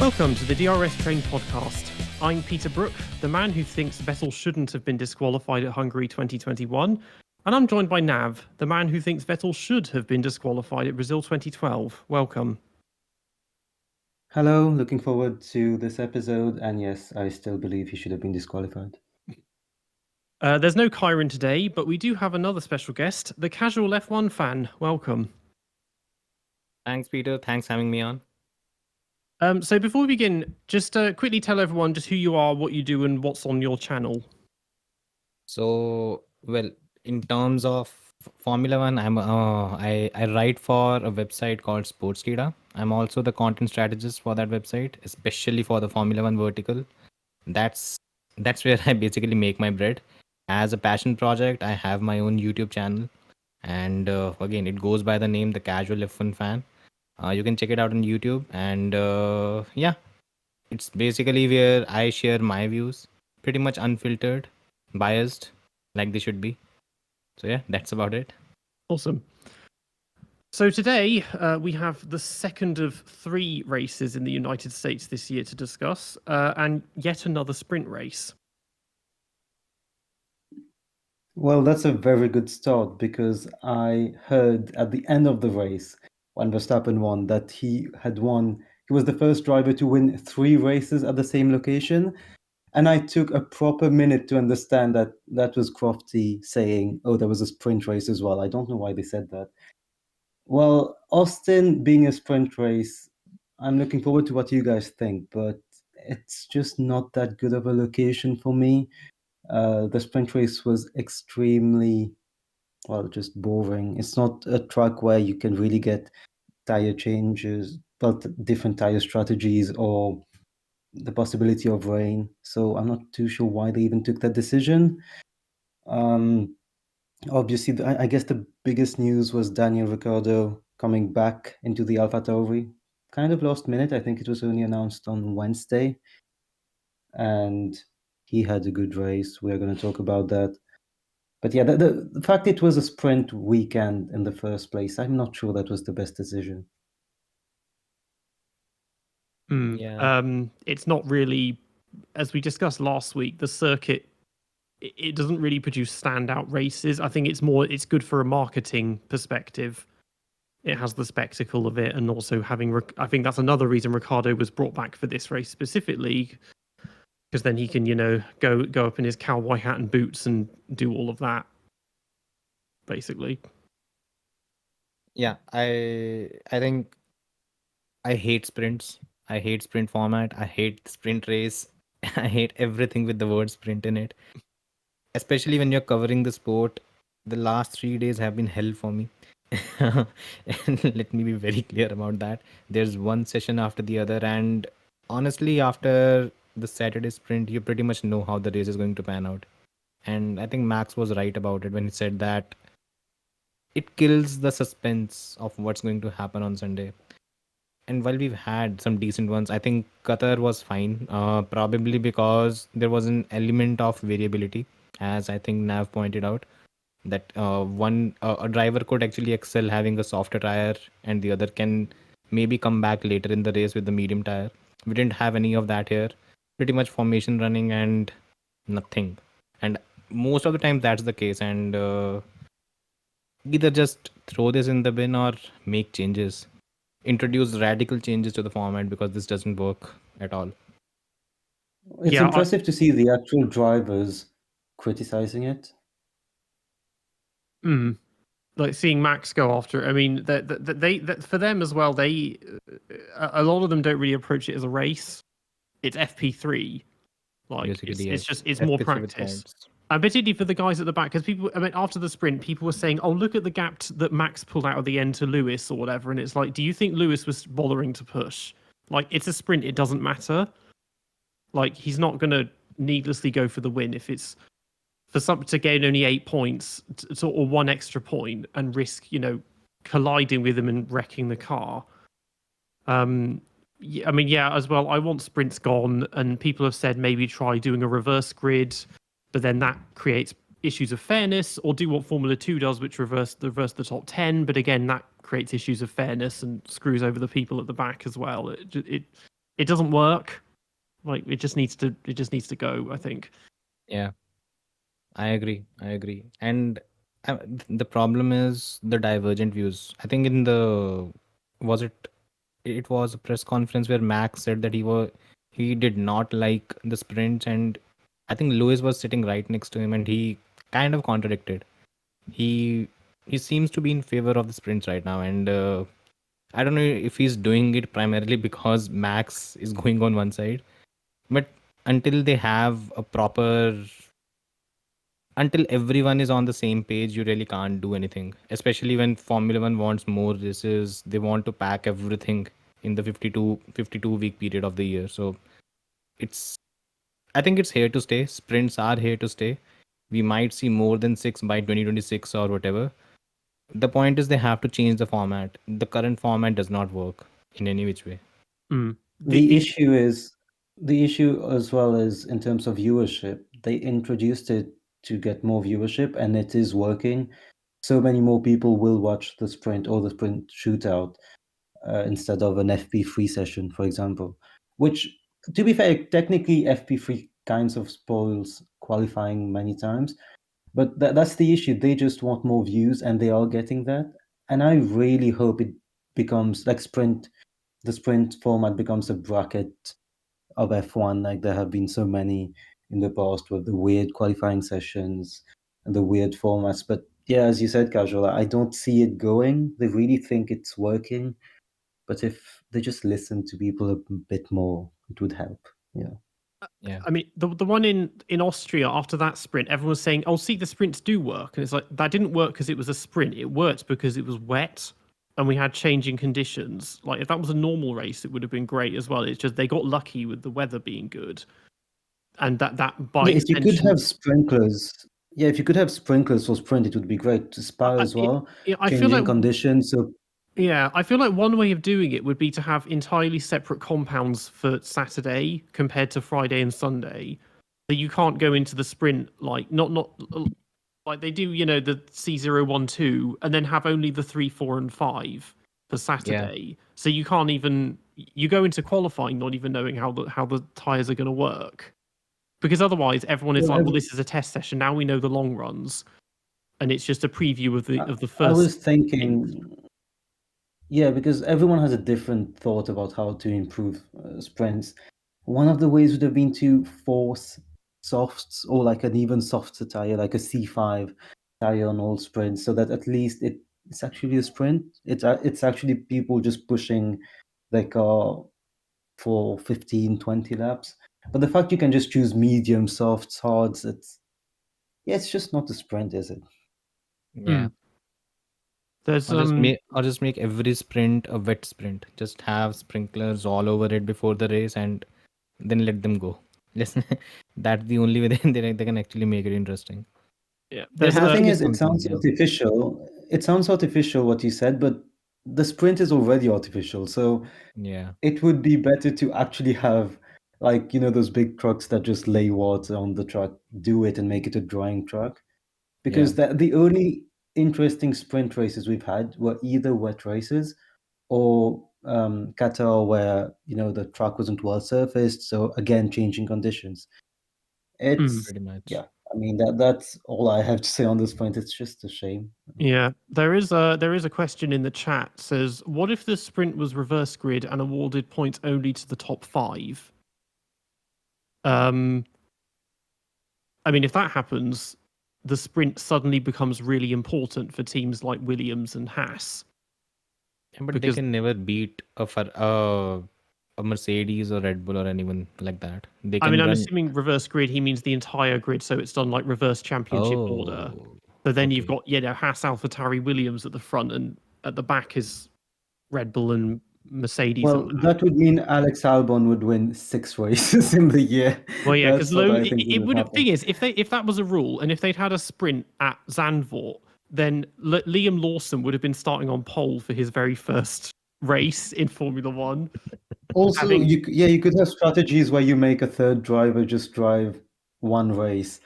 Welcome to the DRS Train podcast. I'm Peter Brook, the man who thinks Vettel shouldn't have been disqualified at Hungary 2021, and I'm joined by Nav, the man who thinks Vettel should have been disqualified at Brazil 2012. Welcome. Hello, looking forward to this episode, and yes, I still believe he should have been disqualified. There's no Ciaron today, but we do have another special guest, the casual F1 fan. Welcome. Thanks, Peter. Thanks for having me on. So before we begin, just quickly tell everyone just who you are, what you do, and what's on your channel. So, well, in terms of Formula One, I write for a website called Sportskeeda. I'm also the content strategist for that website, especially for the Formula One vertical. That's where I basically make my bread. As a passion project, I have my own YouTube channel, and again, it goes by the name The Casual F1 Fan. You can check it out on YouTube, and yeah, it's basically where I share my views, pretty much unfiltered, biased, like they should be. So yeah, that's about it. Awesome. So today we have the second of 3 races in the United States this year to discuss, and yet another sprint race. Well, that's a very good start because I heard at the end of the race when Verstappen won that he was the first driver to win 3 races at the same location. And I took a proper minute to understand that that was Crofty saying, oh, there was a sprint race as well. I don't know why they said that. Well, Austin being a sprint race, I'm looking forward to what you guys think, but it's just not that good of a location for me. The sprint race was extremely, just boring. It's not a track where you can really get tire changes, but different tire strategies or the possibility of rain. So I'm not too sure why they even took that decision. Obviously, I guess the biggest news was Daniel Ricciardo coming back into the AlphaTauri. Kind of last minute. I think it was only announced on Wednesday. And he had a good race. We're going to talk about that. But yeah, the fact it was a sprint weekend in the first place, I'm not sure that was the best decision. Yeah. It's not really, as we discussed last week, the circuit, it doesn't really produce standout races. I think it's good for a marketing perspective. It has the spectacle of it, and also I think that's another reason Ricciardo was brought back for this race specifically, because then he can, go up in his cowboy hat and boots and do all of that, basically. Yeah, I think I hate sprints. I hate sprint format. I hate sprint race. I hate everything with the word sprint in it. Especially when you're covering the sport, the last 3 days have been hell for me. And let me be very clear about that. There's one session after the other, and honestly, after the Saturday sprint, you pretty much know how the race is going to pan out. And I think Max was right about it when he said that it kills the suspense of what's going to happen on Sunday. And while we've had some decent ones, I think Qatar was fine, probably because there was an element of variability, as I think Nav pointed out, that a driver could actually excel having a softer tire, and the other can maybe come back later in the race with the medium tire. We didn't have any of that here. Pretty much formation running and nothing. And most of the time that's the case. And either just throw this in the bin or make changes. Introduce radical changes to the format, because this doesn't work at all. It's impressive to see the actual drivers criticizing it. Like seeing Max go after it. I mean, they for them as well. A lot of them don't really approach it as a race. It's FP3. Like it's more practice. And particularly for the guys at the back, because after the sprint, people were saying, "Oh, look at the gap that Max pulled out of the end to Lewis or whatever." And it's like, do you think Lewis was bothering to push? Like, it's a sprint; it doesn't matter. Like, he's not going to needlessly go for the win if it's for something to gain only 8 points or 1 extra point and risk, colliding with him and wrecking the car. As well, I want sprints gone, and people have said maybe try doing a reverse grid, but then that creates issues of fairness, or do what Formula 2 does, which reverse the top 10, but again, that creates issues of fairness and screws over the people at the back as well. it doesn't work. Like it just needs to go, I think. Yeah, I agree. And the problem is the divergent views. I think in the was it was a press conference where Max said that he did not like the sprints, and I think Lewis was sitting right next to him, and he kind of contradicted. He seems to be in favor of the sprints right now, and I don't know if he's doing it primarily because Max is going on one side, but until they have a proper, until everyone is on the same page, you really can't do anything. Especially when Formula One wants more races, they want to pack everything in the 52 week period of the year. So it's, I think it's here to stay. Sprints are here to stay. We might see more than 6 by 2026 or whatever. The point is they have to change the format. The current format does not work in any which way. The issue as well is in terms of viewership. They introduced it to get more viewership, and it is working. So many more people will watch the sprint or the sprint shootout instead of an FP3 session, for example. Which, to be fair, technically FP3 kinds of spoils qualifying many times. But that's the issue. They just want more views, and they are getting that. And I really hope it becomes like the sprint format becomes a bracket of F1, like there have been so many in the past with the weird qualifying sessions and the weird formats. But yeah, as you said, Casual, I don't see it going. They really think it's working. But if they just listen to people a bit more, it would help. Yeah. Yeah. I mean, the one in Austria after that sprint, everyone was saying, "Oh, see, the sprints do work," and it's like that didn't work because it was a sprint. It worked because it was wet and we had changing conditions. Like if that was a normal race, it would have been great as well. It's just they got lucky with the weather being good, and that by Yeah, if you could extension, have sprinklers, if you could have sprinklers for sprint, it would be great. To Spa as well, I feel changing like conditions. So yeah, I feel like one way of doing it would be to have entirely separate compounds for Saturday compared to Friday and Sunday. So you can't go into the sprint like not like they do, you know, the C012 and then have only the 3, 4, and 5 for Saturday. So you can't even you go into qualifying not even knowing how the tires are going to work. Because otherwise everyone is like, well, this is a test session. Now we know the long runs. And it's just a preview of the first. I was thinking, yeah, because everyone has a different thought about how to improve sprints. One of the ways would have been to force softs or like an even softer tire, like a C5 tire on all sprints, so that at least it's actually a sprint. It's actually people just pushing their car for 15, 20 laps. But the fact you can just choose medium, softs, hards, it's just not a sprint, is it? Yeah. There's or just make every sprint a wet sprint. Just have sprinklers all over it before the race, and then let them go. Listen, that's the only way they can actually make it interesting. Yeah. The thing is, it sounds artificial. It sounds artificial what you said, but the sprint is already artificial. So yeah, it would be better to actually have, like, you know, those big trucks that just lay water on the track, do it and make it a drying track. Because the only interesting sprint races we've had were either wet races or Qatar, where, you know, the track wasn't well surfaced. So again, changing conditions. It's pretty much. yeah. I mean that's all I have to say on this point. It's just a shame. Yeah, there is a question in the chat says, what if the sprint was reverse grid and awarded points only to the top 5? I mean, if that happens, the sprint suddenly becomes really important for teams like Williams and Haas. But they can never beat a Mercedes or Red Bull or anyone like that. They can I'm assuming reverse grid, he means the entire grid, so it's done like reverse championship order. So then you've got, Haas, AlphaTauri, Williams at the front, and at the back is Red Bull and Mercedes. Well, that would mean Alex Albon would win 6 races in the year. Well, yeah, because it would happen. thing is, if that was a rule, and if they'd had a sprint at Zandvoort, then Liam Lawson would have been starting on pole for his very first race in Formula One. Also, you could have strategies where you make a third driver just drive one race,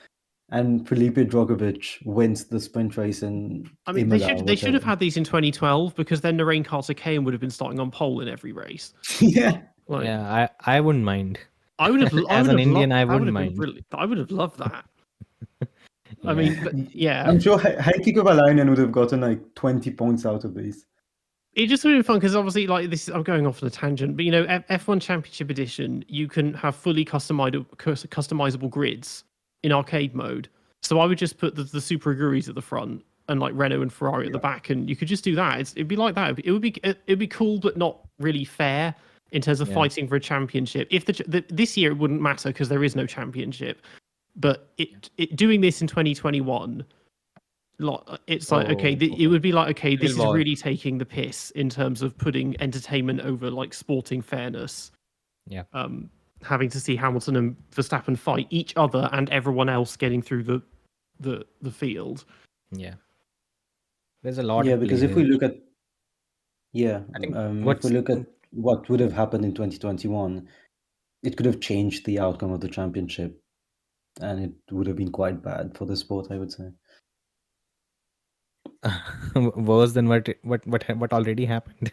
and Felipe Drogovic wins the sprint race in Imola. They should have had these in 2012, because then Narain Carter-Kane would have been starting on pole in every race. Yeah. Like, yeah, I wouldn't mind. I would have. As an Indian, I That would wouldn't have been mind. brilliant. I would have loved that. I Yeah. mean, yeah. I'm sure Heikki Kovalainen would have gotten like 20 points out of these. It just would be fun because obviously, like this, I'm going off on a tangent, but you know, F1 Championship Edition, you can have fully customizable grids in arcade mode. So I would just put the Super Aguris at the front and like Renault and Ferrari at the back, and you could just do that. It'd be like that. It'd be cool, but not really fair in terms of Yeah. fighting for a championship. If this year it wouldn't matter because there is no championship, but it doing this in 2021. It's like okay, it would be like okay, this is War. really taking the piss in terms of putting entertainment over like sporting fairness. Yeah. Having to see Hamilton and Verstappen fight each other and everyone else getting through the field. Yeah. There's a lot. Yeah, at because play if we here. look at I think if we look at what would have happened in 2021, it could have changed the outcome of the championship, and it would have been quite bad for the sport, I would say. worse than what already happened.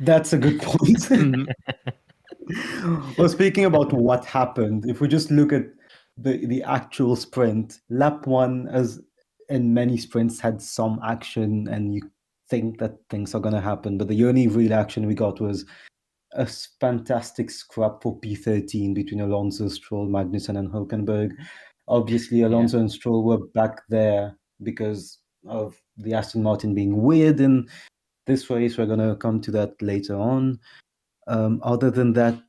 That's a good point. Mhm. Well, speaking about what happened, if we just look at the actual sprint, lap one, as in many sprints, had some action, and you think that things are going to happen, but the only real action we got was a fantastic scrap for P13 between Alonso, Stroll, Magnussen, and Hülkenberg. Obviously, Alonso and Stroll were back there because of the Aston Martin being weird in this race. We're going to come to that later on. Other than that,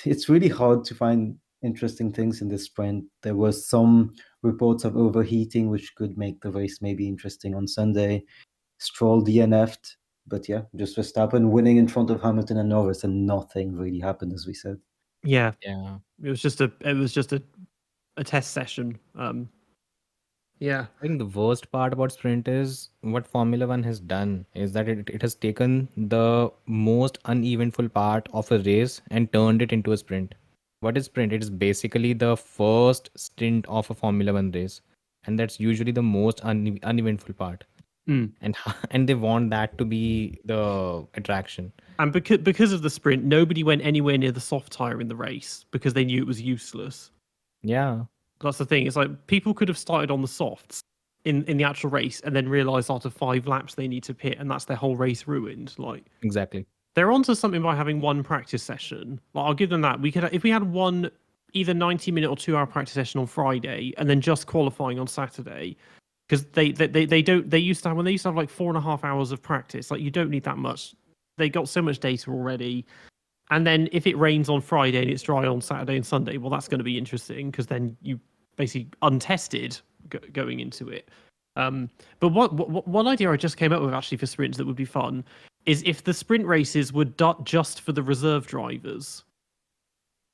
it's really hard to find interesting things in this sprint. There were some reports of overheating, which could make the race maybe interesting on Sunday. Stroll DNF'd, but yeah, just Verstappen winning in front of Hamilton and Norris, and nothing really happened, as we said. Yeah, Yeah. it was just a test session. Yeah. I think the worst part about sprint is what Formula One has done is that it has taken the most uneventful part of a race and turned it into a sprint. What is sprint? It is basically the first stint of a Formula One race, and that's usually the most uneventful part. Mm. And they want that to be the attraction. And because of the sprint, nobody went anywhere near the soft tire in the race because they knew it was useless. Yeah. That's the thing. It's like people could have started on the softs in the actual race and then realized after 5 laps they need to pit, and that's their whole race ruined. Like Exactly. they're onto something by having one practice session. Like I'll give them that. We could if we had one either 90-minute or 2-hour practice session on Friday and then just qualifying on Saturday. Because they used to have when they used to have like 4.5 hours of practice. Like you don't need that much. They got so much data already. And then if it rains on Friday and it's dry on Saturday and Sunday, well, that's going to be interesting because then you basically untested going into it. But one idea I just came up with actually for sprints that would be fun is if the sprint races were just for the reserve drivers.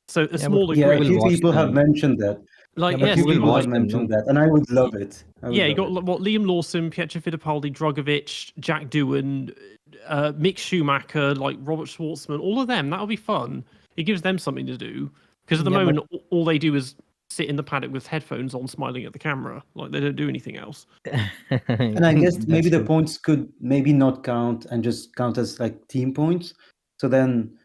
So a smaller Yeah, grid. a few people have mentioned that. Like, a few people have mentioned that, and I would love it. You got what Liam Lawson, Pietro Fittipaldi, Drugovich, Jack Doohan, Mick Schumacher, like Robert Schwartzman, all of them. That'll be fun. It gives them something to do because at the moment all they do is sit in the paddock with headphones on, smiling at the camera. Like they don't do anything else. And I guess maybe the points could maybe not count and just count as like team points. So then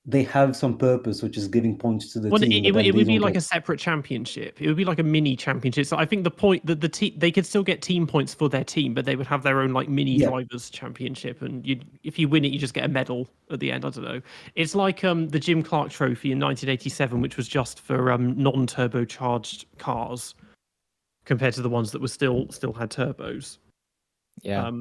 they have some purpose, which is giving points to the team. It would be like a separate championship. It would be like a mini championship. So I think the point that they could still get team points for their team, but they would have their own like mini drivers championship. And if you win it, you just get a medal at the end. I don't know. It's like the Jim Clark Trophy in 1987, which was just for non-turbocharged cars, compared to the ones that were still had turbos. Yeah.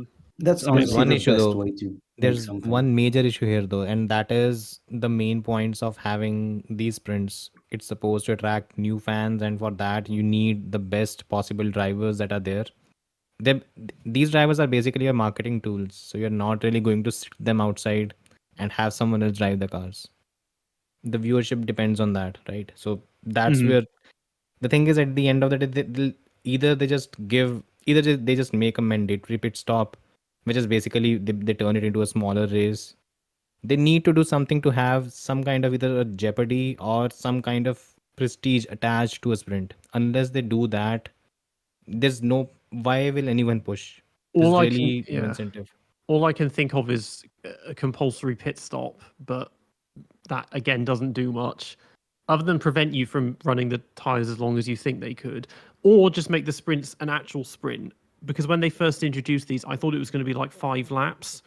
That's honestly one the issue best though. way to There's one major issue here though, and that is the main points of having these sprints. It's supposed to attract new fans, and for that you need the best possible drivers that are there. These drivers are basically your marketing tools, so you're not really going to sit them outside and have someone else drive the cars. The viewership depends on that, right? So that's where the thing is, at the end of the day, they just make a mandatory pit stop, which is basically they turn it into a smaller race. They need to do something to have some kind of either a jeopardy or some kind of prestige attached to a sprint. Unless they do that, there's no why will anyone push? There's really no incentive. All I can think of is a compulsory pit stop, but that again doesn't do much other than prevent you from running the tires as long as you think they could, or just make the sprints an actual sprint. Because when they first introduced these, I thought it was going to be like 5 laps.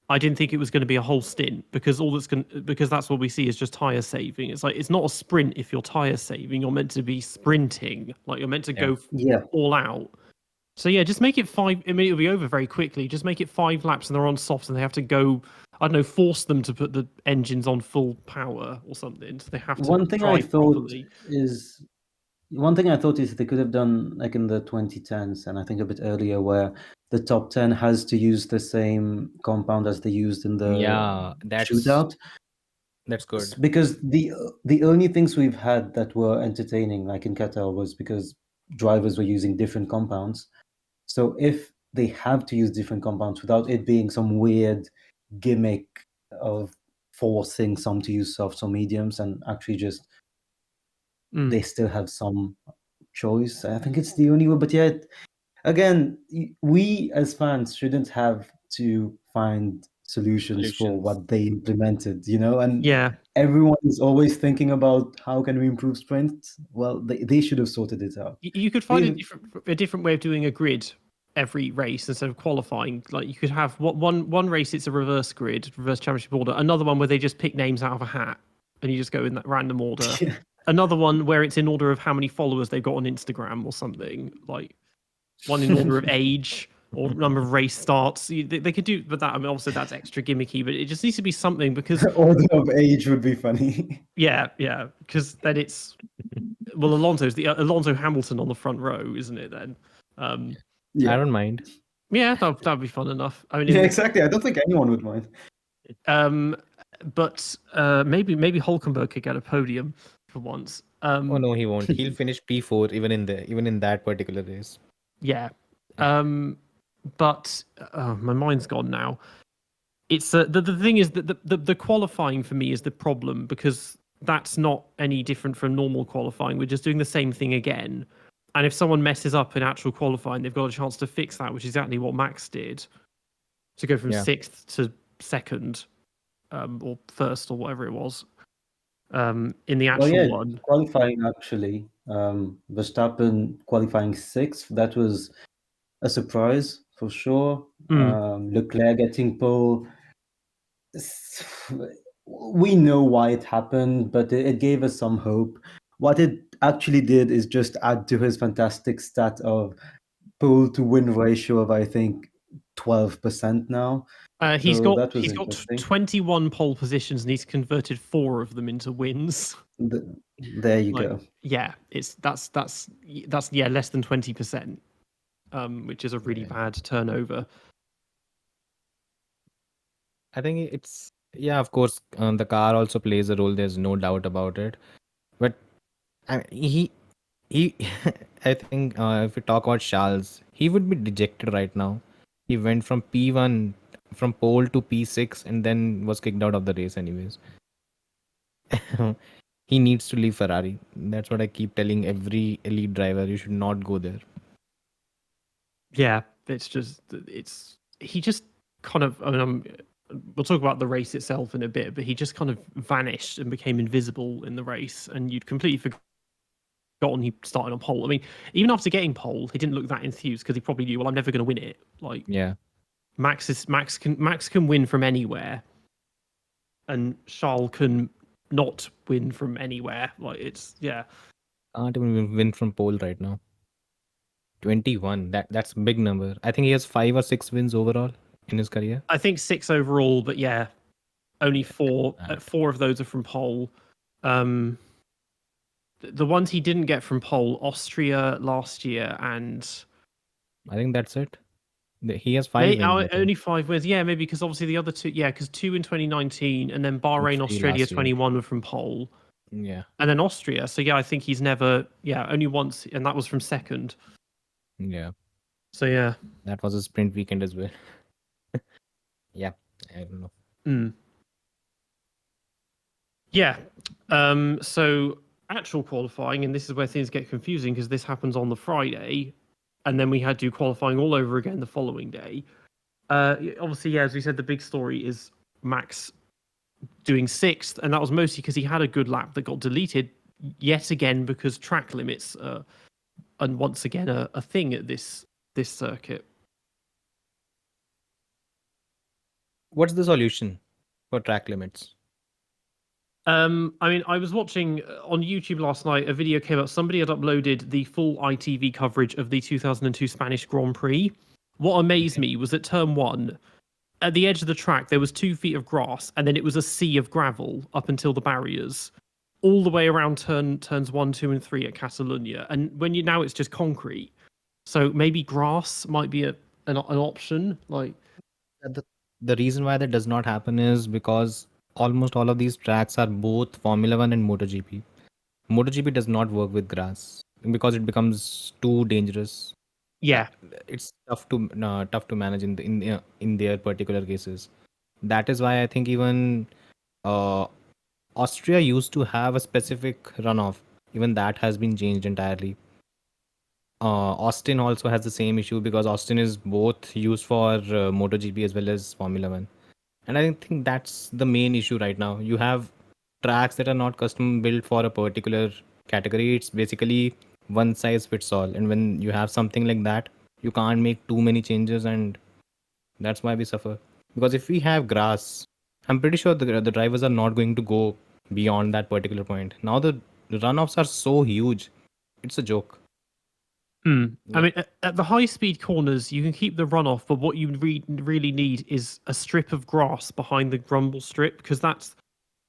I didn't think it was going to be a whole stint, because because that's what we see is just tire saving. It's like, it's not a sprint if you're tire saving. You're meant to be sprinting, like you're meant to go all out. So yeah, just make it 5. I mean, it'll be over very quickly. Just make it 5 laps and they're on softs and they have to go. I don't know, force them to put the engines on full power or something. So they have to drive properly. One thing I thought is they could have done like in the 2010s and I think a bit earlier, where the top 10 has to use the same compound as they used in the shootout. That's good. Because the only things we've had that were entertaining, like in Qatar, was because drivers were using different compounds. So if they have to use different compounds without it being some weird gimmick of forcing some to use softs or mediums, and actually just they still have some choice, I think it's the only way. But yet again, we as fans shouldn't have to find solutions for what they implemented, and everyone is always thinking about how can we improve sprint. Well, they should have sorted it out. You could find a different way of doing a grid every race instead of qualifying. Like you could have one race, it's a reverse grid, reverse championship order. Another one where they just pick names out of a hat and you just go in that random order. Another one where it's in order of how many followers they've got on Instagram or something. Like one in order of age or number of race starts. They could do, but that, I mean, obviously that's extra gimmicky, but it just needs to be something, because order of age would be funny. Yeah, because then it's Alonso Hamilton on the front row, isn't it? Then, I don't mind. Yeah, that'd be fun enough. I mean, exactly. I don't think anyone would mind. But maybe Hulkenberg could get a podium for once. Oh no, he won't. He'll finish P4 even in that particular race. Yeah. But my mind's gone now. It's the thing is that the qualifying for me is the problem, because that's not any different from normal qualifying. We're just doing the same thing again. And if someone messes up in actual qualifying, they've got a chance to fix that, which is exactly what Max did, to go from 6th to 2nd, or 1st, or whatever it was, in the actual one. Qualifying, actually, Verstappen qualifying 6th, that was a surprise for sure. Leclerc getting pole, we know why it happened, but it gave us some hope. What it actually did is just add to his fantastic stat of pole to win ratio of, I think, 12% now. He's got 21 pole positions and he's converted 4 of them into wins. There you go. Yeah, that's less than 20%, which is a really bad turnover. I think it's of course, the car also plays a role. There's no doubt about it. But he I think if we talk about Charles, he would be dejected right now. He went from P1 from pole to P6 and then was kicked out of the race anyways. He needs to leave Ferrari. That's what I keep telling every elite driver. You should not go there. Yeah, he just kind of, I mean, we'll talk about the race itself in a bit, but he just kind of vanished and became invisible in the race, and you'd completely forgotten he started on pole. I mean, even after getting pole, he didn't look that enthused, because he probably knew, well, I'm never going to win it. Like, Max can win from anywhere, and Charles can not win from anywhere. Like, it's can't even win from pole right now. 21. That's a big number. I think he has 5 or 6 wins overall in his career. I think 6 overall, but only 4. 4 of those are from pole. The ones he didn't get from pole: Austria last year, and I think that's it. He has 5 wins. Only 5 wins. Yeah, maybe because obviously the other 2, because 2 in 2019, and then Bahrain, Australia 21 were from pole. Yeah. And then Austria. So I think he's never, only once, and that was from 2nd. Yeah. So that was a sprint weekend as well. I don't know. Yeah. So actual qualifying, and this is where things get confusing, because this happens on the Friday, and then we had to do qualifying all over again the following day. Obviously, as we said, the big story is Max doing 6th, and that was mostly because he had a good lap that got deleted yet again because track limits and once again a thing at this circuit. What's the solution for track limits? I mean, I was watching on YouTube last night, a video came up. Somebody had uploaded the full ITV coverage of the 2002 Spanish Grand Prix. What amazed me was at turn 1, at the edge of the track, there was 2 feet of grass, and then it was a sea of gravel up until the barriers, all the way around turns 1, 2, and 3 at Catalunya. And when now it's just concrete. So maybe grass might be an option. Like the reason why that does not happen is because almost all of these tracks are both Formula One and MotoGP. MotoGP does not work with grass because it becomes too dangerous. Yeah, it's tough to manage in their particular cases. That is why I think even Austria used to have a specific runoff. Even that has been changed entirely. Austin also has the same issue because Austin is both used for MotoGP as well as Formula One. And I think that's the main issue right now. You have tracks that are not custom built for a particular category. It's basically one size fits all. And when you have something like that, you can't make too many changes, and that's why we suffer. Because if we have grass, I'm pretty sure the drivers are not going to go beyond that particular point. Now the runoffs are so huge, it's a joke. I mean, at the high-speed corners, you can keep the runoff, but what you really need is a strip of grass behind the grumble strip, because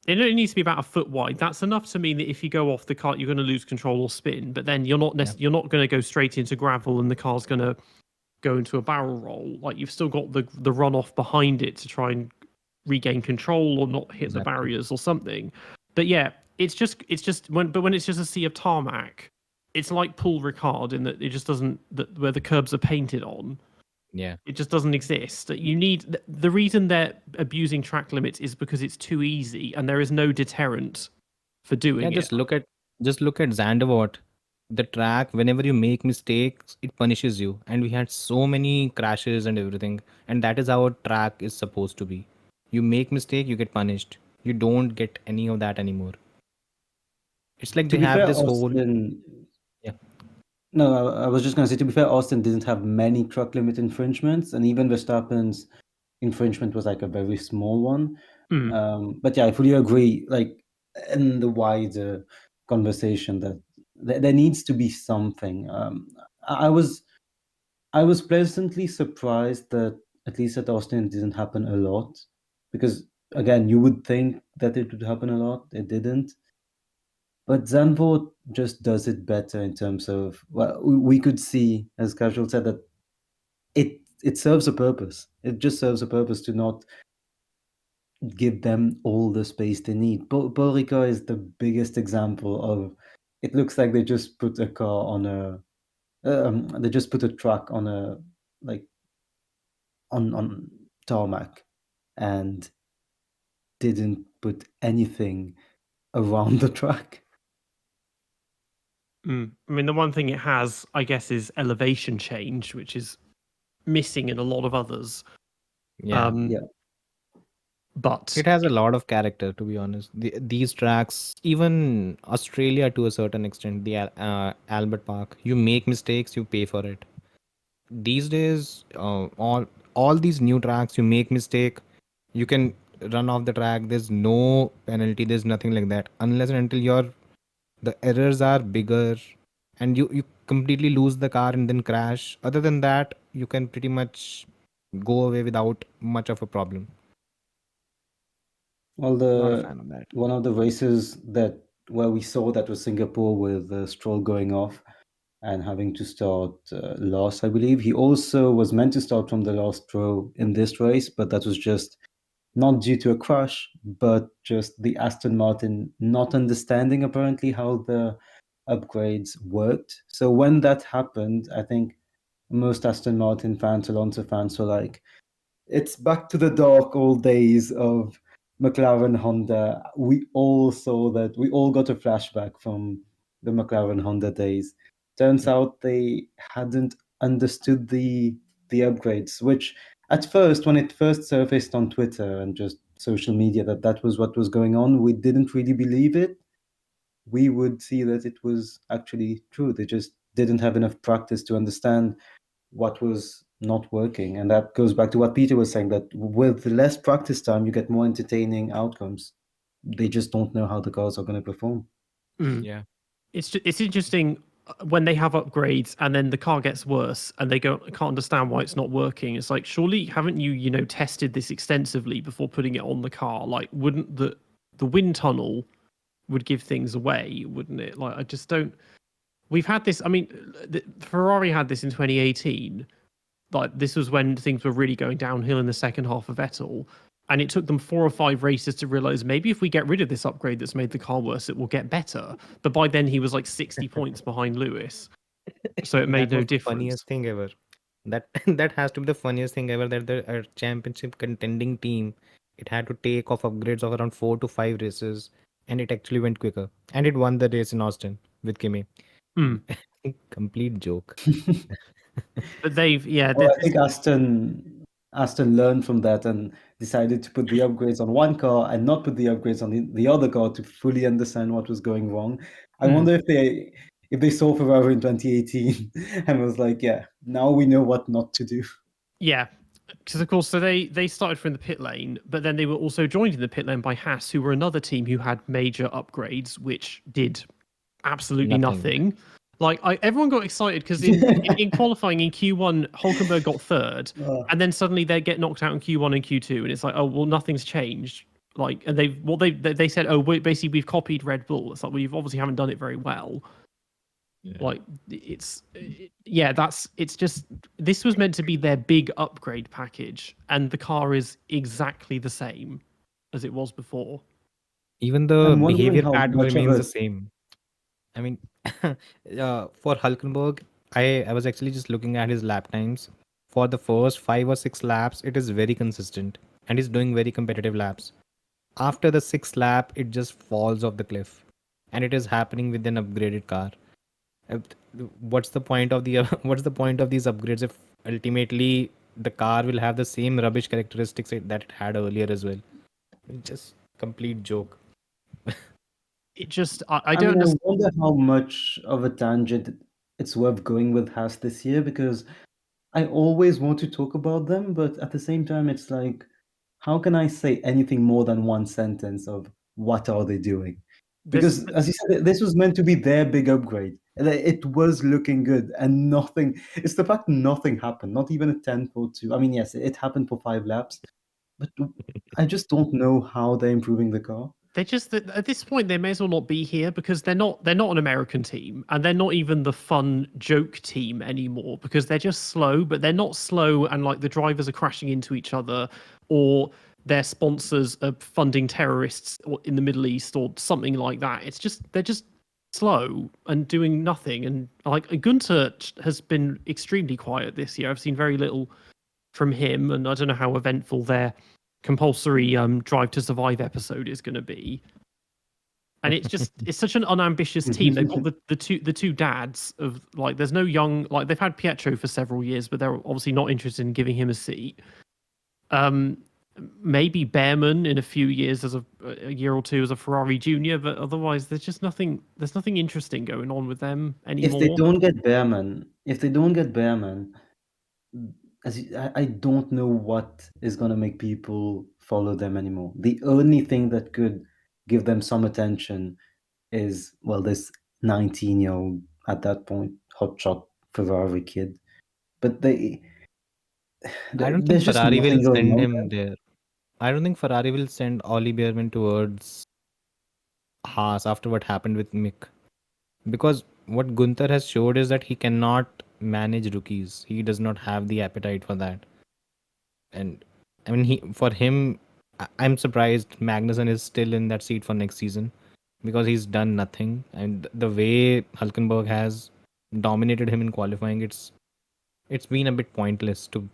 it only needs to be about a foot wide. That's enough to mean that if you go off the cart, you're going to lose control or spin. But then you're not going to go straight into gravel, and the car's going to go into a barrel roll. Like, you've still got the runoff behind it to try and regain control or not hit the barriers or something. But yeah, it's just when it's just a sea of tarmac, it's like Paul Ricard in that it just doesn't where the curbs are painted on. Yeah, it just doesn't exist. You need the reason they're abusing track limits is because it's too easy and there is no deterrent for doing it. Just look at Zandvoort. The track, whenever you make mistakes, it punishes you, and we had so many crashes and everything. And that is how a track is supposed to be. You make mistake, you get punished. You don't get any of that anymore. It's like To they be have fair, this whole Yeah. No, I was just going to say, to be fair, Austin didn't have many track limit infringements, and even Verstappen's infringement was like a very small one. But yeah, I fully agree. Like in the wider conversation, that there needs to be something. I was pleasantly surprised that at least at Austin it didn't happen a lot, because again, you would think that it would happen a lot. It didn't. But Zandvoort just does it better in terms of, well, we could see, as Casual said, that it serves a purpose. It just serves a purpose to not give them all the space they need. Paul Ricard is the biggest example of, it looks like they just put a car on a, they just put a truck on a, like, on tarmac and didn't put anything around the track. I mean, the one thing it has, I guess, is elevation change, which is missing in a lot of others. yeah. But It has a lot of character, to be honest. These tracks, even Australia to a certain extent, the Albert Park, you make mistakes, you pay for it. These days, all these new tracks, you make mistake, you can run off the track. There's no penalty. There's nothing like that unless and until the errors are bigger, and you completely lose the car and then crash. Other than that, you can pretty much go away without much of a problem. Well, Not a fan of that. one of the races where we saw that was Singapore, with Stroll going off and having to start last, I believe. He also was meant to start from the last row in this race, but that was just not due to a crash, but just the Aston Martin not understanding apparently how the upgrades worked. So when that happened, I think most Aston Martin fans, Alonso fans, were like, it's back to the dark old days of McLaren Honda. We all saw that. We all got a flashback from the McLaren Honda days. Turns out they hadn't understood the upgrades, which at first, when it first surfaced on Twitter and just social media that was what was going on. We didn't really believe it. We would see that it was actually true. They just didn't have enough practice to understand what was not working. And that goes back to what Peter was saying, that with less practice time, you get more entertaining outcomes. They just don't know how the cars are going to perform. Yeah. It's interesting when they have upgrades and then the car gets worse and they can't understand why it's not working. It's like, surely haven't you tested this extensively before putting it on the car? Like, wouldn't the wind tunnel would give things away, wouldn't it? Like, I just don't. We've had this. I mean, Ferrari had this in 2018. Like, this was when things were really going downhill in the second half of Vettel. And it took them 4 or 5 races to realize maybe if we get rid of this upgrade that's made the car worse, it will get better. But by then he was like 60 points behind Lewis. So it made That no was the difference. funniest thing ever. That has to be the funniest thing ever, that the championship contending team, it had to take off upgrades of around 4 to 5 races, and it actually went quicker. And it won the race in Austin with Kimi. Complete joke. But they've, Well, I think Aston learned from that and decided to put the upgrades on one car and not put the upgrades on the other car to fully understand what was going wrong. I wonder if they saw Ferrari in 2018 and was like, yeah, now we know what not to do. Yeah, because of course, so they started from the pit lane, but then they were also joined in the pit lane by Haas, who were another team who had major upgrades, which did absolutely nothing. Like, everyone got excited because in qualifying in Q1, Hulkenberg got third, and then suddenly they get knocked out in Q1 and Q2, and it's like, oh well, nothing's changed. Like, and they said, oh, basically we've copied Red Bull. It's like, well, you obviously haven't done it very well. Yeah. Like, it's just, this was meant to be their big upgrade package, and the car is exactly the same as it was before. Even the behavior pattern remains the same. I mean, for Hulkenberg, I was actually just looking at his lap times. For the first 5 or 6 laps, it is very consistent, and he's doing very competitive laps. After the 6th lap, it just falls off the cliff, and it is happening with an upgraded car. What's the point of these upgrades if ultimately the car will have the same rubbish characteristics that it had earlier as well? It's just complete joke. It just, I don't I wonder how much of a tangent it's worth going with Haas this year, because I always want to talk about them, but at the same time, it's like, how can I say anything more than one sentence of what are they doing? Because, as you said, this was meant to be their big upgrade. It was looking good, and nothing. It's the fact nothing happened, not even a 10 or 2. I mean, yes, it happened for 5 laps, but I just don't know how they're improving the car. They just, at this point, they may as well not be here, because they're not an American team, and they're not even the fun joke team anymore, because they're just slow. But they're not slow, and like the drivers are crashing into each other, or their sponsors are funding terrorists in the Middle East or something like that. It's just, they're just slow and doing nothing. And like, Gunter has been extremely quiet this year. I've seen very little from him, and I don't know how eventful their compulsory Drive to Survive episode is going to be. And it's just, it's such an unambitious team. They've got the two dads of, like, there's no young, like, they've had Pietro for several years, but they're obviously not interested in giving him a seat. Maybe Behrman in a few years, as a year or two as a Ferrari junior, but otherwise there's nothing interesting going on with them anymore. If they don't get Behrman, I don't know what is going to make people follow them anymore. The only thing that could give them some attention is, well, this 19-year-old, at that point, hotshot Ferrari kid. But I don't think Ferrari will send him there. I don't think Ferrari will send Ollie Behrman towards Haas after what happened with Mick. Because what Gunther has showed is that he cannot manage rookies. He does not have the appetite for that. And I mean, for him, I'm surprised Magnussen is still in that seat for next season, because he's done nothing. And the way Hulkenberg has dominated him in qualifying, it's been a bit pointless to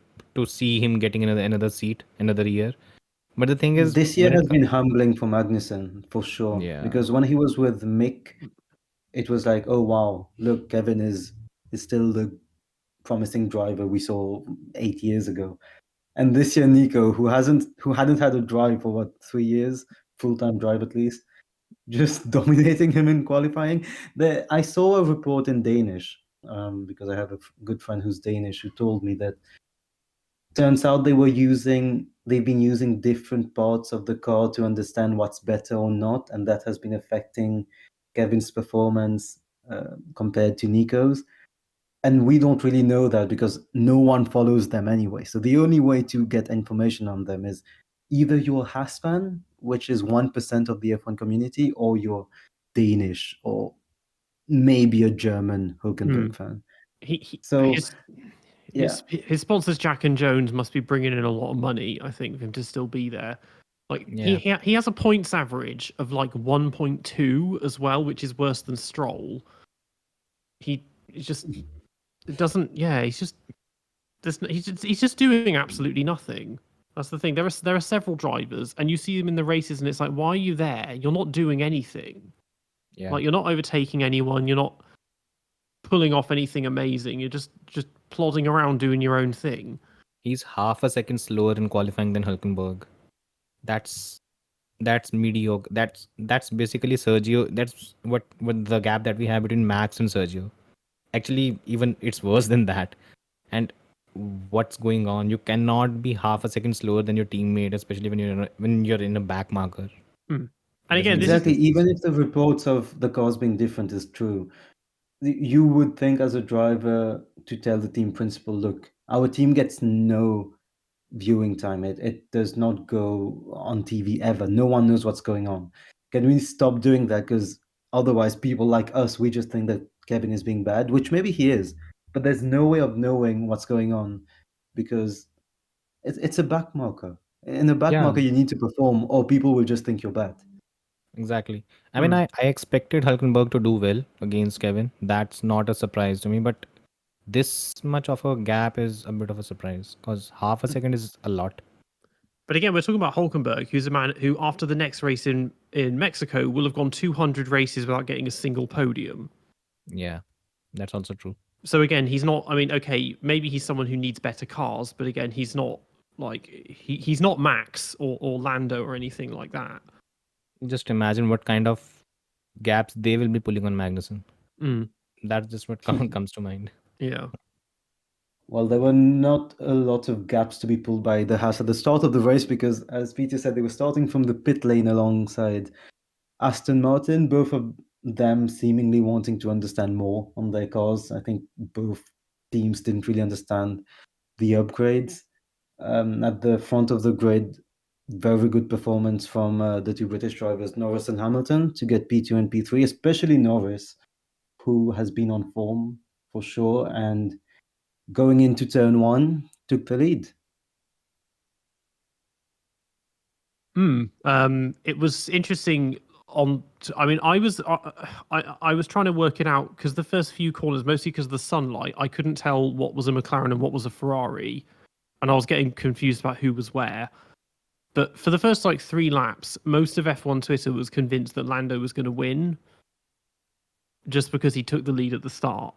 see him getting another seat another year. But the thing is, this year has been humbling for Magnussen, for sure. Yeah. Because when he was with Mick, it was like, oh wow, look, Kevin is still the promising driver we saw 8 years ago. And this year, Nico, who hadn't had a drive for 3 years, full-time drive at least, just dominating him in qualifying. I saw a report in Danish, because I have a good friend who's Danish, who told me that turns out they've been using different parts of the car to understand what's better or not, and that has been affecting Kevin's performance compared to Nico's. And we don't really know that because no one follows them anyway. So the only way to get information on them is either you're a Haas fan, which is 1% of the F1 community, or you're Danish or maybe a German Hülkenberg fan. His sponsors Jack and Jones must be bringing in a lot of money, I think, for him to still be there. Like he has a points average of like 1.2 as well, which is worse than Stroll. He's just doing absolutely nothing. That's the thing. There are several drivers, and you see them in the races, and it's like, why are you there? You're not doing anything. Yeah. Like, you're not overtaking anyone. You're not pulling off anything amazing. You're just plodding around doing your own thing. He's half a second slower in qualifying than Hülkenberg. That's mediocre. That's basically Sergio. That's what the gap that we have between Max and Sergio. Actually, even it's worse than that. And what's going on? You cannot be half a second slower than your teammate, especially when you're in a back marker. And again, exactly, even if the reports of the cars being different is true, you would think as a driver to tell the team principal, look, our team gets no viewing time. It does not go on TV ever. No one knows what's going on. Can we stop doing that? Because otherwise people like us, we just think that Kevin is being bad, which maybe he is, but there's no way of knowing what's going on because it's a back marker. In a back marker, you need to perform or people will just think you're bad. Exactly. I mean, I expected Hülkenberg to do well against Kevin. That's not a surprise to me, but this much of a gap is a bit of a surprise because half a second is a lot. But again, we're talking about Hülkenberg, who's a man who, after the next race in Mexico, will have gone 200 races without getting a single podium. Yeah, that's also true. So again, he's not. I mean, okay, maybe he's someone who needs better cars, but again, he's not like he's not Max or Lando or anything like that. Just imagine what kind of gaps they will be pulling on Magnussen. That's just what comes to mind. Yeah. Well, there were not a lot of gaps to be pulled by the Haas at the start of the race because, as Peter said, they were starting from the pit lane alongside Aston Martin, both of them seemingly wanting to understand more on their cars. I think both teams didn't really understand the upgrades. At the front of the grid, very good performance from the two British drivers, Norris and Hamilton, to get P2 and P3, especially Norris, who has been on form for sure, and going into turn one, took the lead. It was interesting. I was trying to work it out because the first few corners, mostly because of the sunlight, I couldn't tell what was a McLaren and what was a Ferrari, and I was getting confused about who was where. But for the first 3 laps, most of F1 Twitter was convinced that Lando was going to win, just because he took the lead at the start.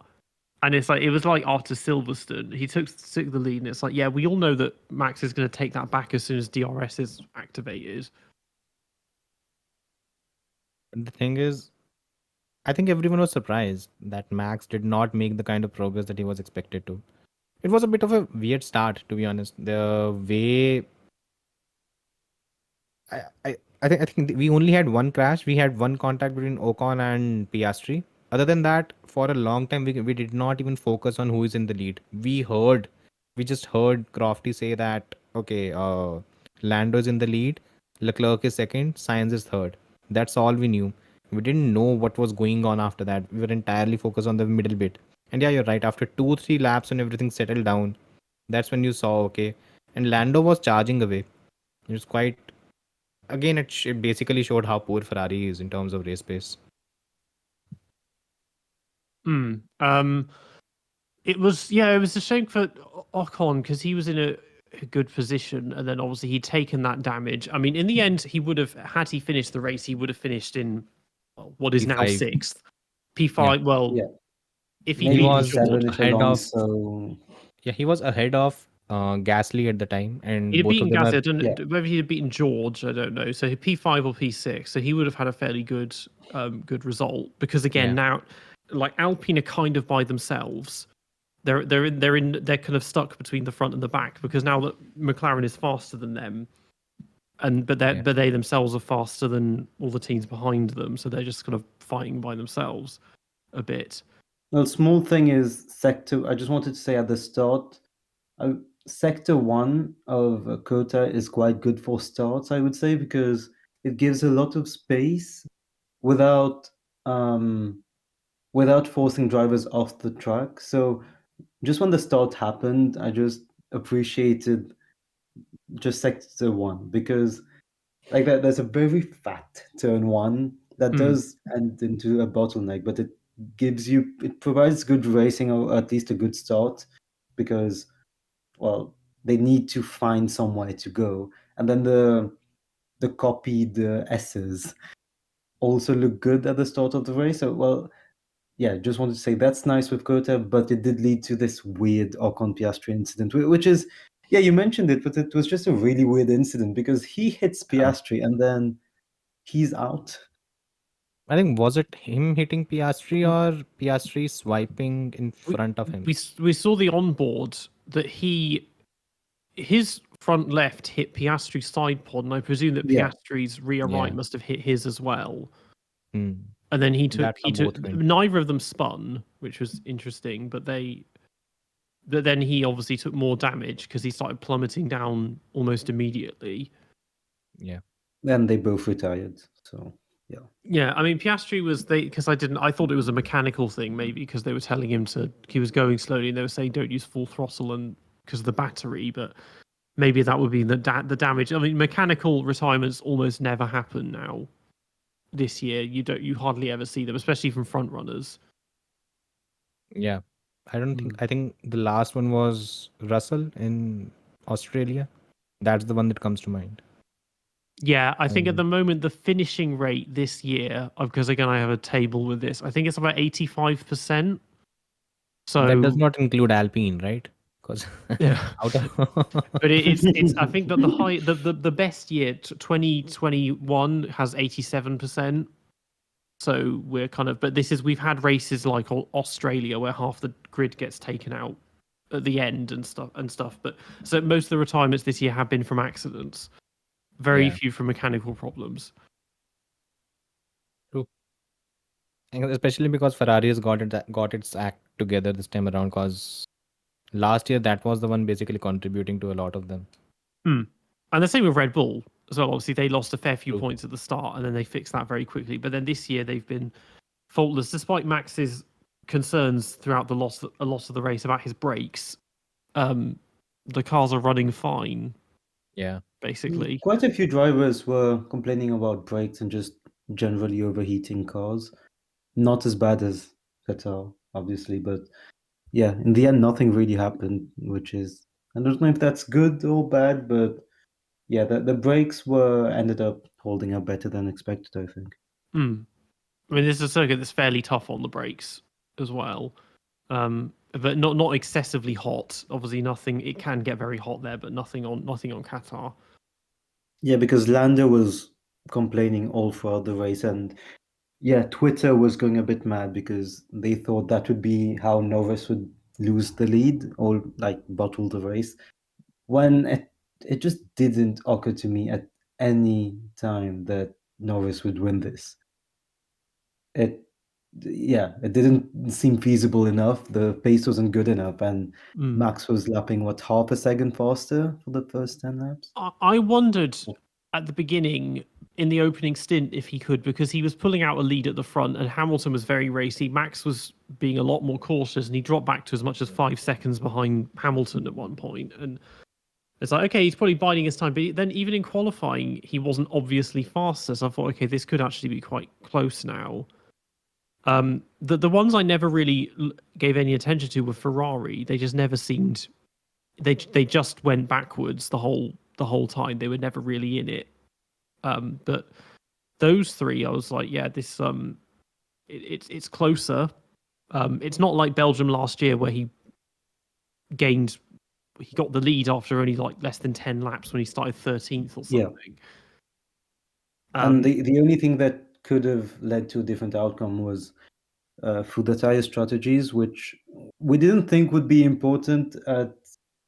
And it was like after Silverstone, he took the lead, and it's like, yeah, we all know that Max is going to take that back as soon as DRS is activated. The thing is, I think everyone was surprised that Max did not make the kind of progress that he was expected to. It was a bit of a weird start, to be honest. The way I think we only had one crash. We had one contact between Ocon and Piastri. Other than that, for a long time, we did not even focus on who is in the lead. We just heard Crofty say that, okay, Lando is in the lead, Leclerc is second, Sainz is third. That's all we knew. We didn't know what was going on after that. We were entirely focused on the middle bit. And yeah, you're right. After 2-3 laps when everything settled down, that's when you saw, okay. And Lando was charging away. It was quite... Again, it basically showed how poor Ferrari is in terms of race pace. It was a shame for Ocon because he was in a good position, and then obviously he'd taken that damage. I mean, in the end, he would have, had he finished the race, he would have finished in what is P5. Now 6th. P5. Yeah. Well, if he was ahead of... Yeah, he was ahead of Gasly at the time, and He'd have both of beaten them Gasly. are I don't know whether he'd have beaten George. I don't know. So P5 or P6. So he would have had a fairly good result because again now, like Alpine are kind of by themselves. They're kind of stuck between the front and the back because now that McLaren is faster than them, but they themselves are faster than all the teams behind them. So they're just kind of fighting by themselves a bit. Well, small thing is sector. I just wanted to say at the start, sector 1 of Kota is quite good for starts, I would say, because it gives a lot of space without forcing drivers off the track. So just when the start happened, I just appreciated just sector 1 because like that there's a very fat turn 1 that does end into a bottleneck, but it provides good racing or at least a good start because well they need to find somewhere to go, and then the copied S's also look good at the start of the race. So well, yeah, just wanted to say that's nice with Kota, but it did lead to this weird Ocon Piastri incident, which is, yeah, you mentioned it, but it was just a really weird incident because he hits Piastri and then he's out. I think, was it him hitting Piastri or Piastri swiping in front of him? We saw the onboard that his front left hit Piastri's side pod, and I presume that Piastri's rear right must have hit his as well. And then he took neither of them spun, which was interesting, but then he obviously took more damage because he started plummeting down almost immediately. Yeah. Then they both retired. So yeah. Yeah, I mean Piastri was I thought it was a mechanical thing maybe because they were telling him he was going slowly and they were saying don't use full throttle and because of the battery, but maybe that would be the damage. I mean mechanical retirements almost never happen now. This year, you hardly ever see them, especially from front runners. Yeah, I think the last one was Russell in Australia. That's the one that comes to mind. Yeah, I think at the moment the finishing rate this year, because again I have a table with this, I think it's about 85%. So that does not include Alpine, right? Because yeah, but it's I think that the best year 2021 has 87%. So we're kind of, but we've had races like Australia where half the grid gets taken out at the end and stuff. But so most of the retirements this year have been from accidents. Very few from mechanical problems. True. And especially because Ferrari has got its act together this time around. Because last year that was the one basically contributing to a lot of them. And the same with Red Bull as well. Obviously, they lost a fair few points at the start, and then they fixed that very quickly. But then this year they've been faultless, despite Max's concerns throughout a lot of the race about his brakes. The cars are running fine. Yeah, basically. Quite a few drivers were complaining about brakes and just generally overheating cars. Not as bad as Vettel, obviously, but yeah, in the end, nothing really happened, which is, I don't know if that's good or bad, but yeah, the brakes ended up holding up better than expected, I think. I mean, this is a circuit that's fairly tough on the brakes as well, but not excessively hot. Obviously, nothing. It can get very hot there, but nothing on Qatar. Yeah, because Lando was complaining all throughout the race, and yeah, Twitter was going a bit mad because they thought that would be how Norris would lose the lead or like bottle the race. When it just didn't occur to me at any time that Norris would win this. It didn't seem feasible enough. The pace wasn't good enough, and Max was lapping half a second faster for the first 10 laps. I wondered at the beginning in the opening stint if he could, because he was pulling out a lead at the front and Hamilton was very racy. Max was being a lot more cautious and he dropped back to as much as 5 seconds behind Hamilton at one point. And it's like, okay, he's probably biding his time. But then even in qualifying, he wasn't obviously faster. So I thought, okay, this could actually be quite close now. The ones I never really gave any attention to were Ferrari. They just never seemed. They just went backwards the whole time. They were never really in it. But those three, I was like, yeah, this it's closer. It's not like Belgium last year where he gained he got the lead after only like less than 10 laps when he started 13th or Yeah. something. And the only thing that could have led to a different outcome was through the tire strategies, which we didn't think would be important at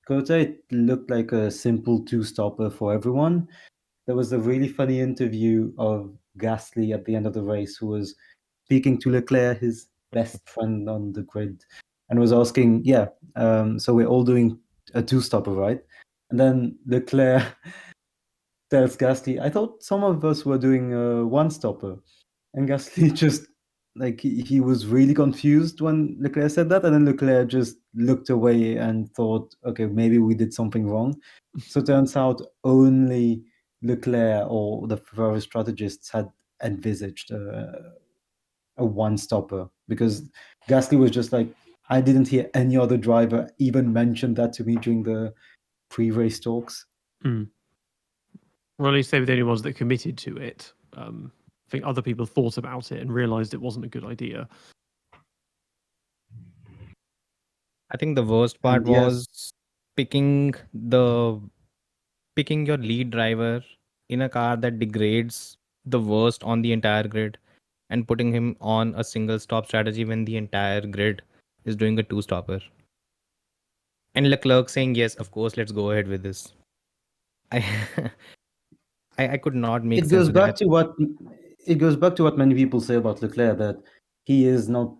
Kota. It looked like a simple two-stopper for everyone. There was a really funny interview of Gasly at the end of the race, who was speaking to Leclerc, his best friend on the grid, and was asking, so we're all doing a two-stopper, right? And then Leclerc tells Gasly, I thought some of us were doing a one-stopper. And Gasly just, like, he was really confused when Leclerc said that, and then Leclerc just looked away and thought, okay, maybe we did something wrong. So it turns out only Leclerc or the Ferrari strategists had envisaged a one-stopper, because Gasly was just like, I didn't hear any other driver even mention that to me during the pre-race talks. Well, at least they were the only ones that committed to it. I think other people thought about it and realized it wasn't a good idea. I think the worst part And yes, was picking your lead driver in a car that degrades the worst on the entire grid and putting him on a single stop strategy when the entire grid is doing a two stopper. And Leclerc saying, yes, of course, let's go ahead with this. I I could not make it sense goes with back it. to what many people say about Leclerc, that he is not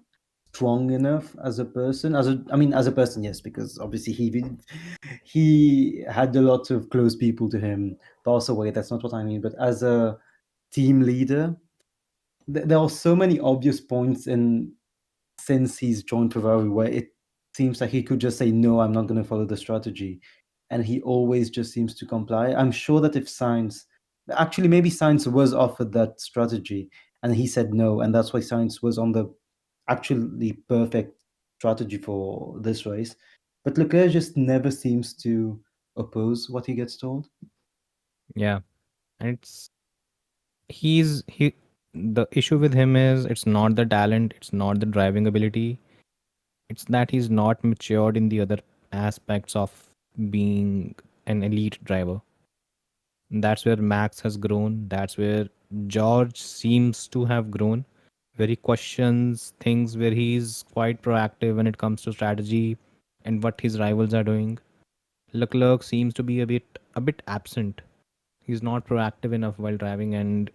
strong enough as a person. As a person, yes, because obviously he had a lot of close people to him pass away. That's not what I mean. But as a team leader, there are so many obvious points since he's joined Ferrari where it seems like he could just say, no, I'm not going to follow the strategy. And he always just seems to comply. I'm sure that if maybe Sainz was offered that strategy and he said no, and that's why Sainz was on the actually perfect strategy for this race. But Leclerc just never seems to oppose what he gets told. Yeah. And the issue with him is it's not the talent, it's not the driving ability. It's that he's not matured in the other aspects of being an elite driver. That's where Max has grown. That's where George seems to have grown. Where he questions things, where he's quite proactive when it comes to strategy and what his rivals are doing. Leclerc seems to be a bit absent. He's not proactive enough while driving, and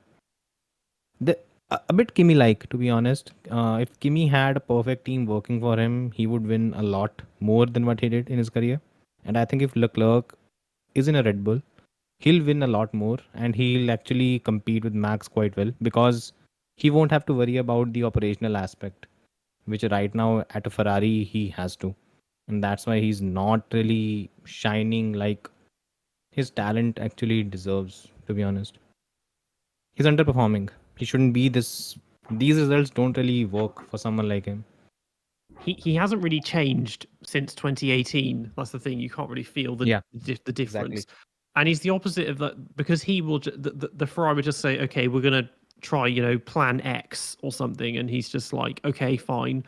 a bit Kimi like, to be honest. If Kimi had a perfect team working for him, he would win a lot more than what he did in his career. And I think if Leclerc is in a Red Bull, he'll win a lot more and he'll actually compete with Max quite well, because he won't have to worry about the operational aspect, which right now at a Ferrari he has to. And that's why he's not really shining like his talent actually deserves, to be honest. He's underperforming. He shouldn't be this. These results don't really work for someone like him. He hasn't really changed since 2018. That's the thing. You can't really feel the difference. Exactly. And he's the opposite of that, because he will the Ferrari would just say, okay, we're gonna try plan X or something, and he's just like, okay, fine.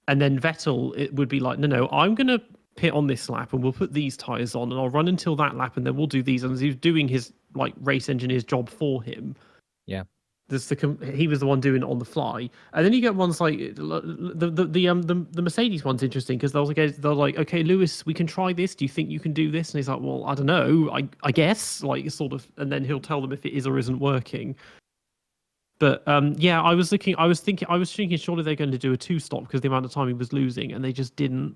And then Vettel, it would be like, no, I'm gonna pit on this lap and we'll put these tires on and I'll run until that lap and then we'll do these. And he's doing his like race engineer's job for him. Yeah. He was the one doing it on the fly, and then you get ones like the Mercedes one's interesting, because they're like, okay, Lewis, we can try this. Do you think you can do this? And he's like, well, I don't know. I guess, like, sort of, and then he'll tell them if it is or isn't working. But yeah, I was thinking, surely they're going to do a two-stop because the amount of time he was losing, and they just didn't.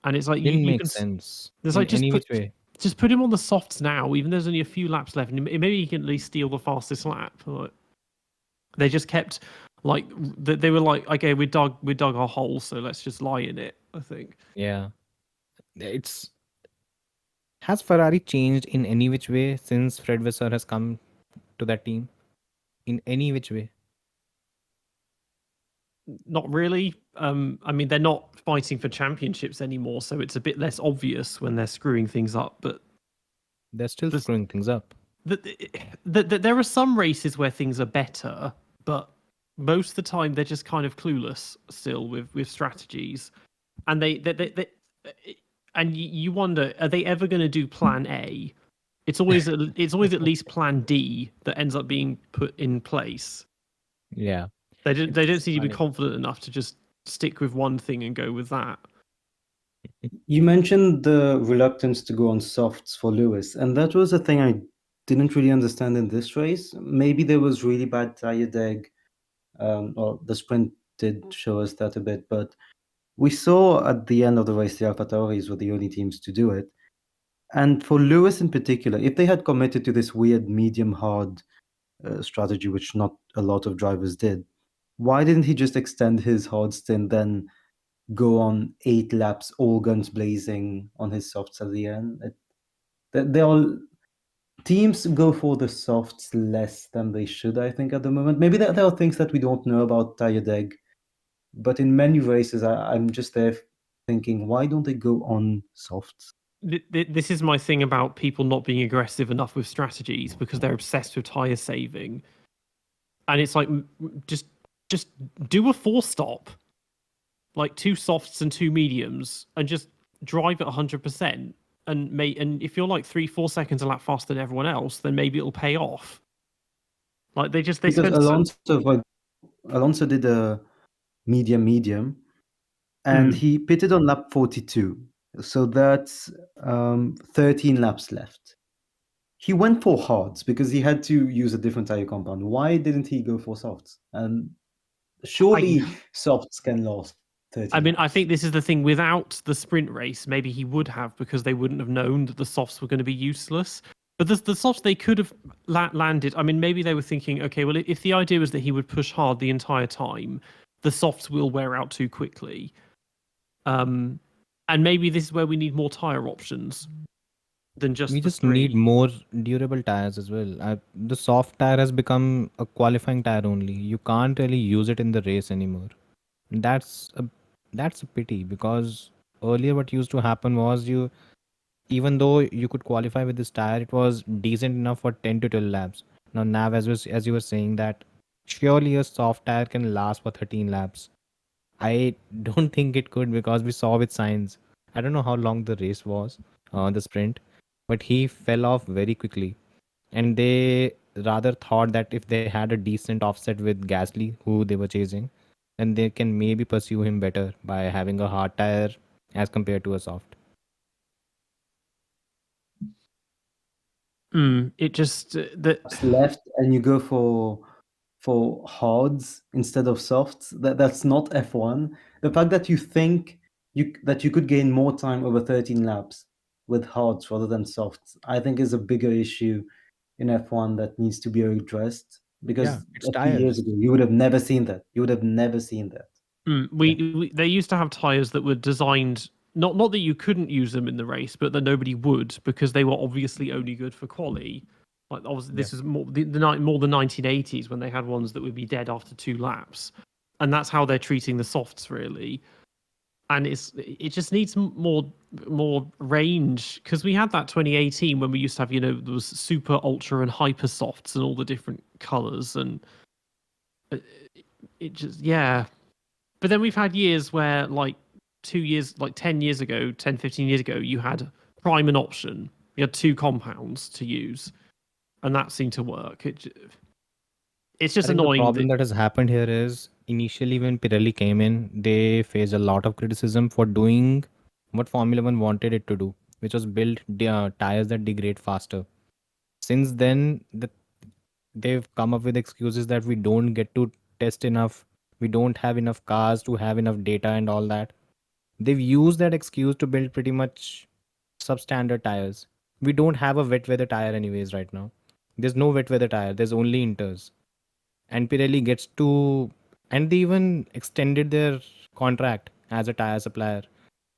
And it's like Didn't you make can sense. There's In like any which way. just put him on the softs now. Even there's only a few laps left, and maybe he can at least steal the fastest lap. Like, they just kept like they were like, okay, we dug our hole, so let's just lie in it. I think. Yeah. Has Ferrari changed in any which way since Fred Vasseur has come to that team? In any which way? Not really. I mean, they're not fighting for championships anymore, so it's a bit less obvious when they're screwing things up. But they're still screwing things up. There are some races where things are better, but most of the time they're just kind of clueless still with strategies, and they and you wonder, are they ever going to do Plan A? It's always at least Plan D that ends up being put in place. Yeah, They don't seem to be funny. confident enough to just stick with one thing and go with that. You mentioned the reluctance to go on softs for Lewis, and that was a thing I didn't really understand in this race. Maybe there was really bad tire deg, or the sprint did show us that a bit, but we saw at the end of the race the AlphaTauris were the only teams to do it. And for Lewis in particular, if they had committed to this weird medium hard strategy, which not a lot of drivers did, why didn't he just extend his hard stint, then go on 8 laps, all guns blazing on his softs at the end? They all teams go for the softs less than they should, I think, at the moment. Maybe there are things that we don't know about tire deg, but in many races, I'm just there thinking, why don't they go on softs? This is my thing about people not being aggressive enough with strategies because they're obsessed with tire saving, and it's like just do a 4-stop, like 2 softs and 2 mediums, and just drive at 100%. And if you're like 3-4 seconds a lap faster than everyone else, then maybe it'll pay off. Like they Because spend Alonso did a medium, and he pitted on lap 42. So that's 13 laps left. He went for hards because he had to use a different tire compound. Why didn't he go for softs? And surely softs can last 30 I mean, laps. I think this is the thing. Without the sprint race, maybe he would have, because they wouldn't have known that the softs were going to be useless. But the softs they could have landed. I mean, maybe they were thinking, okay, well, if the idea was that he would push hard the entire time, the softs will wear out too quickly. And maybe this is where we need more tire options than just. We just need more durable tires as well. The soft tire has become a qualifying tire only. You can't really use it in the race anymore. That's a pity, because earlier what used to happen was, even though you could qualify with this tire, it was decent enough for 10 to 12 laps. Now, Nav, as you were saying, that surely a soft tire can last for 13 laps. I don't think it could, because we saw with Sainz. I don't know how long the race was, the sprint, but he fell off very quickly. And they rather thought that if they had a decent offset with Gasly, who they were chasing, then they can maybe pursue him better by having a hard tire as compared to a soft. It just left, and you go for hards instead of softs. That's not F1. The fact that you think that you could gain more time over 13 laps with hards rather than softs, I think, is a bigger issue in F1 that needs to be addressed. Because it's a few years ago, you would have never seen that. They used to have tires that were designed not that you couldn't use them in the race, but that nobody would, because they were obviously only good for quali. Like obviously, this was more the 1980s, when they had ones that would be dead after 2 laps, and that's how they're treating the softs, really. And it just needs more range, because we had that 2018 when we used to have, there was super, ultra, and hyper softs and all the different colors, and it just But then we've had years where, like 10 years ago, 10, 15 years ago, you had prime and option. You had 2 compounds to use, and that seemed to work. It's just annoying. The problem that has happened here is, initially when Pirelli came in, they faced a lot of criticism for doing what Formula 1 wanted it to do, which was build tires that degrade faster. Since then, they've come up with excuses that we don't get to test enough, we don't have enough cars to have enough data and all that. They've used that excuse to build pretty much substandard tires. We don't have a wet weather tire anyways right now. There's no wet weather tire, there's only inters. And Pirelli gets to, and they even extended their contract as a tire supplier.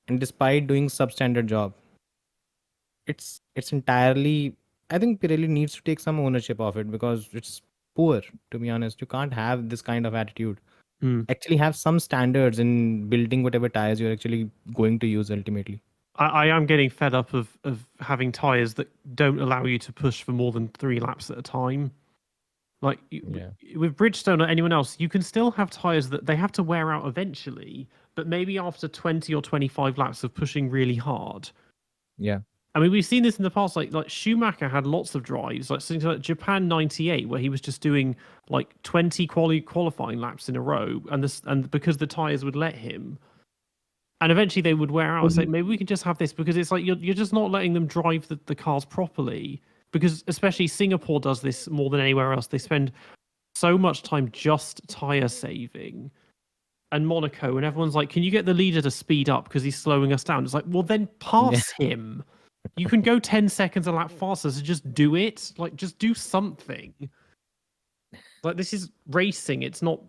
And despite doing substandard job, it's entirely, I think Pirelli needs to take some ownership of it, because it's poor, to be honest. You can't have this kind of attitude. Actually have some standards in building whatever tires you're actually going to use ultimately. I am getting fed up of having tires that don't allow you to push for more than 3 laps at a time. Like with Bridgestone or anyone else, you can still have tires that they have to wear out eventually, but maybe after 20 or 25 laps of pushing really hard. Yeah. I mean, we've seen this in the past. Like Schumacher had lots of drives, like things like Japan '98, where he was just doing like 20 qualifying laps in a row, and because the tires would let him, and eventually they would wear out. It's like maybe we can just have this, because it's like you're just not letting them drive the cars properly. Because especially Singapore does this more than anywhere else. They spend so much time just tire saving. And Monaco, and everyone's like, can you get the leader to speed up because he's slowing us down? It's like, well, then pass him. You can go 10 seconds a lap faster, so just do it. Like, just do something. Like, this is racing. It's not,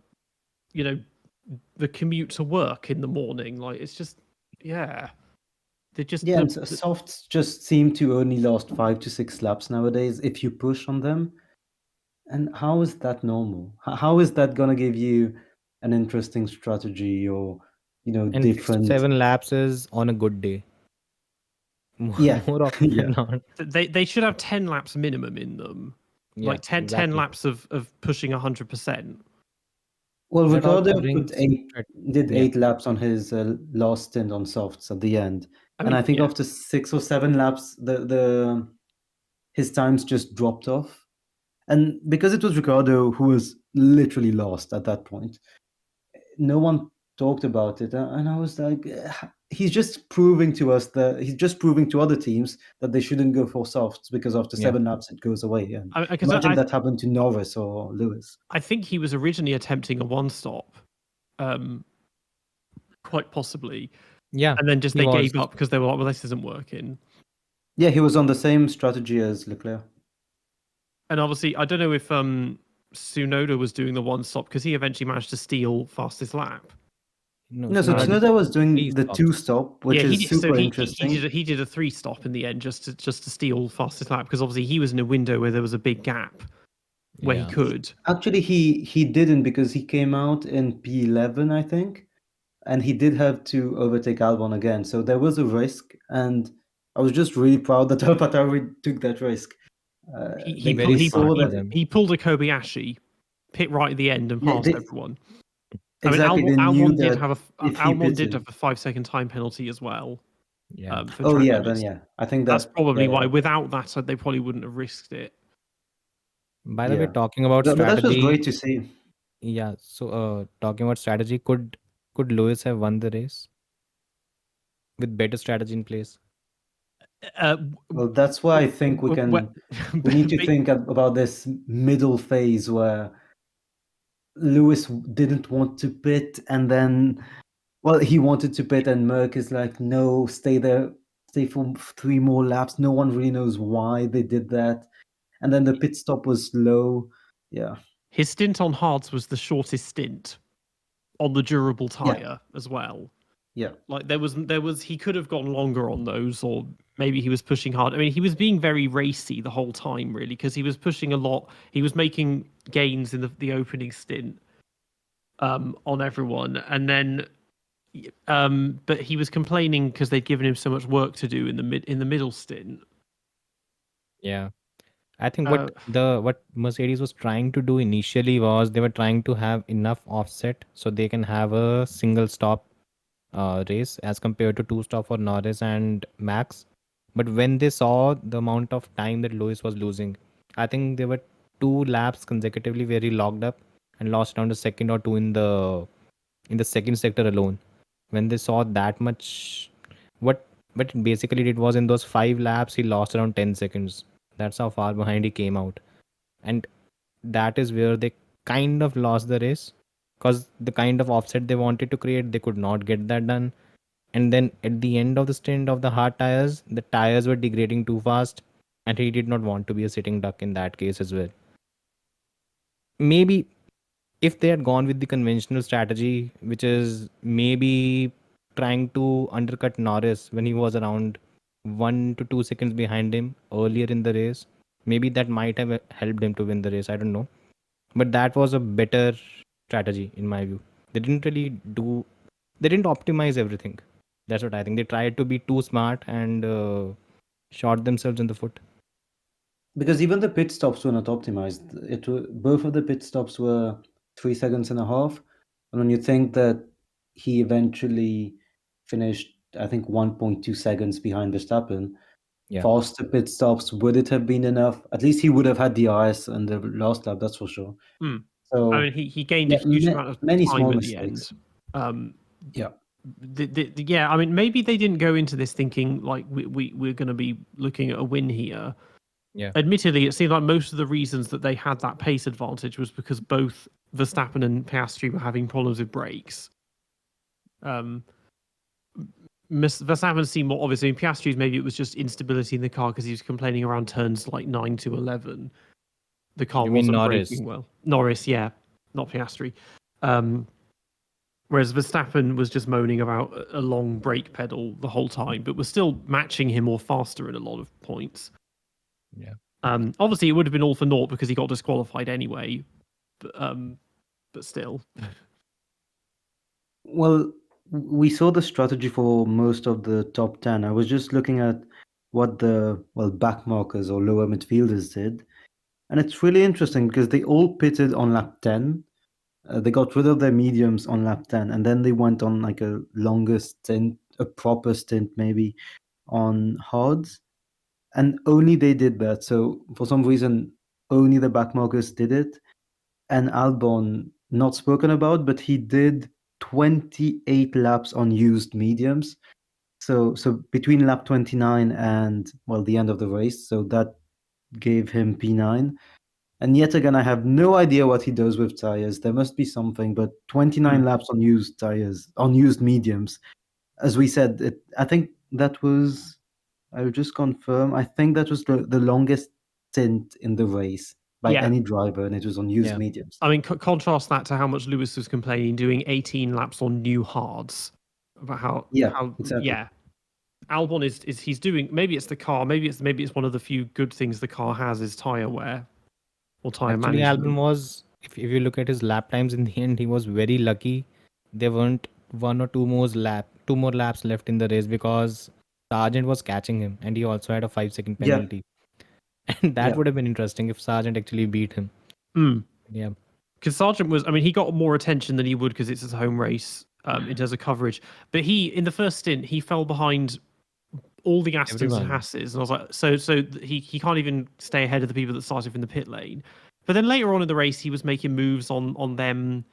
the commute to work in the morning. Like, it's just, yeah. They just and softs just seem to only last 5 to 6 laps nowadays if you push on them. And how is that normal? How is that gonna give you an interesting strategy, or And different? 7 laps is on a good day. Yeah. More often than not. They should have 10 laps minimum in them. Yeah, like 10 exactly. laps of pushing 100%. Well, That also Ricardo brings did 8 laps on his last stint on softs at the end, and I think yeah. after 6 or 7 laps, his times just dropped off, and because it was Ricardo who was literally lost at that point, no one talked about it, and I was like, he's just proving to us that he's just proving to other teams that they shouldn't go for softs, because after 7 laps it goes away. And imagine that happened to Norris or Lewis. I think he was originally attempting a one-stop, quite possibly. Yeah, and then just they gave up because they were like, well, this isn't working. Yeah, he was on the same strategy as Leclerc. And obviously, I don't know if Tsunoda was doing the one-stop, because he eventually managed to steal fastest lap. No, so Tsunoda was doing the 2-stop, which is super interesting. He did a 3-stop in the end just to steal fastest lap, because obviously he was in a window where there was a big gap where he could. Actually, he didn't, because he came out in P11, I think, and he did have to overtake Albon again. So there was a risk, and I was just really proud that AlphaTauri took that risk. He pulled a Kobayashi, pit right at the end, and passed everyone. Exactly. I mean, Albon did have a 5-second time penalty as well. Yeah. I think that's probably why. Without that, they probably wouldn't have risked it. By the way, talking about strategy, that was great to see. Yeah. So, talking about strategy, could Lewis have won the race with better strategy in place? Well, that's why I think we need to think about this middle phase where Lewis didn't want to pit, and then, well, he wanted to pit, and Merck is like, no, stay there, stay for 3 more laps. No one really knows why they did that. And then the pit stop was slow. Yeah. His stint on hards was the shortest stint on the durable tire as well. Yeah. Like there was he could have gone longer on those, or maybe he was pushing hard. I mean, he was being very racy the whole time, really, because he was pushing a lot. He was making gains in the opening stint on everyone, and then but he was complaining because they'd given him so much work to do in the middle stint. Yeah. I think what Mercedes was trying to do initially was they were trying to have enough offset so they can have a single stop race as compared to 2-stop for Norris and Max. But when they saw the amount of time that Lewis was losing, I think there were 2 laps consecutively where he locked up and lost around a second or two in the second sector alone. When they saw that much, what it basically did was in those 5 laps he lost around 10 seconds. That's how far behind he came out. And that is where they kind of lost the race, because the kind of offset they wanted to create, they could not get that done. And then at the end of the stint of the hard tires, the tires were degrading too fast, and he did not want to be a sitting duck in that case as well. Maybe if they had gone with the conventional strategy, which is maybe trying to undercut Norris when he was around 1 to 2 seconds behind him earlier in the race, maybe that might have helped him to win the race. I don't know. But that was a better strategy in my view. They didn't optimize everything. That's what I think. They tried to be too smart and shot themselves in the foot. Because even the pit stops were not optimized. Both of the pit stops were 3.5 seconds. And when you think that he eventually finished, I think, 1.2 seconds behind Verstappen. Faster pit stops, would it have been enough? At least he would have had the eyes on the last lap, that's for sure. So I mean, he gained a huge amount of many time small at the mistakes. end. Yeah. Yeah, I mean, maybe they didn't go into this thinking like we're going to be looking at a win here. Yeah. Admittedly, it seemed like most of the reasons that they had that pace advantage was because both Verstappen and Piastri were having problems with brakes. Verstappen seemed more obviously in Piastri's, maybe it was just instability in the car because he was complaining around turns like 9 to 11. The car wasn't braking well. Norris, yeah, not Piastri. Whereas Verstappen was just moaning about a long brake pedal the whole time, but was still matching him or faster in a lot of points. Yeah. Obviously, it would have been all for naught because he got disqualified anyway. But still. Well, we saw the strategy for most of the top 10. I was just looking at what the back markers or lower midfielders did. And it's really interesting because they all pitted on lap 10. They got rid of their mediums on lap 10, and then they went on like a longer stint, a proper stint maybe, on hards. And only they did that. So for some reason, only the back markers did it. And Albon, not spoken about, but he did 28 laps on used mediums. So between lap 29 and the end of the race, so that gave him P9. And yet again, I have no idea what he does with tires. There must be something, but 29 laps on used tires, on used mediums. As we said, I think that was, I'll just confirm, I think that was the longest stint in the race by any driver, and it was on used mediums. I mean, contrast that to how much Lewis was complaining doing 18 laps on new hards. About how exactly. Albon is he's doing, maybe it's the car, maybe it's one of the few good things the car has is tire wear or tire management. Albon was, if you look at his lap times in the end, he was very lucky. There weren't one or two more laps left in the race because Sargeant was catching him, and he also had a 5-second penalty. And that would have been interesting if Sargeant actually beat him. Yeah. Because Sargeant was, I mean, he got more attention than he would because it's his home race in terms of coverage. But in the first stint, he fell behind all the Astons and Haas's. And I was like, so he can't even stay ahead of the people that started from the pit lane. But then later on in the race, he was making moves on them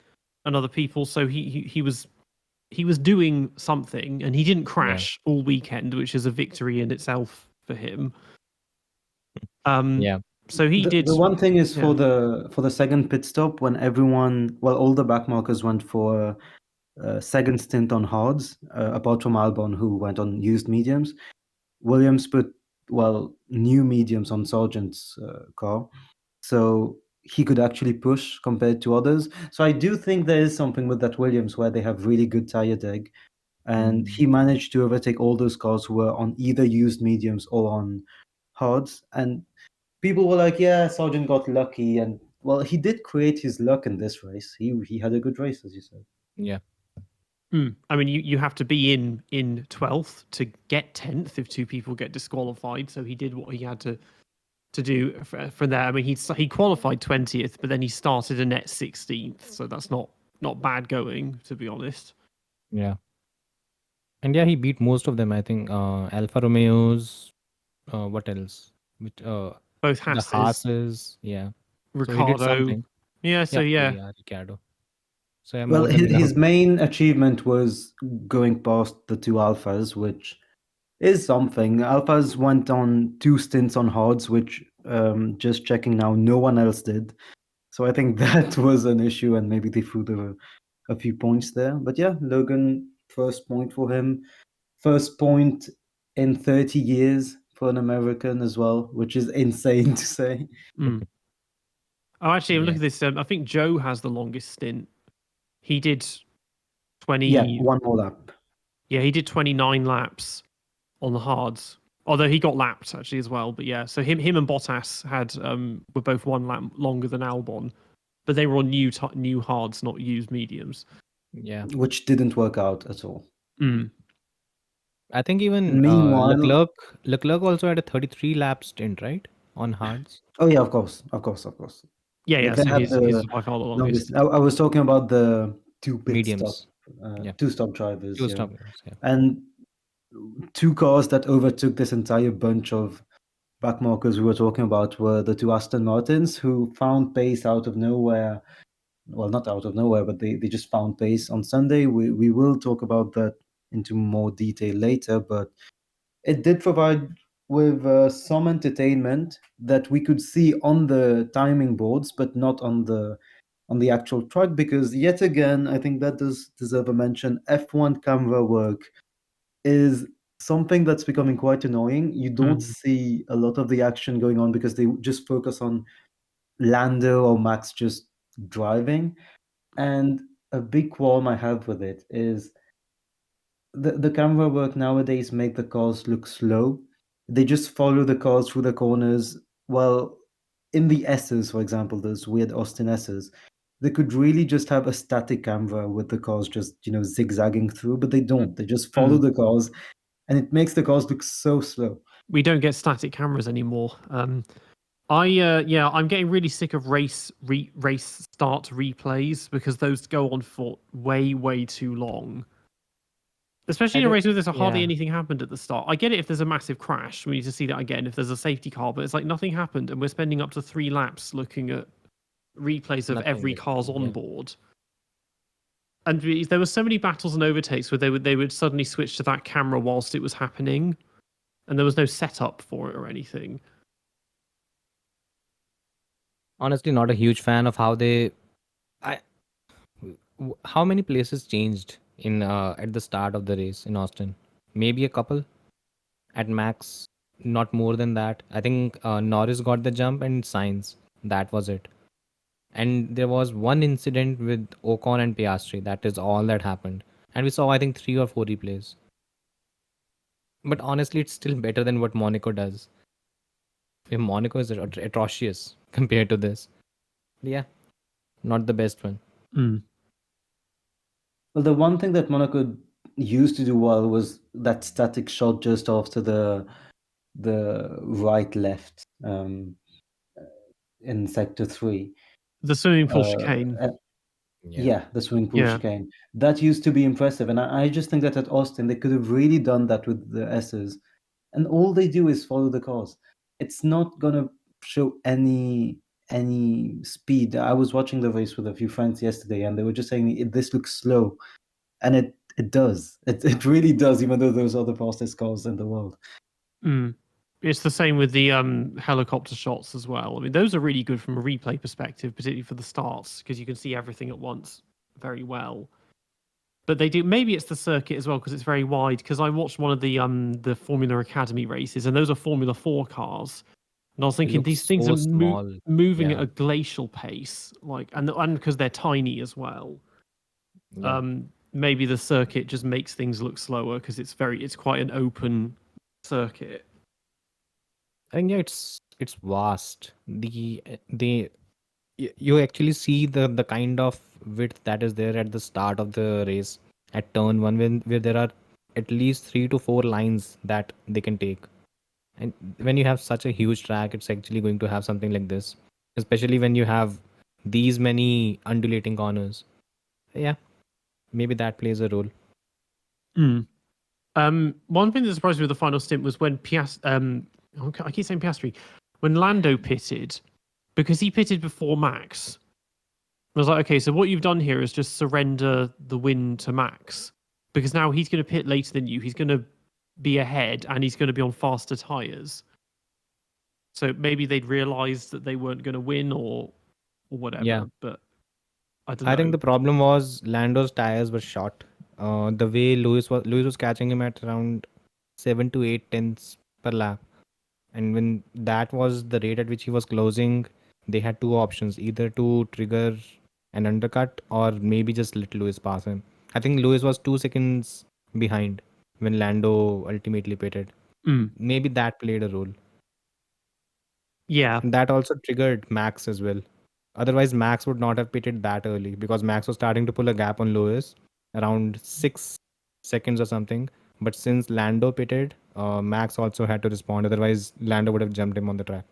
and other people. So he was doing something, and he didn't crash all weekend, which is a victory in itself for him. So he did. The one thing is for the second pit stop, when everyone, all the back markers went for a second stint on hards, apart from Albon, who went on used mediums. Williams put new mediums on Sargent's car, so he could actually push compared to others. So I do think there is something with that Williams where they have really good tire deg, and he managed to overtake all those cars who were on either used mediums or on hards. And people were like, yeah, Sargeant got lucky, and he did create his luck in this race. He had a good race, as you said. Yeah. I mean, you have to be in 12th to get 10th if two people get disqualified. So he did what he had to do from there. I mean, he qualified 20th, but then he started a net 16th. So that's not bad going, to be honest. Yeah. And he beat most of them. I think Alfa Romeos. What else? Both Haas's. The Haas's. Yeah. Ricardo. So Ricardo. So his main achievement was going past the two Alphas, which is something. Alphas went on 2 stints on hards, which just checking now, no one else did. So I think that was an issue, and maybe they threw a few points there. But yeah, Logan, first point for him. First point in 30 years for an American as well, which is insane to say. Oh, actually, look at this. I think Joe has the longest stint. He did 20. Yeah, one more lap. Yeah, he did 29 laps on the hards. Although he got lapped actually as well. But yeah, so him and Bottas were both 1 lap longer than Albon, but they were on new hards, not used mediums. Yeah, which didn't work out at all. I think even Leclerc also had a 33 lap stint, right, on hards. Oh yeah, of course. Yeah. So he's by far the longest. I was talking about the 2 pit mediums. stop. two-stop drivers. Two Yeah, stop. Yeah. and two cars that overtook this entire bunch of backmarkers we were talking about were the two Aston Martins, who found pace out of nowhere. Well, not out of nowhere, but they just found pace on Sunday. We will talk about that into more detail later, but it did provide with some entertainment that we could see on the timing boards, but not on the actual track, because yet again, I think that does deserve a mention. F1 camera work is something that's becoming quite annoying. You don't see a lot of the action going on because they just focus on Lando or Max just driving. And a big qualm I have with it is the camera work nowadays make the cars look slow. They just follow the cars through the corners. Well, in the S's, for example, those weird Austin S's, they could really just have a static camera with the cars just, zigzagging through, but they don't. They just follow the cars, and it makes the cars look so slow. We don't get static cameras anymore. I'm getting really sick of race start replays because those go on for way too long. Especially in a race where there's hardly anything happened at the start. I get it if there's a massive crash. We need to see that again if there's a safety car, but it's like nothing happened, and we're spending up to 3 laps looking at replays of every car's on board. And there were so many battles and overtakes where they would suddenly switch to that camera whilst it was happening, and there was no setup for it or anything. Honestly, not a huge fan of how how many places changed in at the start of the race in Austin? Maybe a couple at max, not more than that. I think Norris got the jump and Sainz. That was it. And there was one incident with Ocon and Piastri. That is all that happened. And we saw, I think, 3 or 4 replays. But honestly, it's still better than what Monaco does. Monaco is atrocious compared to this. Yeah, not the best one. Well, the one thing that Monaco used to do well was that static shot just after the right-left in Sector 3. The swimming pool chicane. Yeah, the swimming pool chicane. That used to be impressive. And I just think that at Austin, they could have really done that with the S's. And all they do is follow the cars. It's not going to show any speed. I was watching the race with a few friends yesterday, and they were just saying, this looks slow. And it does. It really does, even though those are the fastest cars in the world. It's the same with the helicopter shots as well. I mean, those are really good from a replay perspective, particularly for the starts, because you can see everything at once very well. But they do. Maybe it's the circuit as well because it's very wide. Because I watched one of the Formula Academy races, and those are Formula 4 cars. And I was thinking these things are moving at a glacial pace, and because they're tiny as well. Maybe the circuit just makes things look slower because it's quite an open circuit. I think it's vast. You actually see the kind of width that is there at the start of the race at turn 1 where there are at least 3 to 4 lines that they can take. And when you have such a huge track, it's actually going to have something like this, especially when you have these many undulating corners. Yeah, maybe that plays a role. One thing that surprised me with the final stint was when I keep saying Piastri, when Lando pitted, because he pitted before Max. I was like, okay, so what you've done here is just surrender the win to Max, because now he's going to pit later than you. He's going to be ahead, and he's going to be on faster tyres. So maybe they'd realised that they weren't going to win or whatever. Yeah. But I don't know. I think the problem was Lando's tyres were short. The way Lewis was catching him at around 7 to 8 tenths per lap. And when that was the rate at which he was closing, they had 2 options, either to trigger an undercut or maybe just let Lewis pass him. I think Lewis was 2 seconds behind when Lando ultimately pitted. Maybe that played a role. Yeah. And that also triggered Max as well. Otherwise, Max would not have pitted that early because Max was starting to pull a gap on Lewis around 6 seconds or something. But since Lando pitted, Max also had to respond. Otherwise, Lando would have jumped him on the track.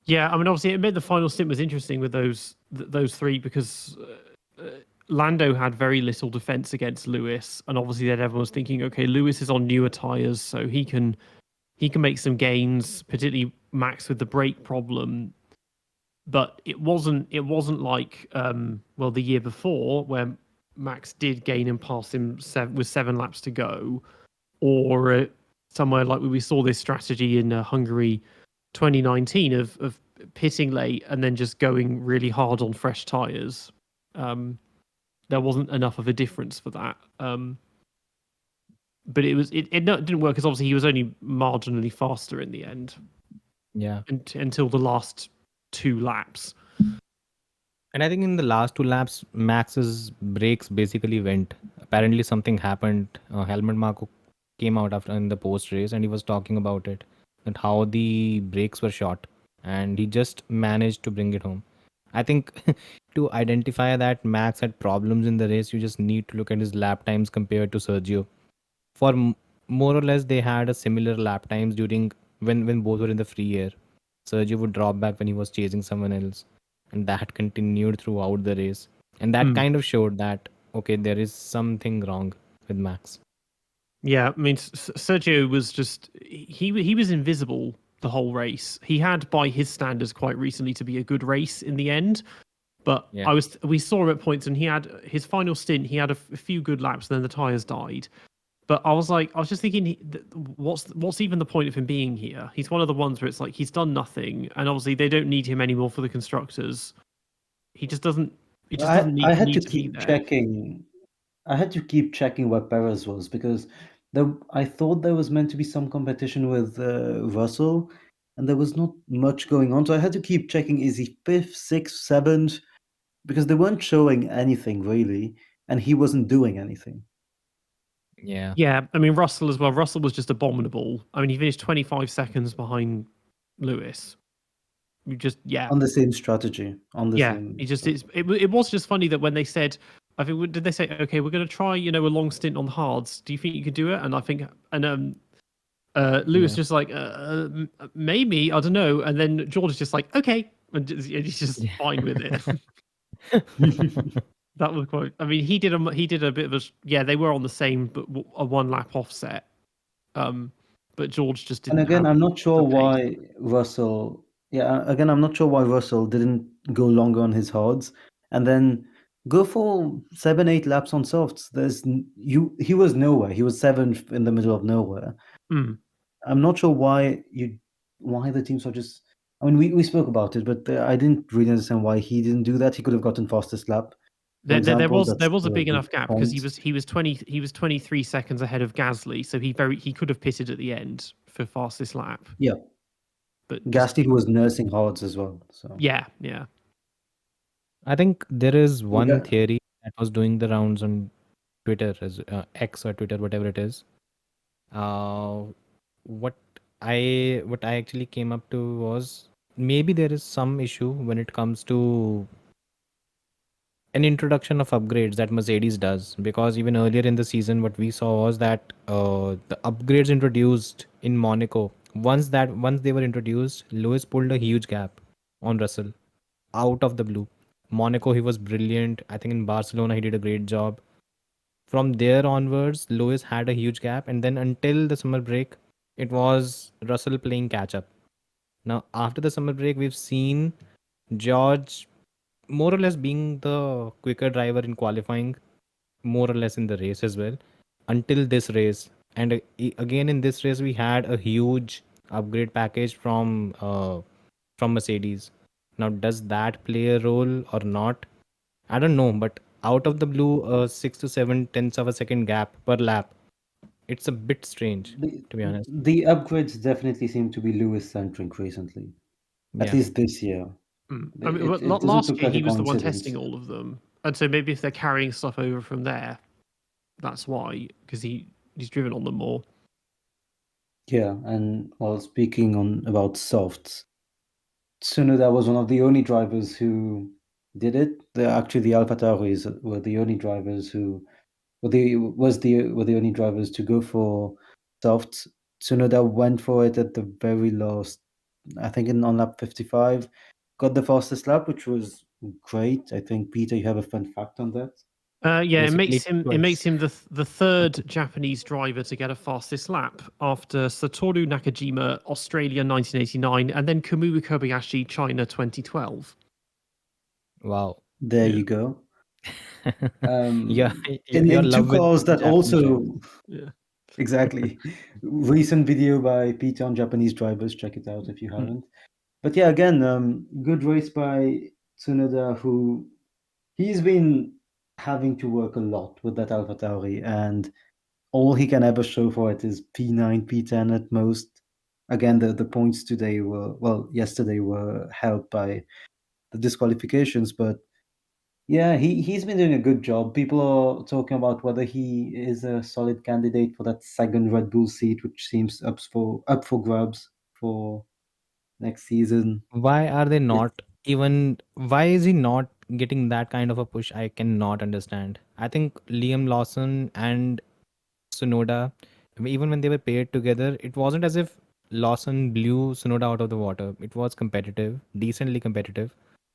Yeah, I mean, obviously, it made the final stint was interesting with those 3 because Lando had very little defense against Lewis, and obviously then everyone was thinking, okay, Lewis is on newer tires, so he can make some gains, particularly Max with the brake problem. But it wasn't like the year before where Max did gain and pass him with 7 laps to go, or somewhere like we saw this strategy in Hungary 2019 of pitting late and then just going really hard on fresh tires. There wasn't enough of a difference for that. But it didn't work because obviously he was only marginally faster in the end. Yeah. Until the last 2 laps. And I think in the last 2 laps, Max's brakes basically went. Apparently something happened. Helmut Marko came out after in the post race and he was talking about it, that how the brakes were shot, and he just managed to bring it home. I think to identify that Max had problems in the race, you just need to look at his lap times compared to Sergio. For more or less, they had a similar lap times during when both were in the free air. Sergio would drop back when he was chasing someone else, and that continued throughout the race. And that kind of showed that, okay, there is something wrong with Max. Yeah, I mean, Sergio was just he was invisible the whole race. He had, by his standards, quite recently to be a good race in the end. But Yeah. we saw him at points, and he had his final stint. He had a few good laps, and then the tires died. But I was just thinking, what's even the point of him being here? He's one of the ones where it's like he's done nothing, and obviously they don't need him anymore for the constructors. He just doesn't. He just doesn't I had need to be keep there. checking. I had to keep checking where Perez was because I thought there was meant to be some competition with Russell, and there was not much going on. So I had to keep checking: is he 5th, 6th, 7th? Because they weren't showing anything really, and he wasn't doing anything. Yeah. Yeah, I mean Russell as well. Russell was just abominable. I mean, he finished 25 seconds behind Lewis. You just on the same strategy. On the same. It was just funny that when they said, I think, did they say, okay, we're going to try, a long stint on the hards. Do you think you can do it? And I think, Lewis just like, maybe, I don't know. And then George is just like, okay, and he's just fine with it. That was quite. I mean, he did a bit of a. They were on the same, but a 1 lap offset. But George just didn't. And again, I'm not sure why Russell. Yeah, again, I'm not sure why Russell didn't go longer on his hards, and then go for 7, 8 laps on softs. He was nowhere. He was 7th in the middle of nowhere. I'm not sure why the teams are just. I mean, we spoke about it, but I didn't really understand why he didn't do that. He could have gotten fastest lap. There was a big enough gap because he was 23 seconds ahead of Gasly, so he could have pitted at the end for fastest lap. Yeah, but Gasly was nursing hards as well. So yeah. I think there is one theory that was doing the rounds on Twitter, as X or Twitter, whatever it is. What I actually came up to was maybe there is some issue when it comes to an introduction of upgrades that Mercedes does, because even earlier in the season what we saw was that the upgrades introduced in Monaco, once they were introduced, Lewis pulled a huge gap on Russell out of the blue. Monaco, he was brilliant. I think in Barcelona he did a great job. From there onwards, Lewis had a huge gap, and then until the summer break, it was Russell playing catch up. Now after the summer break, we've seen George more or less being the quicker driver in qualifying, more or less in the race as well, until this race. And again in this race, we had a huge upgrade package from Mercedes. Now, does that play a role or not? I don't know, but out of the blue, 6 to 7 tenths of a second gap per lap, it's a bit strange, to be honest. The upgrades definitely seem to be Lewis centric recently, at least this year. I mean, last year he was the one testing all of them, and so maybe if they're carrying stuff over from there, that's why, because he's driven on them more. Yeah, and while speaking about softs, Tsunoda was one of the only drivers who did it. Actually, the AlphaTauris were the only drivers who were the only drivers to go for softs. Tsunoda went for it at the very last, I think, on lap 55, got the fastest lap, which was great. I think, Peter, you have a fun fact on that. Yeah, it makes Basically him twice. the third Japanese driver to get a fastest lap after Satoru Nakajima, Australia 1989, and then Kamui Kobayashi, China 2012. Wow. There Yeah. you go. Yeah, In your two love with cars that Japanese also drivers. Yeah. exactly recent video by P10 on Japanese drivers. Check it out if you Mm. haven't. But yeah, again, good race by Tsunoda, who he's been having to work a lot with that AlphaTauri, and all he can ever show for it is P9, P10 at most. Again, the points yesterday were helped by the disqualifications, but yeah, he's been doing a good job. People are talking about whether he is a solid candidate for that second Red Bull seat, which seems up for grabs for next season. Why are they It's not even? Why is he not getting that kind of a push? I cannot understand. I think Liam Lawson and Tsunoda, even when they were paired together, it wasn't as if Lawson blew Tsunoda out of the water. It was competitive, decently competitive.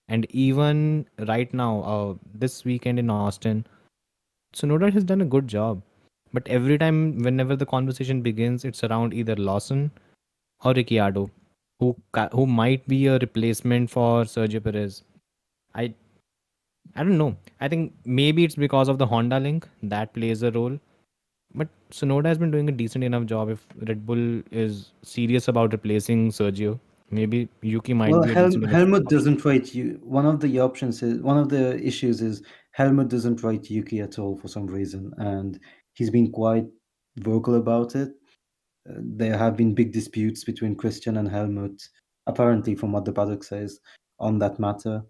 And even right now, this weekend in Austin, Tsunoda has done a good job. But every time, whenever the conversation begins, it's around either Lawson or Ricciardo, who might be a replacement for Sergio Perez. I I don't know. I think maybe it's because of the Honda link that plays a role. But Sonoda has been doing a decent enough job. If Red Bull is serious about replacing Sergio, maybe Yuki might Well, be a decent enough Helmut option. doesn't rate you. One of the issues is Helmut doesn't rate Yuki at all for some reason, and he's been quite vocal about it. There have been big disputes between Christian and Helmut, apparently, from what the paddock says on that matter.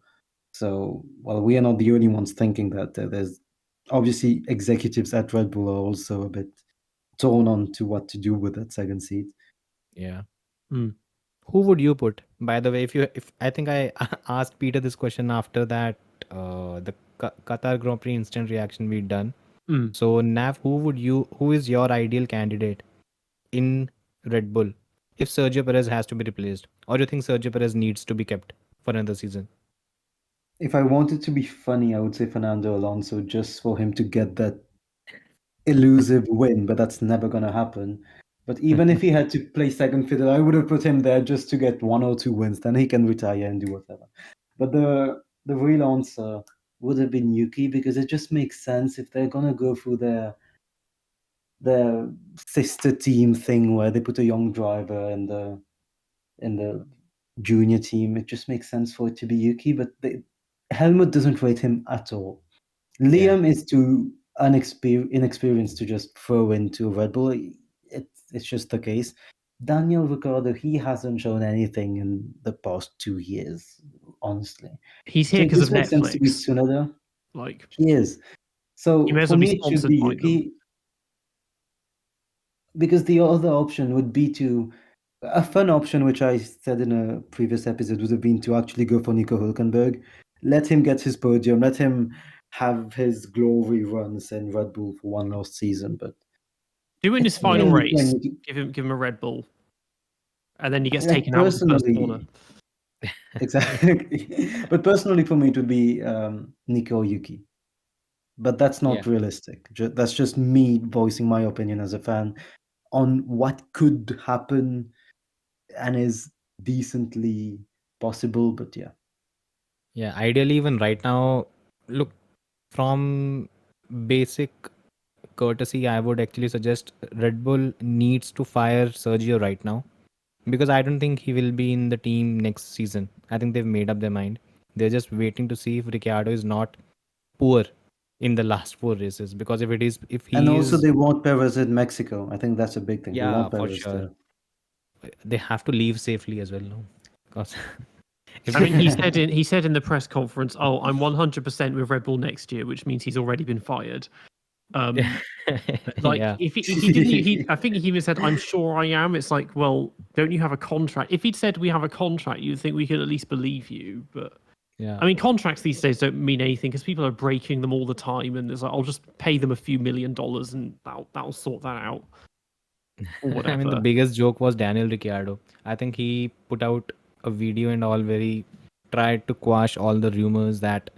So, well, we are not the only ones thinking that. There's obviously executives at Red Bull are also a bit torn on to what to do with that second seat. Yeah. Mm. Who would you put? By the way, if I think I asked Peter this question after that the Qatar Grand Prix instant reaction we'd done. Mm. So Nav, who is your ideal candidate in Red Bull if Sergio Perez has to be replaced, or do you think Sergio Perez needs to be kept for another season? If I wanted to be funny, I would say Fernando Alonso just for him to get that elusive win, but that's never going to happen. But even if he had to play second fiddle, I would have put him there just to get 1 or 2 wins. Then he can retire and do whatever. But the real answer would have been Yuki, because it just makes sense if they're gonna go through their sister team thing where they put a young driver in the junior team. It just makes sense for it to be Yuki. But Helmut doesn't rate him at all. Yeah. Liam is too inexperienced to just throw into Red Bull. It's just the case. Daniel Ricciardo, he hasn't shown anything in the past 2 years, honestly. He's So here it because of just makes sense to be Netflix. Tsunoda. Like, He is. you So may as for well be me, it should sponsored be by them. Yuki, because the other option would be a fun option, which I said in a previous episode, would have been to actually go for Nico Hülkenberg, let him get his podium, let him have his glory runs in Red Bull for one last season. But Doing his it's final mainly race, give him a Red Bull, and then he gets like taken out of the first corner. exactly. But personally, for me, it would be Nico Yuki. But that's not Yeah. realistic. That's just me voicing my opinion as a fan on what could happen and is decently possible. But yeah. Yeah. Ideally, even right now, look, from basic courtesy, I would actually suggest Red Bull needs to fire Sergio right now because I don't think he will be in the team next season. I think they've made up their mind. They're just waiting to see if Ricciardo is not poor in the last 4 races, because if And he also, is, they want Perez in Mexico. I think that's a big thing. They yeah, want for Perez sure, there. they have to leave safely as well, no? Because if I mean, he said in the press conference, "Oh, I'm 100% with Red Bull next year," which means he's already been fired. Like yeah, if he didn't, I think he even said, "I'm sure I am." It's like, well, don't you have a contract? If he'd said we have a contract, you'd think we could at least believe you. But yeah, I mean, contracts these days don't mean anything because people are breaking them all the time, and it's like, I'll just pay them a few $1 million and that'll sort that out or I mean, the whatever. biggest joke was Daniel Ricciardo. I think he put out a video and all where he tried to quash all the rumors that,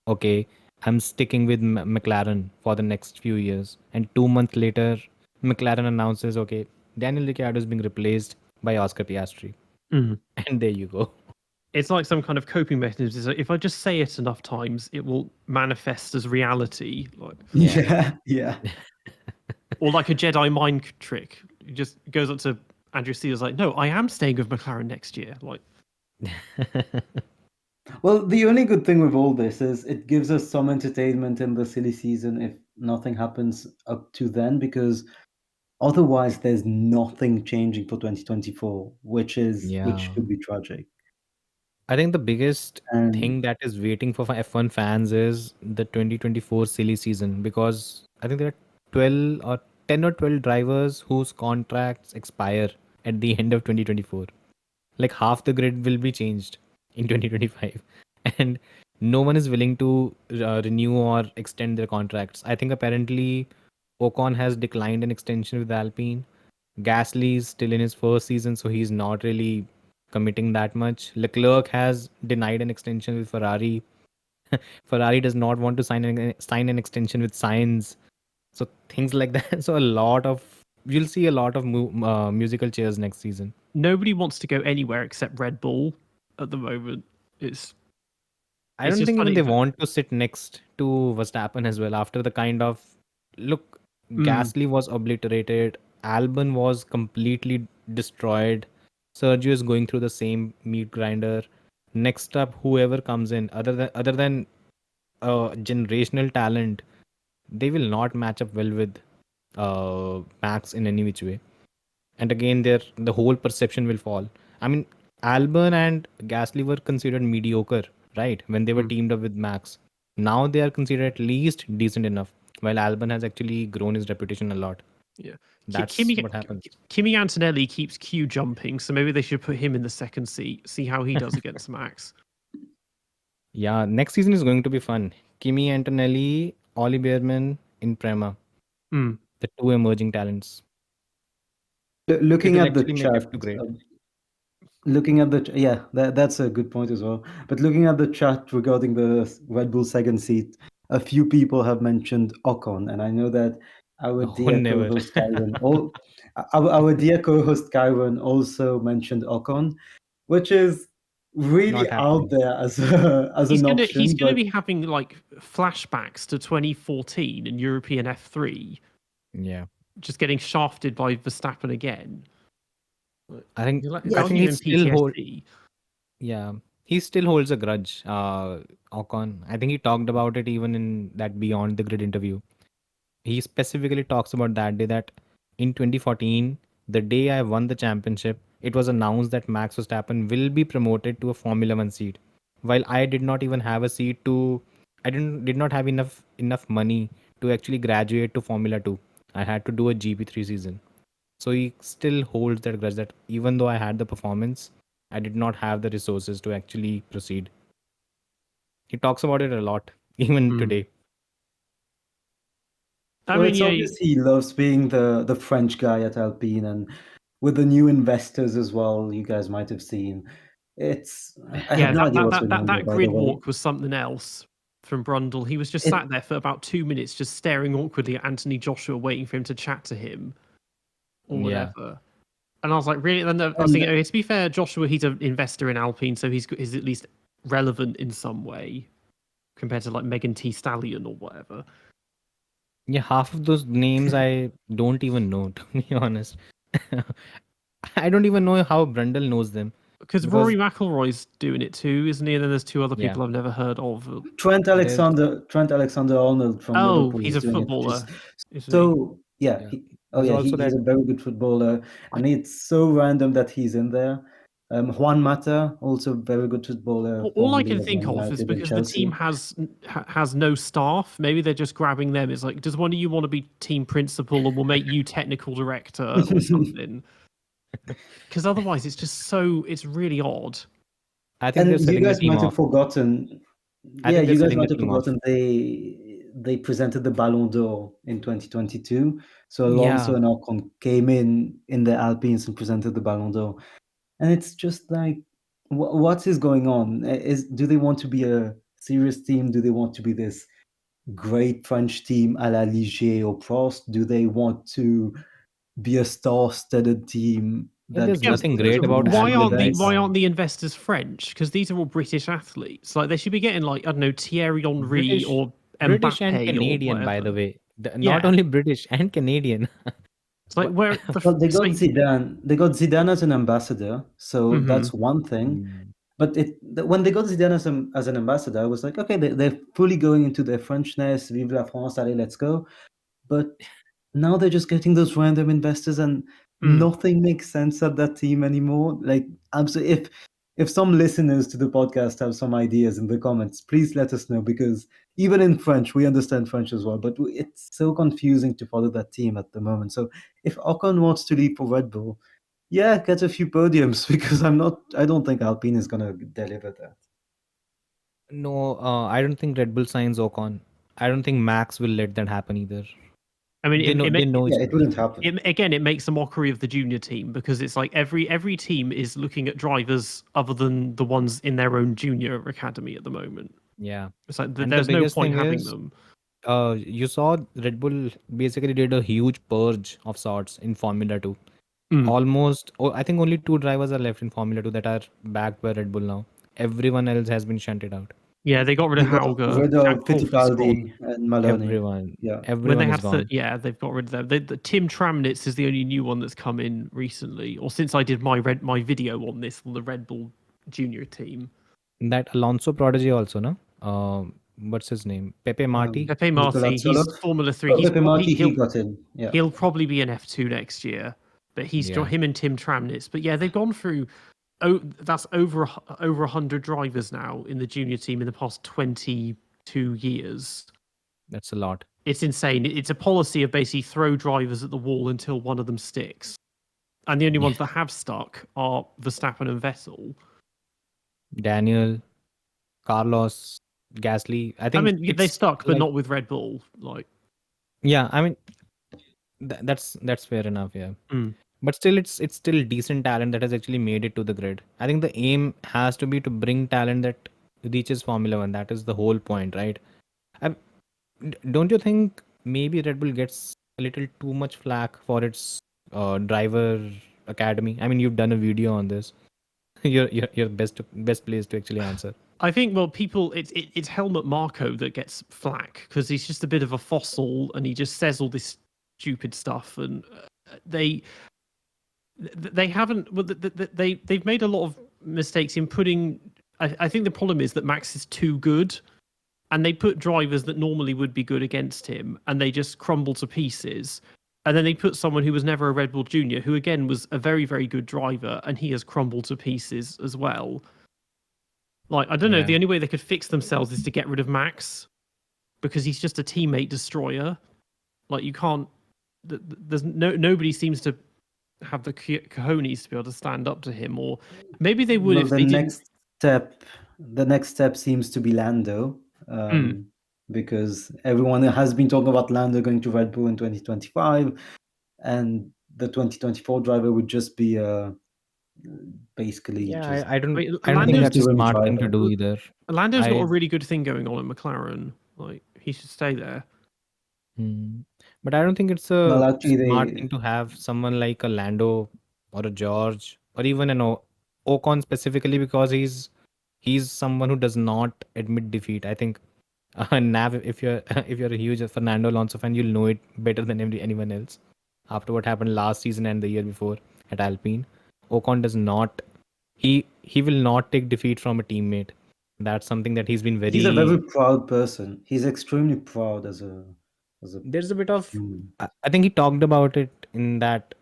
okay, I'm sticking with McLaren for the next few years. And 2 months later, McLaren announces, okay, Daniel Ricciardo is being replaced by Oscar Piastri. Mm. And there you go. It's like some kind of coping mechanism. Is like, if I just say it enough times, it will manifest as reality. Like, yeah. or like a Jedi mind trick. It just goes up to Andrew Steele's like, no, I am staying with McLaren next year. Like, Well, the only good thing with all this is it gives us some entertainment in the silly season if nothing happens up to then, because otherwise there's nothing changing for 2024, which Yeah. should be tragic. I think the biggest And thing that is waiting for F1 fans is the 2024 silly season, because I think there are 12 or 10 or 12 drivers whose contracts expire at the end of 2024. Like half the grid will be changed in 2025, and no one is willing to renew or extend their contracts. I think apparently Ocon has declined an extension with Alpine. Gasly is still in his first season, so he's not really committing that much. Leclerc has denied an extension with Ferrari. Ferrari does not want to sign an extension with Sainz. So things like that. So you'll see a lot of musical chairs next season. nobody wants to go anywhere except Red Bull at the moment. I It's don't just think even funny they that- want to sit next to Verstappen as well after the kind of look. Gasly was obliterated. Albon was completely destroyed. Sergio is going through the same meat grinder. Next up, whoever comes in, other than generational talent, they will not match up well with Max in any which way. And again, the whole perception will fall. I mean, Albon and Gasly were considered mediocre, right, when they were teamed up with Max. Now they are considered at least decent enough, while Albon has actually grown his reputation a lot. Yeah. That's what happens. Kimi Antonelli keeps Q jumping, so maybe they should put him in the second seat, see how he does against Max. Yeah, next season is going to be fun. Kimi Antonelli, Ollie Behrman in Prema, the two emerging talents. looking It'll at the actually make chat, F2 great. looking at the yeah, that's a good point as well. But looking at the chat regarding the Red Bull second seat, a few people have mentioned Ocon, and I know that our dear never. co-host Kyron, our dear co-host Kyron also mentioned Ocon, which is really Not out happening. there as an option. He's going to but be having like flashbacks to 2014 in European F3, Yeah. just getting shafted by Verstappen again. I think That'll I think give he him still PTSD. Yeah, he still holds a grudge, Ocon. I think he talked about it even in that Beyond the Grid interview. He specifically talks about that day, that in 2014, the day I won the championship, it was announced that Max Verstappen will be promoted to a Formula One seat, while I did not even have a seat to. I did not have enough money to actually graduate to Formula Two. I had to do a GP3 season. So he still holds that grudge that even though I had the performance, I did not have the resources to actually proceed. He talks about it a lot, even today. It's obvious he loves being the French guy at Alpine, and with the new investors as well, you guys might have seen. I have no idea what's going on there, that by the grid way. walk was something else from Brundle. He was just sat there for about 2 minutes, just staring awkwardly at Anthony Joshua, waiting for him to chat to him or whatever. Yeah. And I was like, really? And then I was thinking, okay, to be fair, Joshua, he's an investor in Alpine, so he's at least relevant in some way compared to like Megan Thee Stallion or whatever. Yeah, half of those names I don't even know, to be honest. I don't even know how Brundle knows them. Because Rory McIlroy's doing it too, isn't he? And then there's two other people I've never heard of. Trent Alexander-Arnold from Liverpool. He's a footballer. So yeah, Yeah. he's a very good footballer, and it's so random that he's in there. Juan Mata, also very good footballer. All I can think of is because the team has no staff. Maybe they're just grabbing them. It's like, does one of you want to be team principal, and we'll make you technical director or something? Because otherwise, it's really odd. I think they're selling the team off. Forgotten. Yeah, you guys might have forgotten they presented the Ballon d'Or in 2022. So Alonso and Ocon came in the Alpines and presented the Ballon d'Or. And it's just like, what is going on? Do they want to be a serious team? Do they want to be this great French team a la Ligier or Prost? Do they want to be a star-studded team? There's nothing great about why Alpine aren't the investors French? Because these are all British athletes. Like they should be getting like, I don't know, Thierry Henry or British and Mbappe or Canadian, by whatever. the way. Not only British and Canadian. It's like where the Well, they it's got like, Zidane. They got Zidane as an ambassador, so that's one thing. Mm. But when they got Zidane as an ambassador, I was like, okay, they're fully going into their Frenchness. Vive la France, allez, let's go. But now they're just getting those random investors, and nothing makes sense at that team anymore. Like, if some listeners to the podcast have some ideas in the comments, please let us know, because even in French, we understand French as well, but it's so confusing to follow that team at the moment. So if Ocon wants to leave for Red Bull, yeah, get a few podiums, because I don't think Alpine is going to deliver that. No, I don't think Red Bull signs Ocon. I don't think Max will let that happen either. I mean, they know each Yeah, it other. wouldn't happen. It makes a mockery of the junior team, because it's like every team is looking at drivers other than the ones in their own junior academy at the moment. Yeah. It's like And the there's no biggest point thing having is, them. you saw Red Bull basically did a huge purge of sorts in Formula 2. Almost, I think only 2 drivers are left in Formula 2 that are backed by Red Bull now. Everyone else has been shunted out. Yeah, they got rid of They got Hauger. rid Jack of Crawford's gone. Fittipaldi and Maloney. Everyone. Yeah. When Everyone they is have gone. they've got rid of them. The Tim Tramnitz is the only new one that's come in recently, or since I did my video on this on the Red Bull junior team. That Alonso prodigy also, no? What's his name? Pepe Marti. Pepe Marti, he's Formula 3. Pepe Marti, he got in. Yeah. He'll probably be an F2 next year, but he's him and Tim Tramnitz. But yeah, they've gone through. Oh, that's over 100 drivers now in the junior team in the past 22 years. That's a lot. It's insane. It's a policy of basically throw drivers at the wall until one of them sticks. And the only ones that have stuck are Verstappen and Vettel. Daniel, Carlos, Gasly. I think they stuck, but not with Red Bull. Like, yeah, I mean, that's fair enough. Yeah, but still, it's still decent talent that has actually made it to the grid. I think the aim has to be to bring talent that reaches Formula One. That is the whole point, right? Don't you think maybe Red Bull gets a little too much flack for its driver academy? I mean, you've done a video on this. You're best placed to actually answer. I think, well, it's Helmut Marko that gets flack because he's just a bit of a fossil and he just says all this stupid stuff, and they haven't. Well, they've made a lot of mistakes in putting. I think the problem is that Max is too good, and they put drivers that normally would be good against him, and they just crumble to pieces. And then they put someone who was never a Red Bull junior, who again was a very, very good driver, and he has crumbled to pieces as well. Like, I don't know, the only way they could fix themselves is to get rid of Max, because he's just a teammate destroyer. Like, you can't. There's nobody seems to have the cojones to be able to stand up to him, or maybe they would if they didn't. The next step seems to be Lando. Because everyone has been talking about Lando going to Red Bull in 2025, and the 2024 driver would just be basically. Yeah, I don't think Lando's that's a smart thing to do either. Lando's got a really good thing going on in McLaren. Like, he should stay there. But I don't think it's a smart thing to have someone like a Lando or a George or even an Ocon specifically, because he's someone who does not admit defeat. I think Nav, if you're a huge Fernando Alonso fan, you'll know it better than anyone else. After what happened last season and the year before at Alpine, Ocon does not. He will not take defeat from a teammate. That's something that he's been very. He's a very proud person. He's extremely proud as a. There's a bit of. I think he talked about it in that.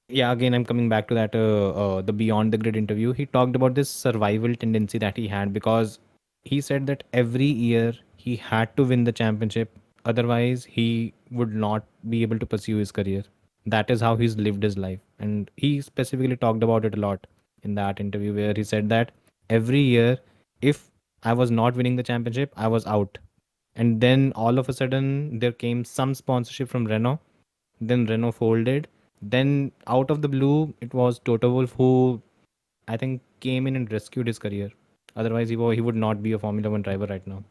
Yeah, again, I'm coming back to that. The Beyond the Grid interview. He talked about this survival tendency that he had, because he said that every year he had to win the championship, otherwise he would not be able to pursue his career. That is how he's lived his life, and he specifically talked about it a lot in that interview, where he said that every year, if I was not winning the championship, I was out. And then all of a sudden there came some sponsorship from Renault, then Renault folded, then out of the blue it was Toto Wolff who I think came in and rescued his career. Otherwise he would not be a Formula 1 driver right now.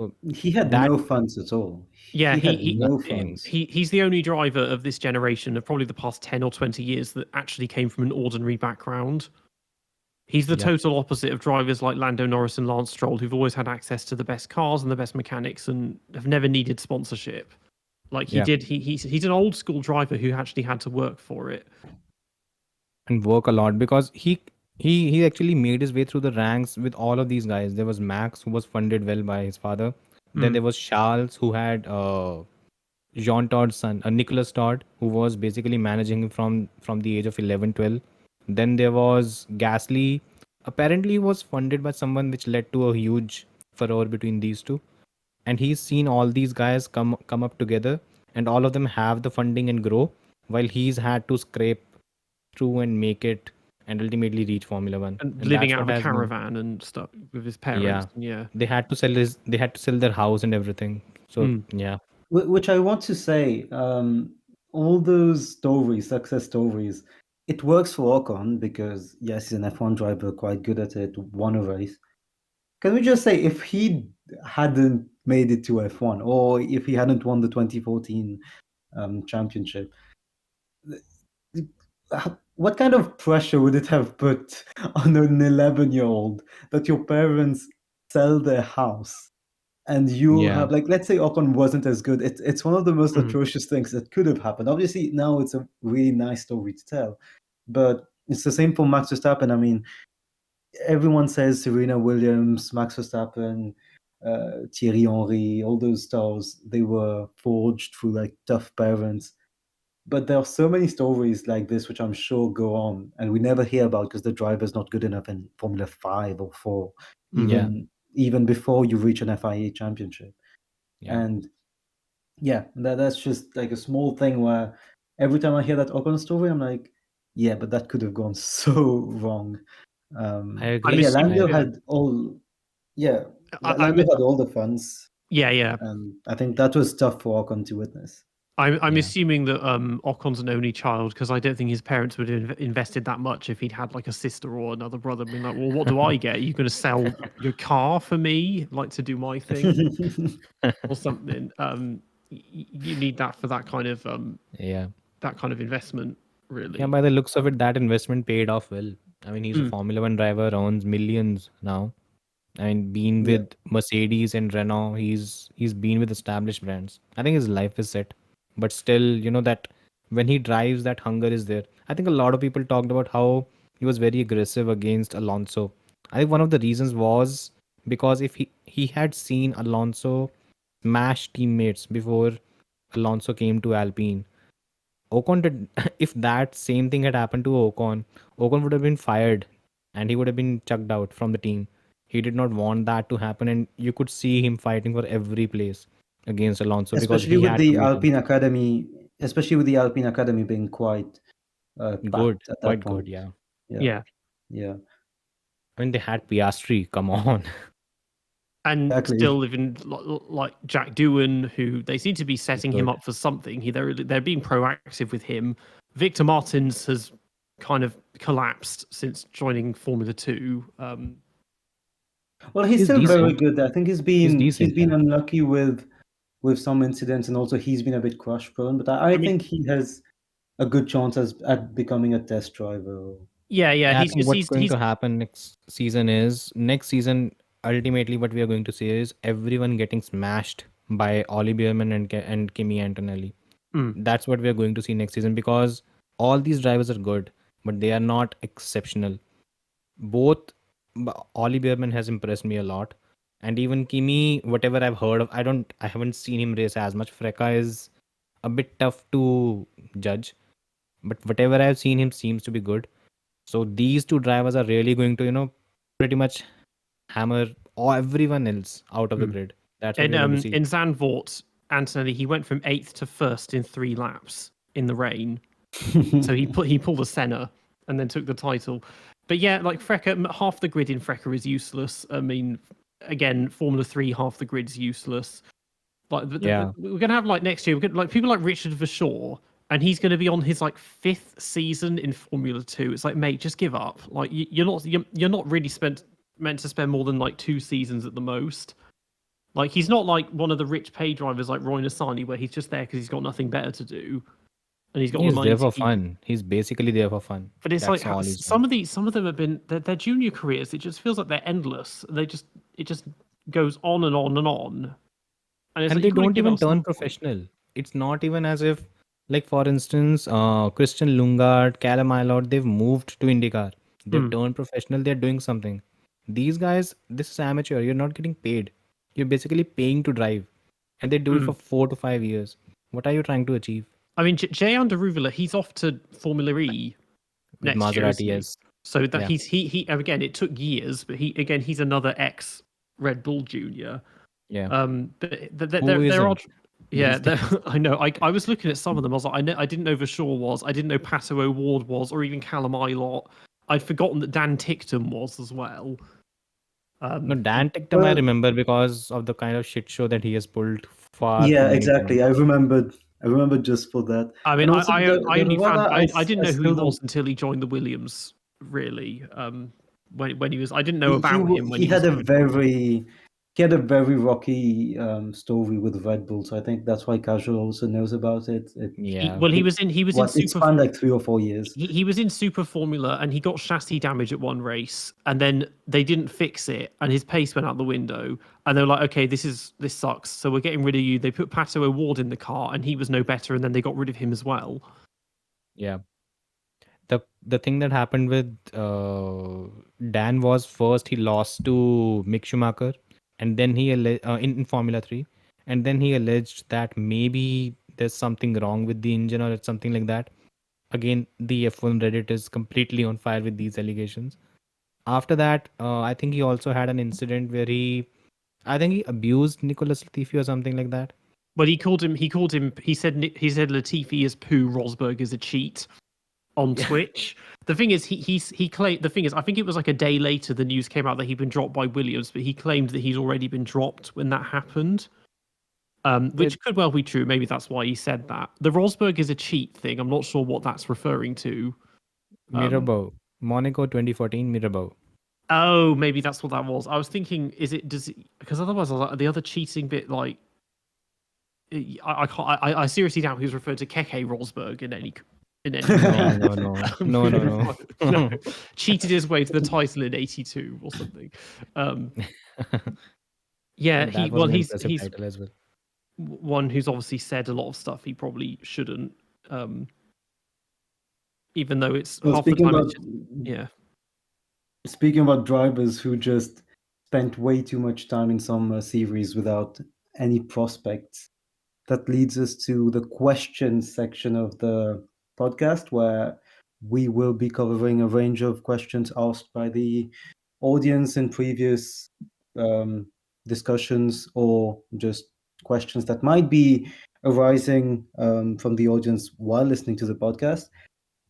So He had that no funds at all. Yeah, He had he no nothing. funds. he's the only driver of this generation of probably the past 10 or 20 years that actually came from an ordinary background. He's the Yep. total opposite of drivers like Lando Norris and Lance Stroll, who've always had access to the best cars and the best mechanics and have never needed sponsorship. Like he Yeah. did, he's an old school driver who actually had to work for it. And work a lot because he actually made his way through the ranks with all of these guys. There was Max, who was funded well by his father. Then there was Charles, who had Jean Todd's son, Nicholas Todd, who was basically managing him from the age of 11, 12. Then there was Gasly. Apparently, he was funded by someone, which led to a huge furore between these two. And he's seen all these guys come up together, and all of them have the funding and grow, while he's had to scrape through and make it, and ultimately reach Formula One. And living that's out of what a has been. caravan and stuff with his parents. Yeah. They had to sell their house and everything. So yeah. Which I want to say, all those stories, success stories, it works for Ocon because yes, he's an F1 driver, quite good at it, won a race. Can we just say if he hadn't made it to F1 or if he hadn't won the 2014 championship, what kind of pressure would it have put on an 11-year-old that your parents sell their house and you Yeah. have, like, let's say Ocon wasn't as good. It's one of the most atrocious things that could have happened. Obviously, now it's a really nice story to tell, but it's the same for Max Verstappen. I mean, everyone says Serena Williams, Max Verstappen, Thierry Henry, all those stars, they were forged through like tough parents. But there are so many stories like this which I'm sure go on and we never hear about because the driver's not good enough in Formula 5 or 4, even before you reach an FIA championship. Yeah. And yeah, that's just like a small thing where every time I hear that Ocon story, I'm like, yeah, but that could have gone so wrong. I agree. Yeah, I Lando agree. had all. Yeah, I'm- Lando had all the funds. Yeah. And I think that was tough for Ocon to witness. I'm Yeah. assuming that Ocon's an only child because I don't think his parents would have invested that much if he'd had like a sister or another brother being like, well, what do I get? Are you going to sell your car for me, like to do my thing or something? You need that for that kind of Yeah. that kind of investment, really. Yeah, by the looks of it, that investment paid off well. I mean, he's a Formula One driver, earns millions now. I mean, been Yeah. with Mercedes and Renault, he's been with established brands. I think his life is set. But still, that when he drives, that hunger is there. I think a lot of people talked about how he was very aggressive against Alonso. I think one of the reasons was because if he had seen Alonso smash teammates before Alonso came to Alpine, Ocon did. If that same thing had happened to Ocon would have been fired and he would have been chucked out from the team. He did not want that to happen, and you could see him fighting for every place against Alonso because especially he with had to the beat him. Alpine Academy, being quite Good, packed at that quite good, point. yeah. Yeah. I mean, they had Piastri. Come on. And Exactly. still living like Jack Doohan, who they seem to be setting him good. up for something. They're being proactive with him. Victor Martins has kind of collapsed since joining Formula 2. Well, he's He's still very decent. good. I think He's he's decent, been yeah. unlucky with some incidents, and also he's been a bit crash prone. But I mean- think he has a good chance at becoming a test driver. Yeah. I think what's going He's to happen next season, ultimately, what we are going to see is everyone getting smashed by Ollie Beerman and Kimi Antonelli. That's what we are going to see next season because all these drivers are good, but they are not exceptional. Both Ollie Beerman has impressed me a lot, and even Kimi, whatever I've heard of, I haven't seen him race as much. Freka is a bit tough to judge, but whatever I've seen him seems to be good. So these two drivers are really going to, pretty much hammer everyone else out of the grid. That's what we're going to see. in Zandvoort, Antonelli, he went from 8th to 1st in 3 laps in the rain. So he pulled a Senna and then took the title. But yeah, like Freka, half the grid in Freka is useless. I mean, again, Formula 3, half the grid's useless. Like, we're gonna have like next year, we're gonna, like people like Richard Verschoor, and he's going to be on his like 5th season in Formula 2. It's like, mate, just give up. Like you're not really meant to spend more than like 2 seasons at the most. Like he's not like one of the rich pay drivers like Roy Nissany, where he's just there because he's got nothing better to do, and he's got the He's money there to for keep. fun. He's basically there for fun. But it's That's like all he's some doing. of them have been their junior careers. It just feels like they're endless. It just goes on and on and on. And it's And like they you got to don't give it even at some turn point. professional. It's not even as if, like for instance, Christian Lungard, Callum Ilott, they've moved to IndyCar. They've turned professional. They're doing something. These guys, this is amateur. You're not getting paid. You're basically paying to drive, and they do it for 4 to 5 years. What are you trying to achieve? I mean, Jay Underuvula, he's off to Formula E With next year, Maserati, isn't he? yes. So that Yeah. he again, it took years, but he's another ex Red Bull junior. Yeah. But Who there are, isn't yeah, these days? I know. I was looking at some of them. I was like, I didn't know Vershaw was. I didn't know Pato O'Ward was, or even Callum Ilott. I'd forgotten that Dan Tickton was as well. No, Dan Ticktum I remember because of the kind of shit show that he has pulled far too Yeah, many exactly. times. I remembered just for that. I mean, And also I the only one found I didn't I know who he still don't. was until he joined the Williams. Really, when he was, I didn't know about him when He he was. had a very rocky story with Red Bull, so I think that's why Casual also knows about it. Yeah. He was in It Super. spanned like 3 or 4 years. He was in Super Formula and he got chassis damage at one race, and then they didn't fix it, and his pace went out the window. And they were like, "Okay, this sucks, so we're getting rid of you." They put Pato O'Ward in the car, and he was no better, and then they got rid of him as well. Yeah. The thing that happened with Dan was first he lost to Mick Schumacher, and then in Formula 3, and then he alleged that maybe there's something wrong with the engine or it's something like that. Again, the F1 Reddit is completely on fire with these allegations. After that, I think he also had an incident where I think he abused Nicolas Latifi or something like that. But he said Latifi is poo, Rosberg is a cheat on Twitch. The thing is, he claimed. The thing is, I think it was like a day later the news came out that he'd been dropped by Williams, but he claimed that he'd already been dropped when that happened. Which could well be true. Maybe that's why he said that. The Rosberg is a cheat thing. I'm not sure what that's referring to. Mirabeau, Monaco 2014, Mirabeau. Oh, maybe that's what that was. I was thinking, because otherwise, I was like, the other cheating bit, like, I can't. I seriously doubt he was referring to Keke Rosberg in any. No. Cheated his way to the title in '82 or something. Yeah, that was an impressive title as well. One who's obviously said a lot of stuff he probably shouldn't. Even though it's half the time. Yeah. Speaking about drivers who just spent way too much time in some series without any prospects, that leads us to the questions section of the podcast, where we will be covering a range of questions asked by the audience in previous discussions, or just questions that might be arising from the audience while listening to the podcast.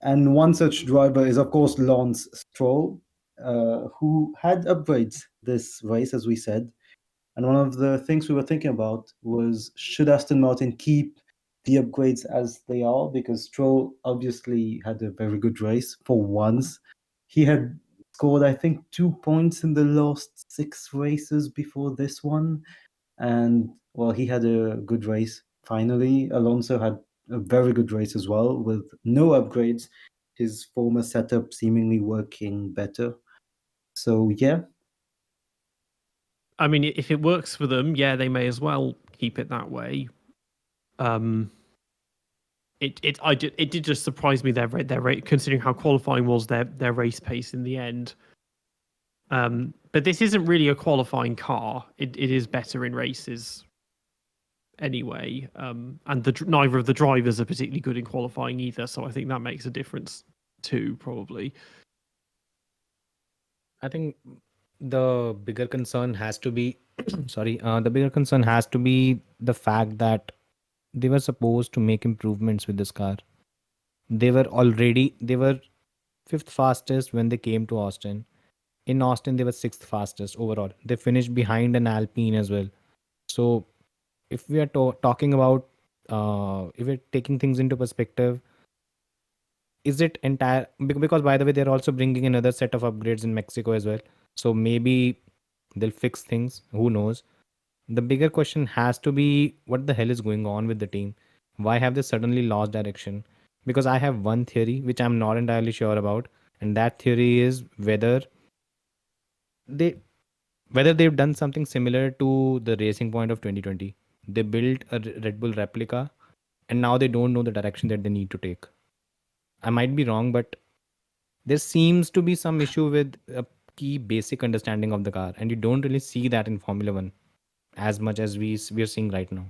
And one such driver is, of course, Lance Stroll, who had upgrades this race, as we said. And one of the things we were thinking about was, should Aston Martin keep the upgrades as they are? Because Stroll obviously had a very good race for once. He had scored, I think, 2 points in the last 6 races before this one. And, well, he had a good race finally. Alonso had a very good race as well, with no upgrades. His former setup seemingly working better. So, yeah. I mean, if it works for them, yeah, they may as well keep it that way. It did just surprise me their rate, considering how qualifying was their race pace in the end. But this isn't really a qualifying car. It is better in races anyway. And neither of the drivers are particularly good in qualifying either, so I think that makes a difference too, probably. I think the bigger concern has to be the bigger concern has to be the fact that they were supposed to make improvements with this car. They were fifth fastest when they came to Austin. In Austin, they were sixth fastest overall. They finished behind an Alpine as well. So, if we are talking about, if we're taking things into perspective, is it entire? Because by the way, they're also bringing another set of upgrades in Mexico as well. So maybe they'll fix things. Who knows? The bigger question has to be, what the hell is going on with the team? Why have they suddenly lost direction? Because I have one theory which I'm not entirely sure about, and that theory is they whether they've done something similar to the Racing Point of 2020. They built a Red Bull replica, and now they don't know the direction that they need to take. I might be wrong, but there seems to be some issue with a key basic understanding of the car, and you don't really see that in Formula One as much as we're seeing right now.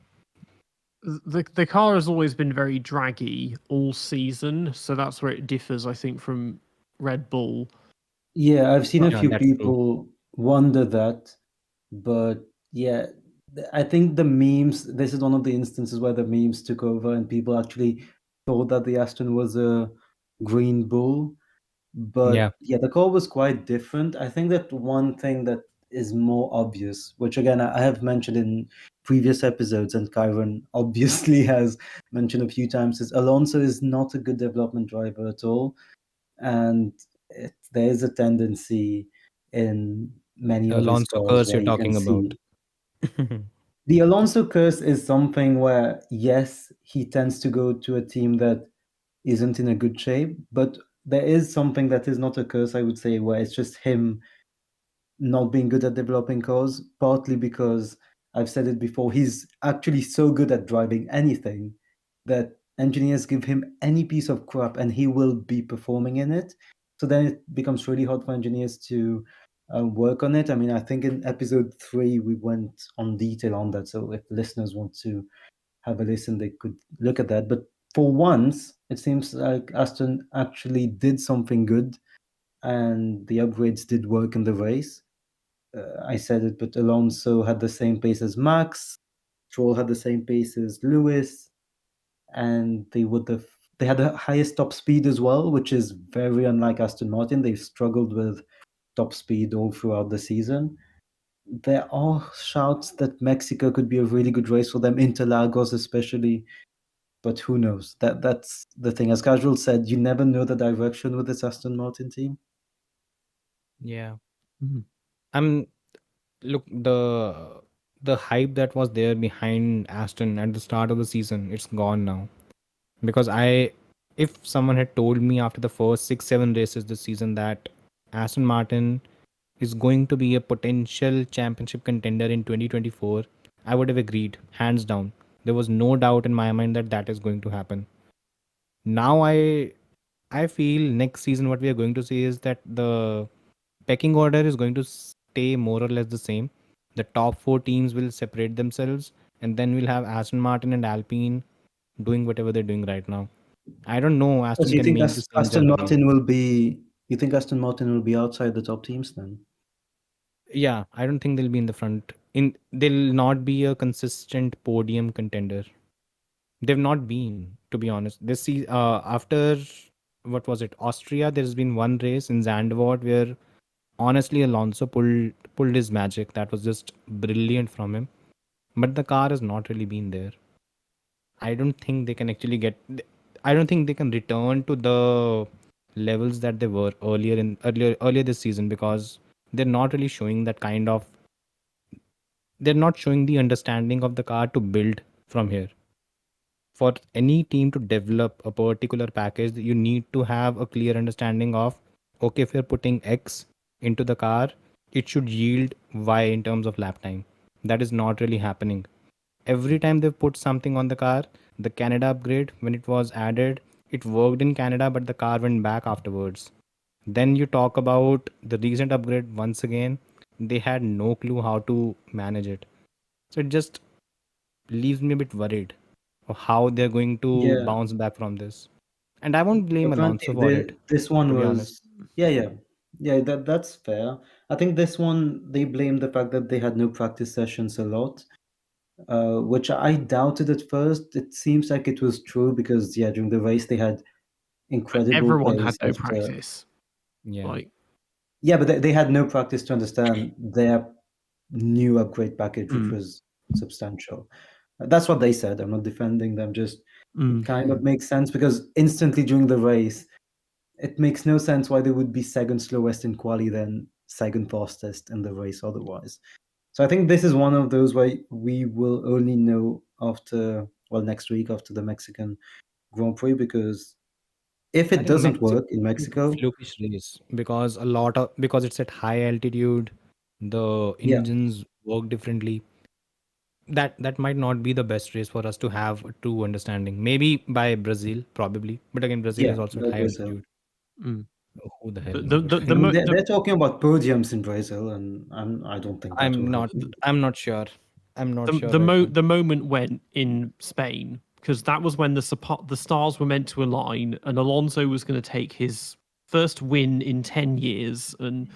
The car has always been very draggy all season, so that's where it differs, I think, from Red Bull. Yeah, I've seen a Yeah, few that's true. people wonder that, but yeah, I think the memes, this is one of the instances where the memes took over and people actually thought that the Aston was a green bull. But yeah, the car was quite different. I think that one thing that is more obvious, which again I have mentioned in previous episodes, and Ciaron obviously has mentioned a few times, is Alonso is not a good development driver at all, and there is a tendency in many of his Alonso cars curse where you're you can talking about. see the Alonso curse is something where yes, he tends to go to a team that isn't in a good shape, but there is something that is not a curse, I would say, where it's just him not being good at developing cars, partly because I've said it before, he's actually so good at driving anything that engineers give him any piece of crap and he will be performing in it. So then it becomes really hard for engineers to work on it. I mean, I think in episode 3 we went on detail on that. So if listeners want to have a listen, they could look at that. But for once, it seems like Aston actually did something good and the upgrades did work in the race. I said it, but Alonso had the same pace as Max. Stroll had the same pace as Lewis, and they had the highest top speed as well, which is very unlike Aston Martin. They've struggled with top speed all throughout the season. There are shouts that Mexico could be a really good race for them, Interlagos especially, but who knows? That's the thing. As Casual said, you never know the direction with this Aston Martin team. Yeah. Mhm. I'm look the hype that was there behind Aston at the start of the season, it's gone now. Because if someone had told me after the first 6 7 races this season that Aston Martin is going to be a potential championship contender in 2024, I would have agreed hands down. There was no doubt in my mind that that is going to happen. Now I feel next season what we are going to see is that the pecking order is going to stay more or less the same. The top 4 teams will separate themselves, and then we'll have Aston Martin and Alpine doing whatever they're doing right now. I don't know. So Aston you can think make the same Aston jump again. Martin will be? You think Aston Martin will be outside the top teams then? Yeah, I don't think they'll be in the front. They'll not be a consistent podium contender. They've not been, to be honest. After what was it, Austria? There's been one race in Zandvoort where honestly Alonso pulled his magic. That was just brilliant from him. But the car has not really been there. I don't think they can actually get. I don't think they can return to the levels that they were earlier this season, because they're not really showing that kind of. They're not showing the understanding of the car to build from here. For any team to develop a particular package, you need to have a clear understanding of, okay, if you're putting X into the car, it should yield Y in terms of lap time. That is not really happening. Every time they've put something on the car, the Canada upgrade, when it was added, it worked in Canada, but the car went back afterwards. Then you talk about the recent upgrade once again, they had no clue how to manage it. So it just leaves me a bit worried of how they're going to Yeah, bounce back from this. And I won't blame Alonso apparently for it, this to one be honest. was. Yeah. That's fair. I think this one they blamed the fact that they had no practice sessions a lot, which I doubted at first. It seems like it was true because yeah, during the race they had But incredible everyone had pace no after. practice. Yeah. Like, Yeah, but they had no practice to understand their new upgrade package, which mm, was substantial. That's what they said. I'm not defending them. Just it mm. kind of makes sense because instantly during the race, it makes no sense why they would be second slowest in quali then second fastest in the race otherwise. So I think this is one of those where we will only know next week after the Mexican Grand Prix, because if I it think doesn't Mexico work in is a Mexico, flukish race because because it's at high altitude, the yeah, engines work differently. That might not be the best race for us to have a true understanding. Maybe by Brazil, probably, but again, Brazil yeah, is also at by high Brazil. altitude. Mm. Who the hell The, knows the, what's the, going the, I on? mean, mo- they're, the, they're talking about podiums in Brazil, and I don't think that will I'm not. happen. I'm not sure. I'm not the, sure the, right mo- now. the moment went in Spain, because that was when the stars were meant to align, and Alonso was going to take his first win in 10 years and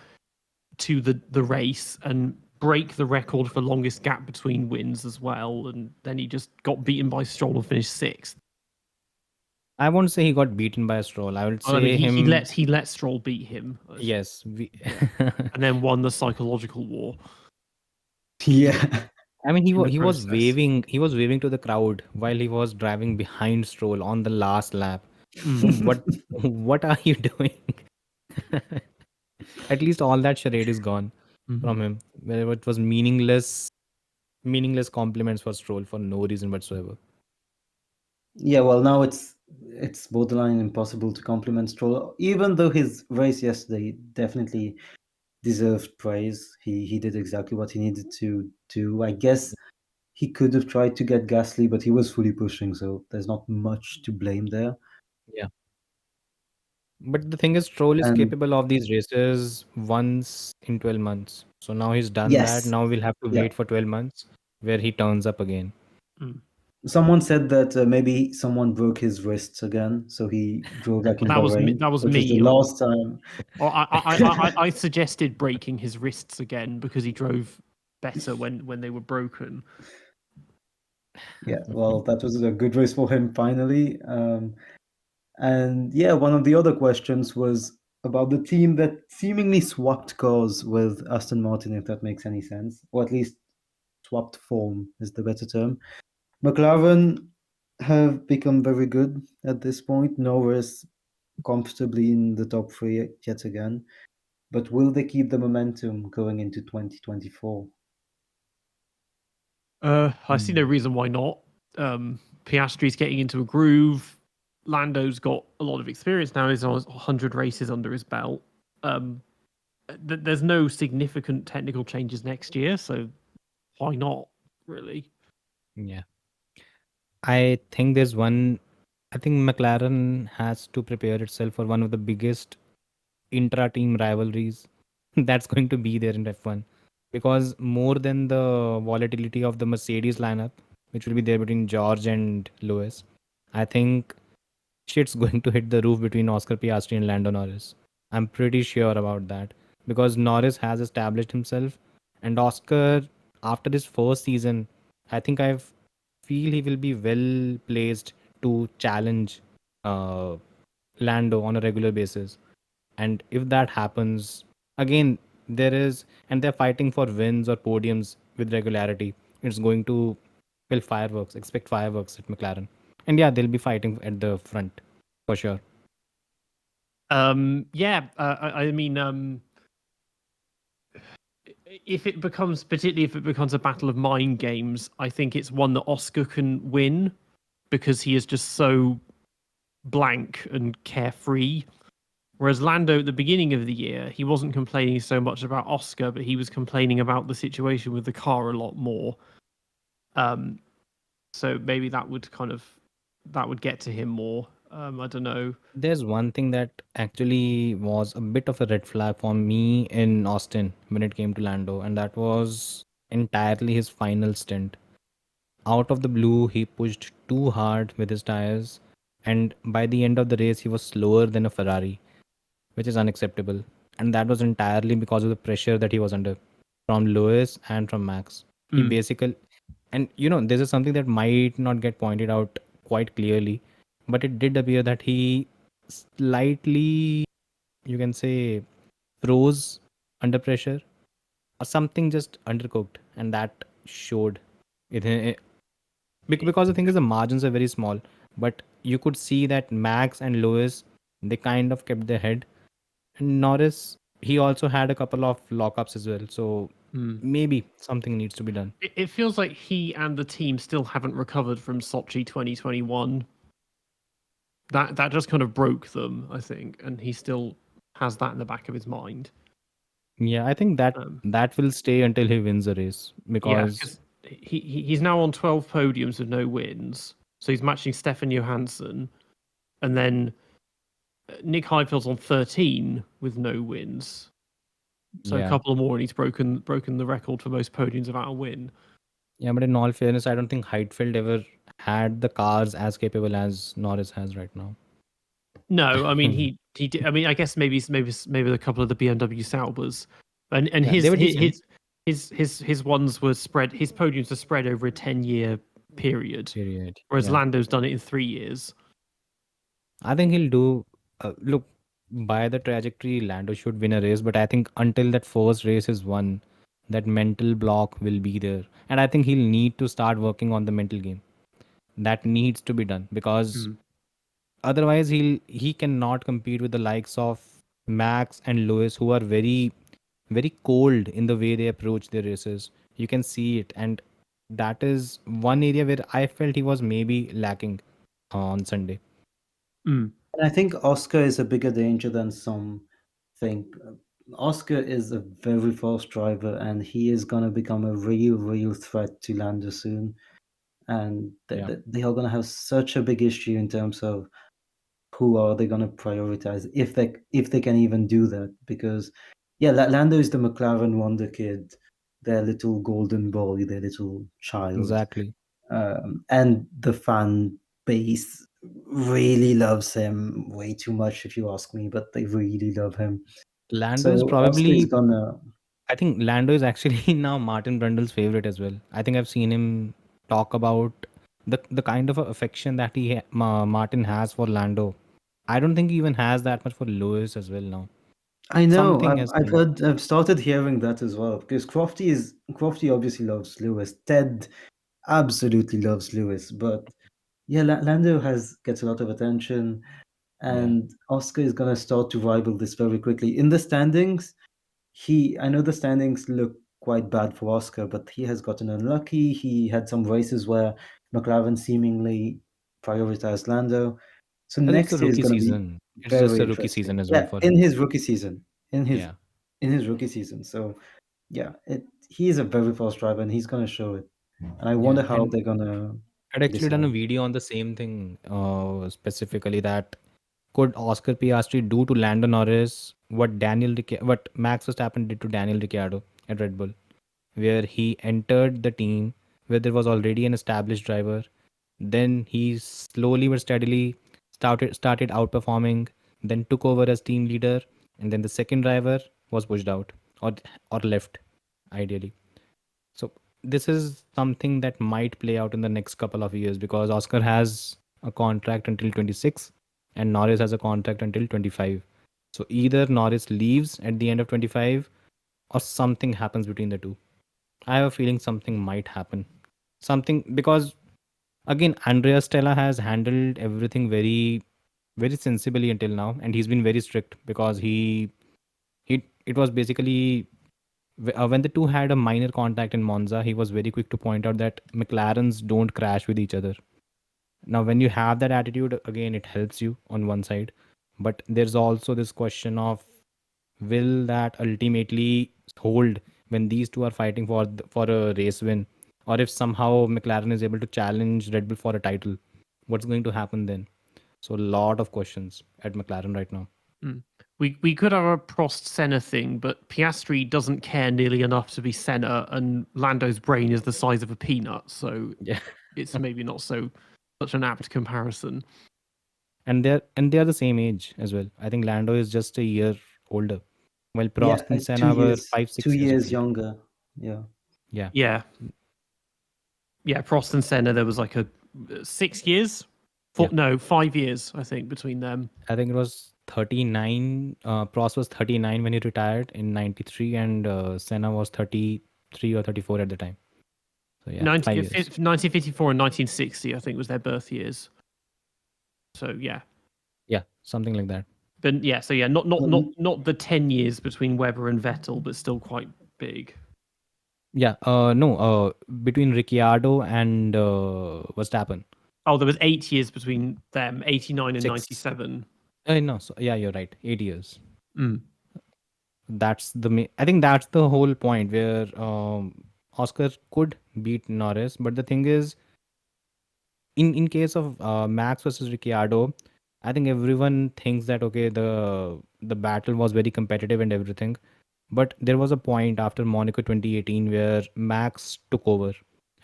to the race and break the record for longest gap between wins as well. And then he just got beaten by Stroll and finished sixth. I won't say he got beaten by a Stroll. I would I mean, say he him. let Stroll beat him. Yes, we. Yeah, and then won the psychological war Yeah, I mean, in the he was process. waving. He was waving to the crowd while he was driving behind Stroll on the last lap. So Mm. what are you doing? At least all that charade is gone Mhm. from him. Where it was meaningless compliments for Stroll for no reason whatsoever. yeah. Well, now it's borderline impossible to compliment Stroll, even though his race yesterday definitely deserved praise. He did exactly what he needed to do. I guess he could have tried to get Gasly, but he was fully pushing, so there's not much to blame there. Yeah. But the thing is, Stroll is And capable of these races once in 12 months. So now he's done that. yes, Now we'll have to yeah. wait for 12 months where he turns up again. Mm. Someone said that maybe someone broke his wrists again, so he drove back in Bahrain, That was which was the me. last time. Or I suggested breaking his wrists again because he drove better when they were broken. Yeah, well, that was a good race for him finally. And yeah, one of the other questions was about the team that seemingly swapped cars with Aston Martin, if that makes any sense, or at least swapped form is the better term. McLaren have become very good at this point. Norris comfortably in the top three yet again. But will they keep the momentum going into 2024? I see no reason why not. Piastri's getting into a groove. Lando's got a lot of experience now. He's on 100 races under his belt. There's no significant technical changes next year, so why not? Really? Yeah. I think there's one. I think McLaren has to prepare itself for one of the biggest intra team rivalries that's going to be there in F1. Because more than the volatility of the Mercedes lineup, which will be there between George and Lewis, I think shit's going to hit the roof between Oscar Piastri and Lando Norris. I'm pretty sure about that because Norris has established himself, and Oscar, after this first season, I think I feel he will be well placed to challenge uh, Lando on a regular basis. And if that happens, again, they're fighting for wins or podiums with regularity. It's going to, well, fireworks. Expect fireworks at McLaren. And yeah, they'll be fighting at the front for sure. Yeah. I mean, particularly if it becomes a battle of mind games, I think it's one that Oscar can win because he is just so blank and carefree. Whereas Lando at the beginning of the year, he wasn't complaining so much about Oscar, but he was complaining about the situation with the car a lot more. So maybe that would get to him more. I don't know. There's one thing that actually was a bit of a red flag for me in Austin when it came to Lando, and that was entirely his final stint. Out of the blue, he pushed too hard with his tires, and by the end of the race, he was slower than a Ferrari, which is unacceptable. And that was entirely because of the pressure that he was under from Lewis and from Max. He Mm. basically, and this is something that might not get pointed out quite clearly, but it did appear that he slightly, you can say, froze under pressure or something just undercooked, and that showed. Because the thing is, the margins are very small, but you could see that Max and Lewis, they kind of kept their head, and Norris, he also had a couple of lockups as well. So maybe something needs to be done. It feels like he and the team still haven't recovered from Sochi 2021. That just kind of broke them, I think, and he still has that in the back of his mind. Yeah, I think that will stay until he wins the race, because he's now on 12 podiums with no wins. So he's matching Stefan Johansson, and then Nick Heidfeld's on 13 with no wins. So a couple more, and he's broken the record for most podiums without a win. Yeah, but in all fairness, I don't think Heidfeld ever had the cars as capable as Norris has right now. No, I mean he did. I mean, I guess maybe a couple of the BMW Saubers, and his ones were spread. His podiums are spread over a 10-year period. Whereas Lando's done it in 3 years. I think he'll do. Look, by the trajectory, Lando should win a race, but I think until that first race is won, that mental block will be there, and I think he'll need to start working on the mental game. That needs to be done, because otherwise he cannot compete with the likes of Max and Lewis, who are very, very cold in the way they approach their races. You can see it, and that is one area where I felt he was maybe lacking on Sunday. And I think Oscar is a bigger danger than some think. Oscar is a very fast driver, and he is going to become a real threat to Lando soon. And they are going to have such a big issue in terms of who are they going to prioritize, if they can even do that. Because Lando is the McLaren wonder kid, their little golden boy, their little child. Exactly. And the fan base really loves him way too much, if you ask me, but they really love him. Lando is probably gonna... I think Lando is actually now Martin Brundle's favorite as well. I think I've seen him talk about the kind of affection that Martin has for Lando. I don't think he even has that much for Lewis as well now. I know. I've started hearing that as well, because Crofty obviously loves Lewis. Ted absolutely loves Lewis, but Lando gets a lot of attention, and Oscar is gonna start to rival this very quickly in the standings. I know the standings look quite bad for Oscar, but he has gotten unlucky. He had some races where McLaren seemingly prioritized Lando. So next year is going to be it's just a rookie season as well for in him. his rookie season. In his rookie season. So he is a very fast driver, and he's going to show it. And I wonder how they're going to... I'd actually done a video on the same thing, specifically that could Oscar Piastri do to Lando Norris what Max Verstappen did to Daniel Ricciardo at Red Bull, where he entered the team where there was already an established driver. Then he slowly but steadily started outperforming, then took over as team leader, and then the second driver was pushed out or left, ideally. So this is something that might play out in the next couple of years, because Oscar has a contract until 26 and Norris has a contract until 25. So either Norris leaves at the end of 25 or something happens between the two. I have a feeling something might happen. Because again, Andrea Stella has handled everything very, very sensibly until now, and he's been very strict, because it was basically when the two had a minor contact in Monza, he was very quick to point out that McLarens don't crash with each other. Now, when you have that attitude, again, it helps you on one side, but there's also this question of, will that ultimately hold when these two are fighting for a race win, or if somehow McLaren is able to challenge Red Bull for a title, what's going to happen then? So a lot of questions at McLaren right now. We could have a Prost Senna thing, but Piastri doesn't care nearly enough to be Senna, and Lando's brain is the size of a peanut, so it's maybe not such an apt comparison. And they're the same age as well. I think Lando is just a year older, while Prost and Senna were 5-6 2 years younger. Yeah, Prost and Senna, there was like a 6 years? 5 years, I think, between them. I think it was 39. Prost was 39 when he retired in 93, and Senna was 33 or 34 at the time. So 1954 and 1960, I think, was their birth years. So yeah, something like that. But yeah, so yeah, not the 10 years between Webber and Vettel, but still quite big. Yeah, no, between Ricciardo and Verstappen. Oh, there was 8 years between them, 89 and 6. 97. No, so yeah, you're right. 8 years. Mm. That's I think that's the whole point where Oscar could beat Norris, but the thing is, in case of Max versus Ricciardo, I think everyone thinks that okay, the battle was very competitive and everything, but there was a point after Monaco 2018 where Max took over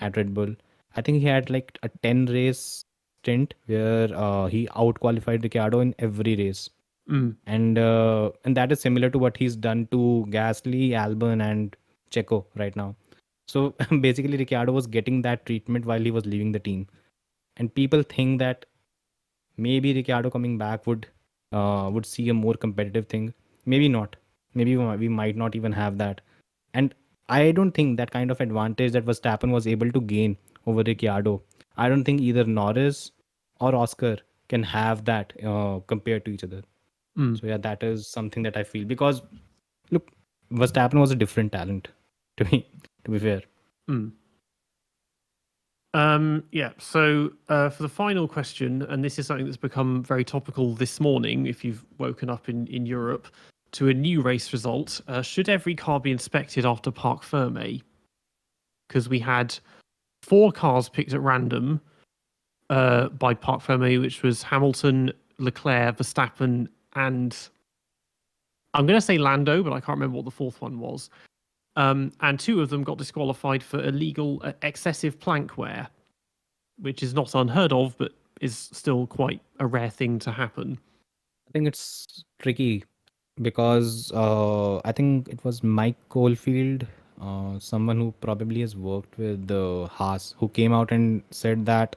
at Red Bull. I think he had like a 10 race stint where he out qualified Ricciardo in every race. Mm. And that is similar to what he's done to Gasly, Albon, and Checo right now. So basically, Ricciardo was getting that treatment while he was leaving the team, and people think that maybe Ricciardo coming back would see a more competitive thing. Maybe not. Maybe we might not even have that. And I don't think that kind of advantage that Verstappen was able to gain over Ricciardo. I don't think either Norris or Oscar can have that compared to each other. So yeah, that is something that I feel, because look, Verstappen was a different talent to me, to be fair. Yeah, so for the final question, and this is something that's become very topical this morning, if you've woken up in Europe, to a new race result. Should every car be inspected after Parc Ferme? Because we had 4 cars picked at random by Parc Ferme, which was Hamilton, Leclerc, Verstappen, and I'm going to say Lando, but I can't remember what the 4th one was. And 2 of them got disqualified for illegal excessive plank wear, which is not unheard of, but is still quite a rare thing to happen. I think it's tricky because I think it was Mike Caulfield, someone who probably has worked with the Haas, who came out and said that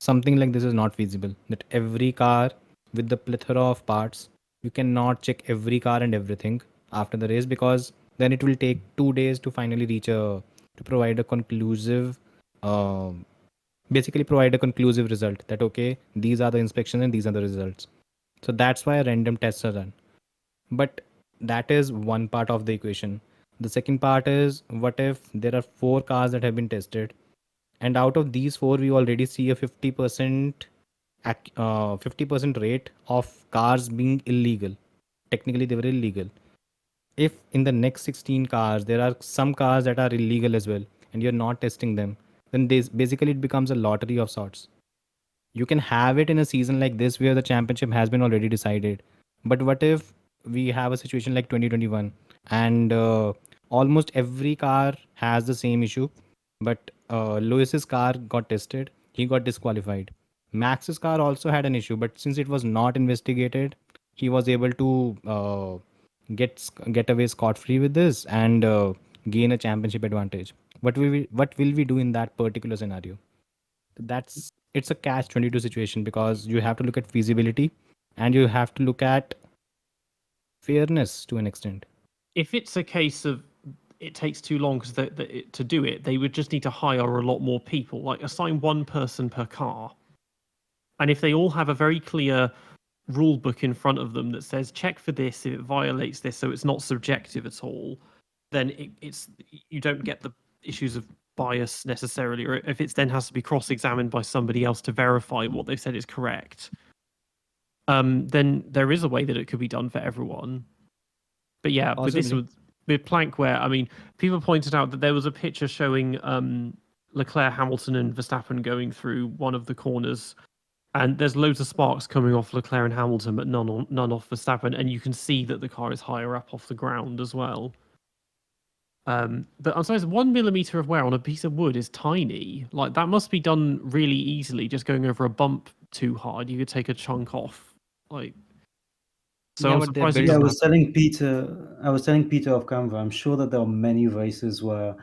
something like this is not feasible. That every car with the plethora of parts, you cannot check every car and everything after the race, because then it will take 2 days to finally to provide a conclusive, basically provide a conclusive result that okay, these are the inspections and these are the results. So that's why random tests are done. But that is one part of the equation. The second part is, what if there are 4 cars that have been tested, and out of these 4 we already see a 50% 50% rate of cars being illegal. Technically they were illegal. If in the next 16 cars there are some cars that are illegal as well, and you're not testing them, then this basically it becomes a lottery of sorts. You can have it in a season like this where the championship has been already decided, but what if we have a situation like 2021 and almost every car has the same issue, but Lewis's car got tested, he got disqualified. Max's car also had an issue, but since it was not investigated, he was able to get away scot free with this and gain a championship advantage. What will we do in that particular scenario? That's It's a catch 22 situation, because you have to look at feasibility and you have to look at fairness to an extent. If it's a case of it takes too long because to do it, they would just need to hire a lot more people, like assign 1 person per car. And if they all have a very clear rule book in front of them that says check for this if it violates this, so it's not subjective at all, then it's you don't get the issues of bias necessarily, or if it then has to be cross-examined by somebody else to verify what they've said is correct, then there is a way that it could be done for everyone. But yeah, with plankware, I mean, people pointed out that there was a picture showing Leclerc, Hamilton, and Verstappen going through one of the corners, and there's loads of sparks coming off Leclerc and Hamilton, but none off Verstappen, and you can see that the car is higher up off the ground as well. But I'm sorry, 1 millimeter of wear on a piece of wood is tiny. Like, that must be done really easily. Just going over a bump too hard, you could take a chunk off. Like, so Yeah, I'm but they're surprised. built Yeah, I was telling Peter off camera, I'm sure that there are many races where,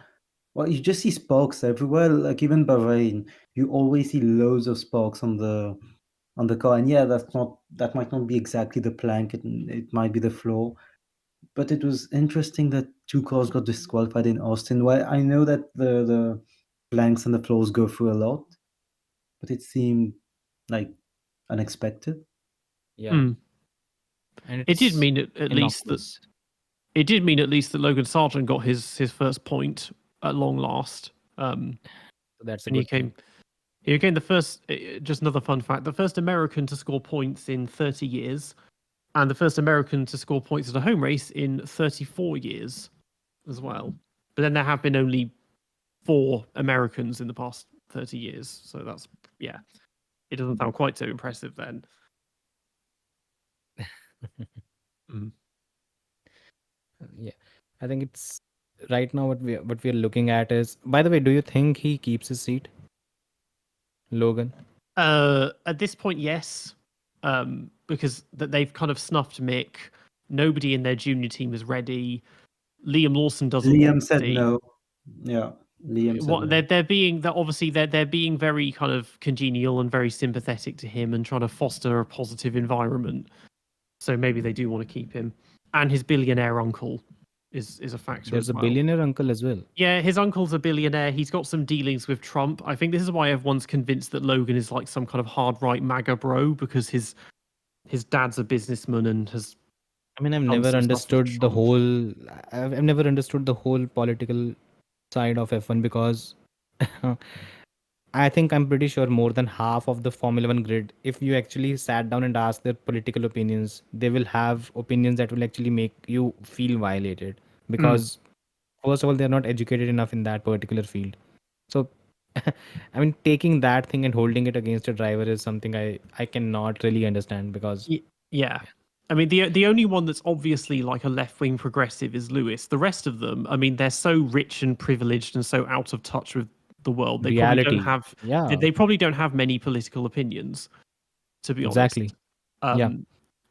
well, you just see sparks everywhere. Like even Bahrain, you always see loads of sparks on the car. And yeah, that might not be exactly the plank. It might be the floor. But it was interesting that 2 cars got disqualified in Austin. Well, I know that the planks and the floors go through a lot, but it seemed like unexpected. Yeah. And It did it's mean at least that innocuous. it did mean at least that Logan Sargeant got his first point at long last. So that's a And he good thing. came. He became the first. Just another fun fact: the first American to score points in 30 years, and the first American to score points at a home race in 34 years, as well. But then there have been only 4 Americans in the past 30 years, so that's it doesn't sound quite so impressive then. Yeah, I think it's right now what we're looking at is. By the way, do you think he keeps his seat, Logan? At this point, yes, because they've kind of snuffed Mick. Nobody in their junior team is ready. Liam Lawson doesn't want Liam to said see. no. Yeah, Liam said What no. they're being very kind of congenial and very sympathetic to him and trying to foster a positive environment. So maybe they do want to keep him. And his billionaire uncle is a factor There's as a well. billionaire uncle as well. Yeah, his uncle's a billionaire. He's got some dealings with Trump. I think this is why everyone's convinced that Logan is like some kind of hard right MAGA bro, because his dad's a businessman and has I mean, I've done never some stuff with understood the Trump. whole. I've never understood the whole political side of F1 because I think I'm pretty sure more than half of the Formula One grid, if you actually sat down and asked their political opinions, they will have opinions that will actually make you feel violated. Because, first of all, they're not educated enough in that particular field. So, I mean, taking that thing and holding it against a driver is something I cannot really understand because. Yeah. I mean, the only one that's obviously like a left wing progressive is Lewis. The rest of them, I mean, they're so rich and privileged and so out of touch with the world. They probably don't Reality. have Yeah, they probably don't have many political opinions, to be honest. exactly. Yeah.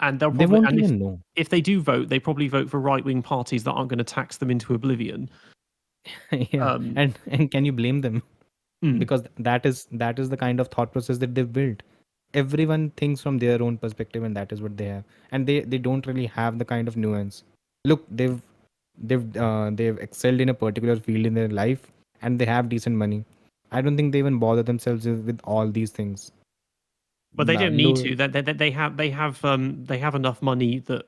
And they'll They probably won't and even know. if they do vote, they probably vote for right wing parties that aren't going to tax them into oblivion. Yeah. And can you blame them? Mm. Because that is the kind of thought process that they've built. Everyone thinks from their own perspective, and that is what they have, and they don't really have the kind of nuance. Look, they've excelled in a particular field in their life, and they have decent money. I don't think they even bother themselves with all these things. But they Nah, don't need to. They have enough money that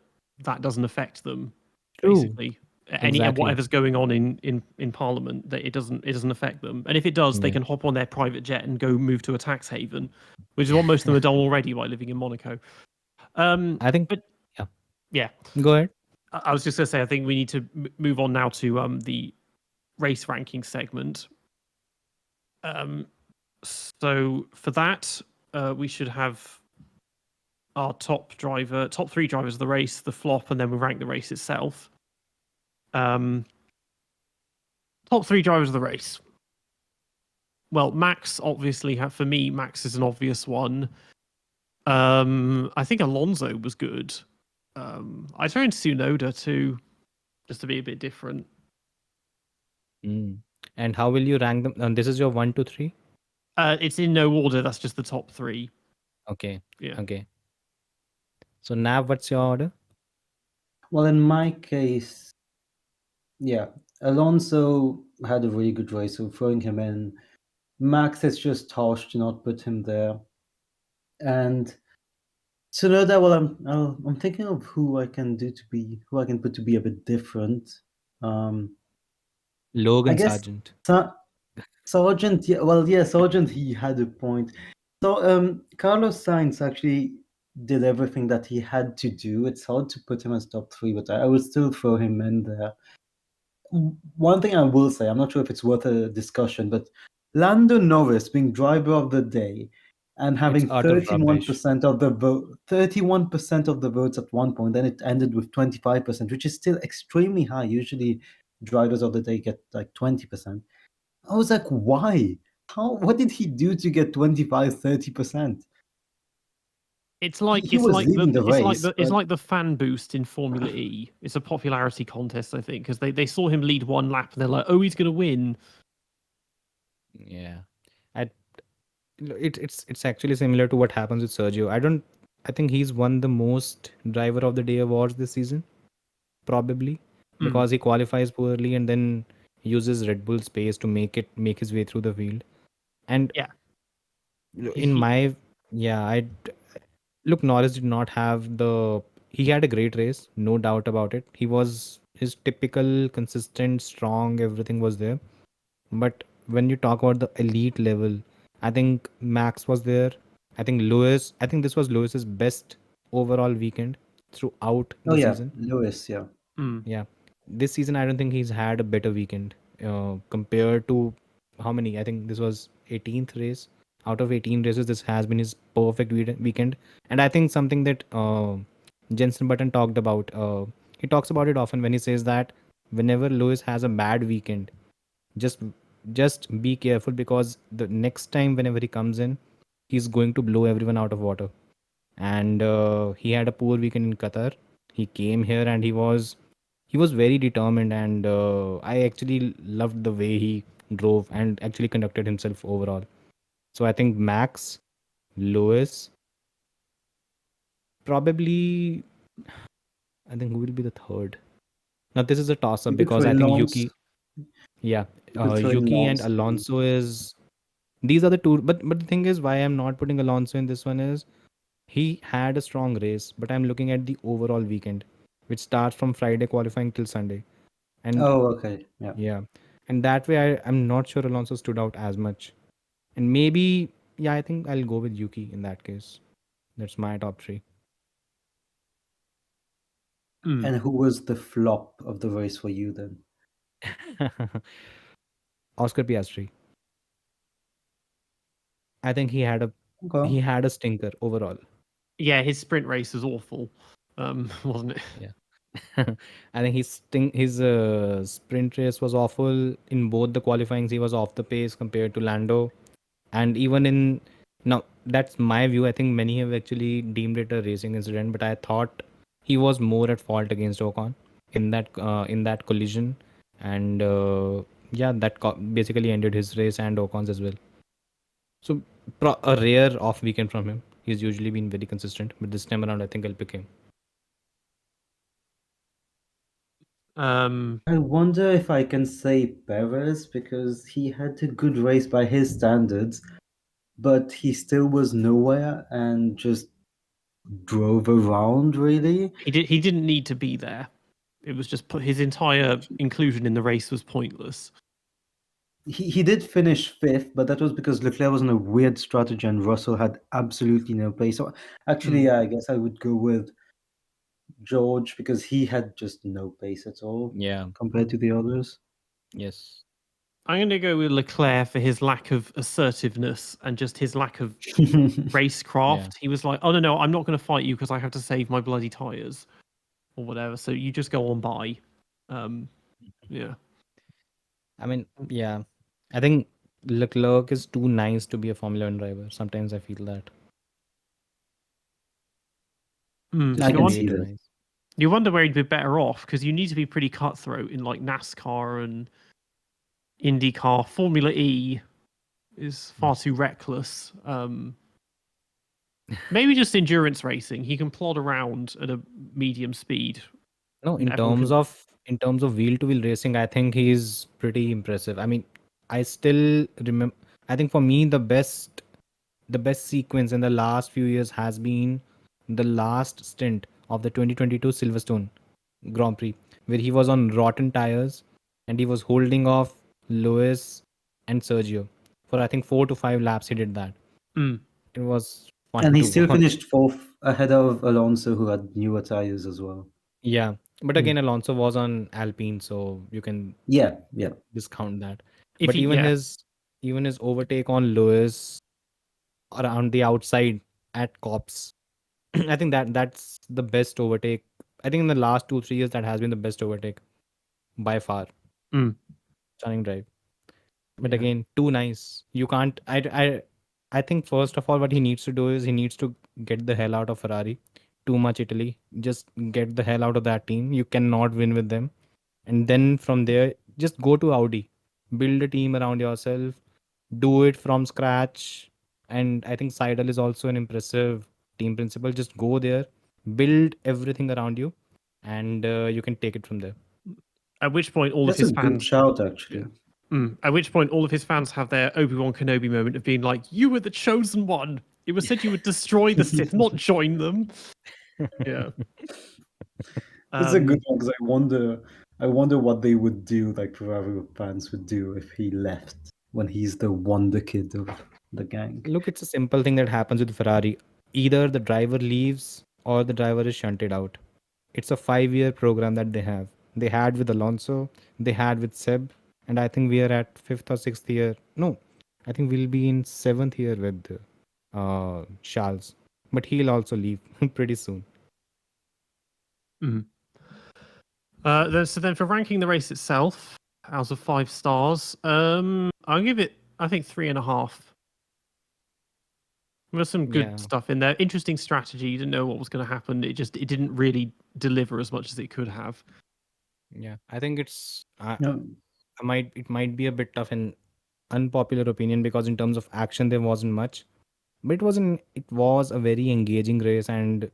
doesn't affect them. True. Basically, and Exactly. whatever's going on in Parliament, that it doesn't affect them. And if it does, they Yeah. can hop on their private jet and go move to a tax haven, which is what most of them have done already by living in Monaco. I think. But Yeah. yeah, Go ahead. I was just gonna say I think we need to move on now to the race ranking segment. So for that, we should have our top 3 drivers of the race, the flop, and then we rank the race itself. Top 3 drivers of the race. Well, Max, obviously, for me, Max is an obvious one. I think Alonso was good. I turned Tsunoda too, just to be a bit different. And how will you rank them? This is your 1 to 3. It's in no order. That's just the top 3. Okay. Yeah. Okay. So Nav, what's your order? Well, in my case, yeah, Alonso had a really good race, so throwing him in. Max is just harsh to not put him there. And Tsunoda, well, I'm thinking of who I can put to be a bit different. Logan I guess Sargent. Sargeant, yeah, well, yeah, Sargeant, he had a point. So, Carlos Sainz actually did everything that he had to do. It's hard to put him as top 3, but I would still throw him in there. One thing I will say, I'm not sure if it's worth a discussion, but Lando Norris being driver of the day and having utter rubbish. 31% of the vote, 31% of the votes at one point, then it ended with 25%, which is still extremely high. Usually, drivers of the day get like 20%. I was like, why? What did he do to get 25, 30%? It's like He was leading the race, it's but like the fan boost in Formula E. It's a popularity contest, I think, because they saw him lead one lap and they're like, oh, he's gonna win. Yeah. I it's actually similar to what happens with Sergio. I think he's won the most driver of the day awards this season, probably, because he qualifies poorly and then uses Red Bull space to make his way through the field. And Yeah. in my yeah, I look, Norris did not have the he had a great race, no doubt about it. He was his typical, consistent, strong, everything was there. But when you talk about the elite level, I think Max was there. I think this was Lewis's best overall weekend throughout Oh the yeah, season. Lewis. Yeah. Yeah. This season, I don't think he's had a better weekend compared to how many? I think this was 18th race. Out of 18 races, this has been his perfect weekend. And I think something that Jensen Button talked about, he talks about it often when he says that whenever Lewis has a bad weekend, just just be careful because the next time whenever he comes in, he's going to blow everyone out of water. And he had a poor weekend in Qatar. He came here and he was very determined, and I actually loved the way he drove and actually conducted himself overall. So I think Max, Lewis, probably, I think who will be the third? Now this is a toss up You could because throw I in think Lance. Yeah, You could throw in Yuki and Lance. Alonso is these are the two. But the thing is, why I'm not putting Alonso in this one is he had a strong race, but I'm looking at the overall weekend, which starts from Friday qualifying till Sunday. And Oh, okay. Yeah. yeah, and that way I'm not sure Alonso stood out as much. And maybe, yeah, I think I'll go with Yuki in that case. That's my top three. And who was the flop of the race for you then? Oscar Piastri. I think Okay. he had a stinker overall. Yeah, his sprint race was awful, wasn't it? Yeah. I think his sprint race was awful. In both the qualifyings, he was off the pace compared to Lando. And even in now, that's my view. I think many have actually deemed it a racing incident, but I thought he was more at fault against Ocon in that collision. And yeah, that basically ended his race and Ocon's as well. So a rare off weekend from him. He's usually been very consistent, but this time around, I think I'll pick him. I wonder if I can say Perez because he had a good race by his standards, but he still was nowhere and just drove around really. He didn't need to be there. It was just his entire inclusion in the race was pointless. He did finish fifth, but that was because Leclerc was on a weird strategy and Russell had absolutely no pace. So actually, yeah, I guess I would go with George because he had just no pace at all. Yeah. Compared to the others. Yes. I'm going to go with Leclerc for his lack of assertiveness and just his lack of racecraft. Yeah. He was like, "Oh no, I'm not going to fight you because I have to save my bloody tires, or whatever." So you just go on by. Yeah. I mean, yeah. I think Leclerc is too nice to be a Formula One driver. Sometimes I feel that. I You, can wonder, see that. Nice. you wonder where he'd be better off because you need to be pretty cutthroat in like NASCAR and IndyCar. Formula E is far too reckless. Maybe just endurance racing. He can plod around at a medium speed. No, in terms of wheel to wheel racing, I think he's pretty impressive. I mean, I still remember. I think for me, the best sequence in the last few years has been the last stint of the 2022 Silverstone Grand Prix, where he was on rotten tires and he was holding off Lewis and Sergio for I think 4 to 5 laps. He did that. It was fun And he to still watch. finished fourth ahead of Alonso, who had newer tires as well. Yeah, but again, Alonso was on Alpine, so you can Yeah. discount that. If But he, yeah. even his overtake on Lewis around the outside at Cops, I think that's the best overtake. I think in the last 2 3 years that has been the best overtake by far. Stunning drive. But Yeah. again, too nice. You can't. I think first of all, what he needs to do is he needs to get the hell out of Ferrari. Too much Italy. Just get the hell out of that team. You cannot win with them. And then from there, just go to Audi. Build a team around yourself. Do it from scratch. And I think Seidel is also an impressive team principal. Just go there, build everything around you, and you can take it from there. At which point, all That's of his a good fans. shout, actually. At which point, all of his fans have their Obi-Wan Kenobi moment of being like, "You were the chosen one. It was said you would destroy the Sith, not join them." Yeah. It's a good one because I wonder what they would do, like Ferrari fans would do if he left when he's the wonder kid of the gang. Look, it's a simple thing that happens with Ferrari. Either the driver leaves or the driver is shunted out. It's a 5-year program that they have. They had with Alonso, they had with Seb, and I think we are at 5th or 6th year. No, I think we'll be in 7th year with Charles. But he'll also leave pretty soon. So then for ranking the race itself, out of 5 stars, I'll give it, I think, 3.5. There's some good stuff in there. Interesting strategy. You didn't know what was going to happen. It didn't really deliver as much as it could have. Yeah, I think it's No, it might be a bit of an unpopular opinion because in terms of action there wasn't much, but it was a very engaging race and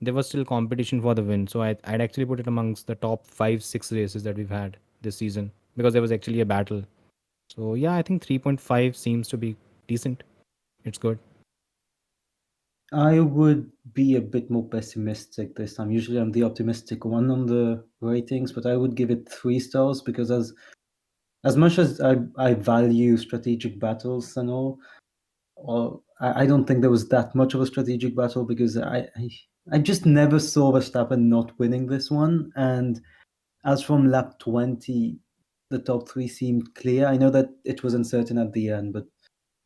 there was still competition for the win. So I'd actually put it amongst the top 5-6 races that we've had this season because there was actually a battle. So yeah, I think 3.5 seems to be decent. It's good. I would be a bit more pessimistic this time. Usually I'm the optimistic one on the ratings, but I would give it 3 stars because as much as I value strategic battles and all, or I don't think there was that much of a strategic battle because I just never saw Verstappen not winning this one. And as from lap 20, the top 3 seemed clear. I know that it was uncertain at the end, but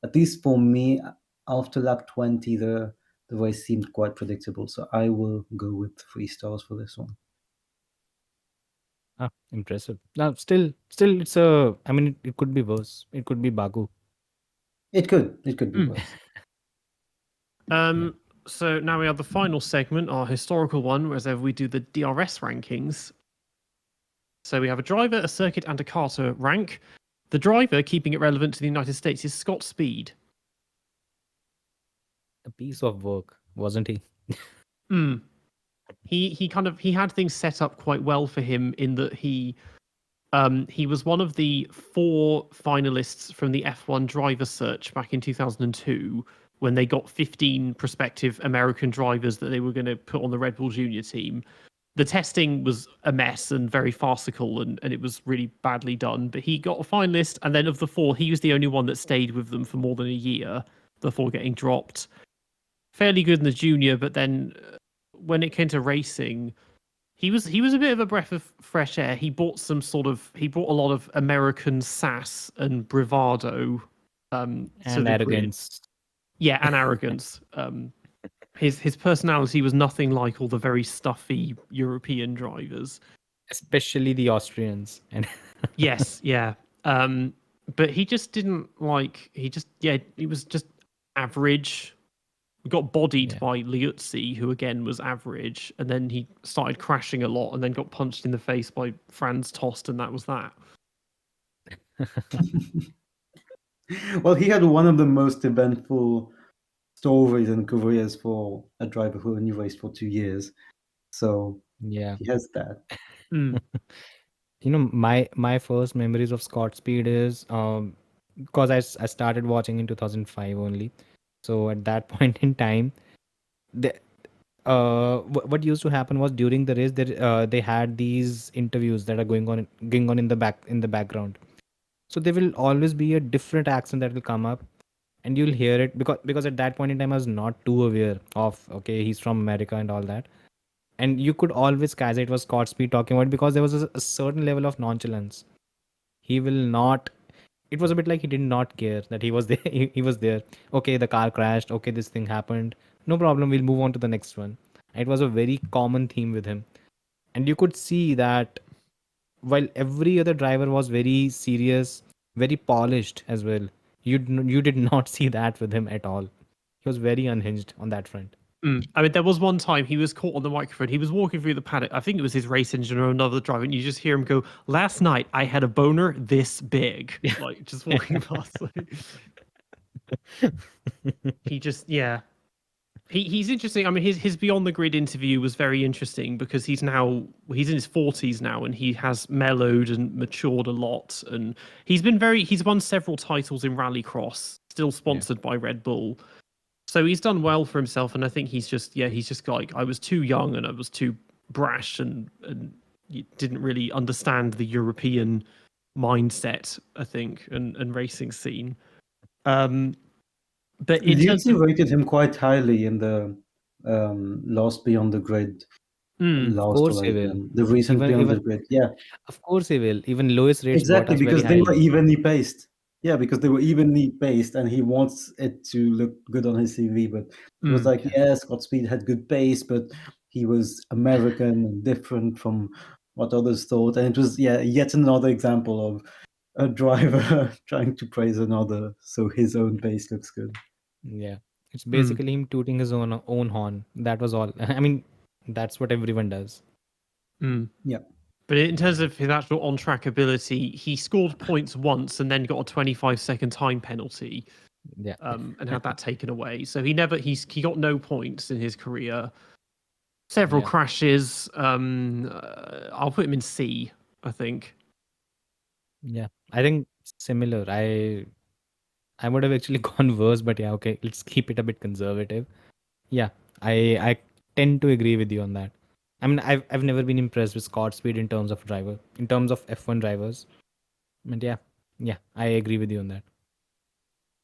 at least for me, after lap 20, the race seemed quite predictable. So I will go with 3 stars for this one. Impressive. Now, still, it's a. I mean, it could be worse. It could be Baku. It could be worse. So now we have the final segment, our historical one, whereas we do the DRS rankings. So we have a driver, a circuit, and a car to rank. The driver, keeping it relevant to the United States, is Scott Speed. A piece of work, wasn't he? He had things set up quite well for him in that he was one of the 4 finalists from the F1 driver search back in 2002 when they got 15 prospective American drivers that they were going to put on the Red Bull Junior team. The testing was a mess and very farcical and it was really badly done, but he got a finalist, and then of the 4, he was the only one that stayed with them for more than a year before getting dropped. Fairly good in the junior, but then when it came to racing, he was a bit of a breath of fresh air. He brought a lot of American sass and bravado, and arrogance. Yeah, and arrogance. His personality was nothing like all the very stuffy European drivers, especially the Austrians. And yes, yeah. But he just didn't like. He was just average. Got bodied by Liuzzi, who again was average, and then he started crashing a lot, and then got punched in the face by Franz Tost, and that was that. Well, he had one of the most eventful stories and careers for a driver who only raced for 2 years. So yeah, he has that. My first memories of Scott Speed is because I started watching in 2005 only. So at that point in time, what used to happen was during the race they had these interviews that are going on in the background. So there will always be a different accent that will come up, and you'll hear it because at that point in time I was not too aware of he's from America and all that, and you could always catch it was Scott Speed talking about it because there was a certain level of nonchalance. He will not. It was a bit like he did not care that he was there. He was there. Okay, the car crashed. Okay, this thing happened. No problem. We'll move on to the next one. It was a very common theme with him, and you could see that while every other driver was very serious, very polished as well, you did not see that with him at all. He was very unhinged on that front. I mean, there was one time he was caught on the microphone. He was walking through the paddock. I think it was his race engine or another driver, and you just hear him go, "Last night I had a boner this big," like just walking past. He just, he's interesting. I mean, his Beyond the Grid interview was very interesting because he's in his 40s now, and he has mellowed and matured a lot, and he's won several titles in Rallycross, still sponsored by Red Bull. So he's done well for himself, and I think he's just like, I was too young and I was too brash and didn't really understand the European mindset, I think, and racing scene. But in terms Liuzzi of, rated him quite highly in the last Beyond the Grid. Of Last course or he like will. the recent Even Beyond the even Grid. Yeah, of course he will. Even Lewis rates exactly, Bottas very because they were highly. evenly paced. Yeah, because they were evenly paced, and he wants it to look good on his CV. But he was like, Yeah. yeah, Scott Speed had good pace, but he was American and different from what others thought. And it was, yet another example of a driver trying to praise another so his own pace looks good. Yeah. It's basically him tooting his own horn. That was all. I mean, that's what everyone does. Yeah. But in terms of his actual on-track ability, he scored points once and then got a 25-second time penalty, Yeah. and had that taken away. So he got no points in his career. Several Yeah. crashes. I'll put him in C, I think. Yeah. I think similar. I would have actually gone worse, but yeah, okay, let's keep it a bit conservative. Yeah, I tend to agree with you on that. I mean, I've never been impressed with Scott Speed in terms of F1 drivers. But yeah, I agree with you on that.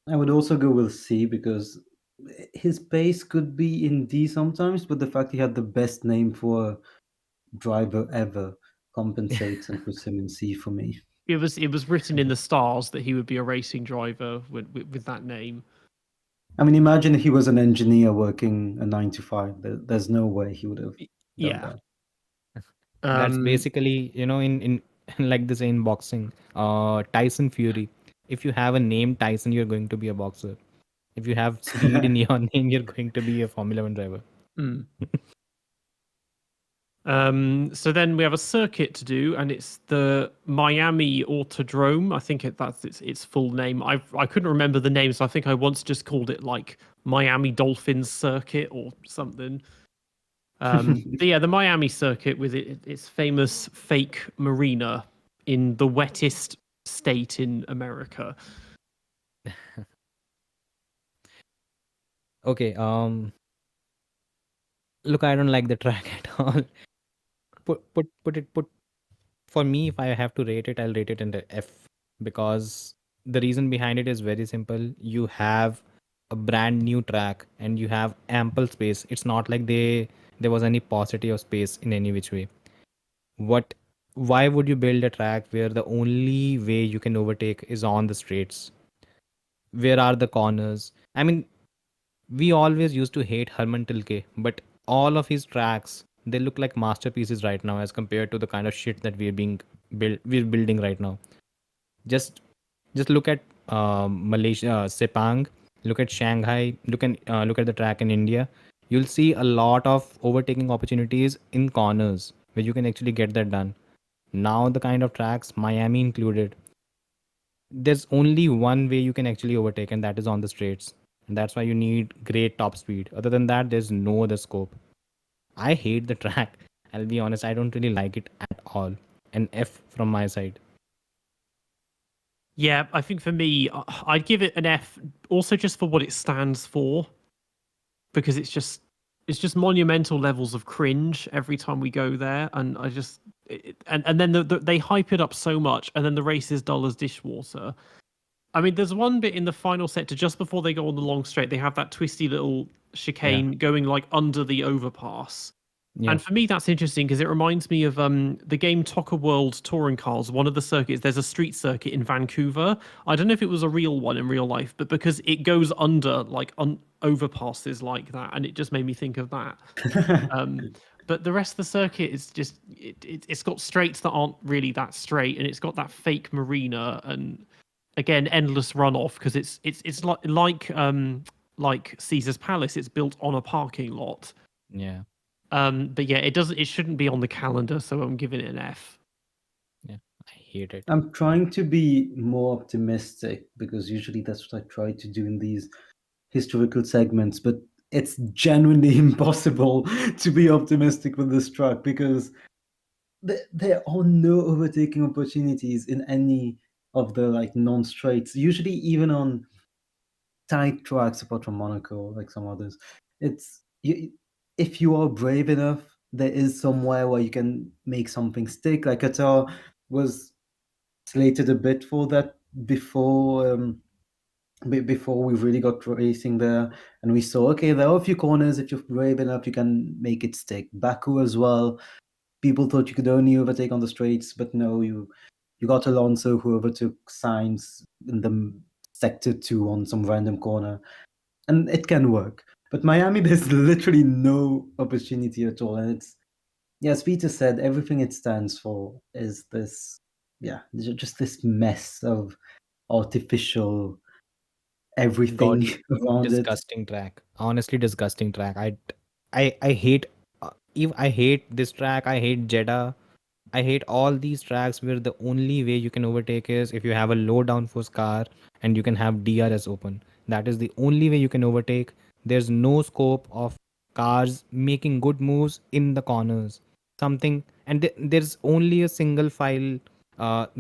I would also go with C because his pace could be in D sometimes, but the fact he had the best name for a driver ever compensates and puts him in C for me. It was written in the stars that he would be a racing driver with that name. I mean, imagine if he was an engineer working a 9 to 5. There's no way he would have done that. That's basically, in like they say in boxing, Tyson Fury. If you have a name Tyson, you're going to be a boxer. If you have speed in your name, you're going to be a Formula One driver. So then we have a circuit to do, and it's the Miami Autodrome. I think that's its full name. I couldn't remember the name, so I think I once just called it like Miami Dolphins Circuit or something. But yeah, the Miami circuit with its famous fake marina in the wettest state in America. Okay, look, I don't like the track at all. Put for me, if I have to rate it, I'll rate it in the F, because the reason behind it is very simple. You have a brand new track and you have ample space. It's not like there was any paucity of space in any which way. Why would you build a track where the only way you can overtake is on the straights? Where are the corners? I mean, we always used to hate Herman Tilke, but all of his tracks, they look like masterpieces right now as compared to the kind of shit that we're building right now. Just look at Malaysia, Sepang, look at Shanghai, look at the track in India. You'll see a lot of overtaking opportunities in corners where you can actually get that done. Now the kind of tracks, Miami included, there's only one way you can actually overtake, and that is on the straights. And that's why you need great top speed. Other than that, there's no other scope. I hate the track. I'll be honest, I don't really like it at all. An F from my side. Yeah, I think for me, I'd give it an F, also just for what it stands for, because it's just monumental levels of cringe every time we go there, and and then they hype it up so much, and then the race is dull as dishwater. I mean, there's one bit in the final sector just before they go on the long straight. They have that twisty little chicane going like under the overpass. Yeah. And for me, that's interesting because it reminds me of the game Tocker World Touring Cars. One of the circuits, there's a street circuit in Vancouver. I don't know if it was a real one in real life, but because it goes under like overpasses like that, and it just made me think of that. But the rest of the circuit is just it's got straights that aren't really that straight, and it's got that fake marina, and again endless runoff because it's like Caesar's Palace. It's built on a parking lot. Yeah. But yeah, it shouldn't be on the calendar, so I'm giving it an F. Yeah, I hate it. I'm trying to be more optimistic because usually that's what I try to do in these historical segments, but it's genuinely impossible to be optimistic with this track because there are no overtaking opportunities in any of the like non-straights. Usually, even on tight tracks apart from Monaco, like some others. If you are brave enough, there is somewhere where you can make something stick. Like Qatar was slated a bit for that before we really got racing there, and we saw, okay, there are a few corners. If you're brave enough, you can make it stick. Baku as well. People thought you could only overtake on the straights, but no, you got Alonso, who overtook Sainz in the sector 2 on some random corner, and it can work. But Miami, there's literally no opportunity at all, and it's, as Peter said, everything it stands for is this, just this mess of artificial everything God, around it. disgusting track. Honestly, disgusting track. I hate. I hate this track. I hate Jeddah. I hate all these tracks where the only way you can overtake is if you have a low downforce car and you can have DRS open. That is the only way you can overtake. There's no scope of cars making good moves in the corners. Something, and there's only a single file,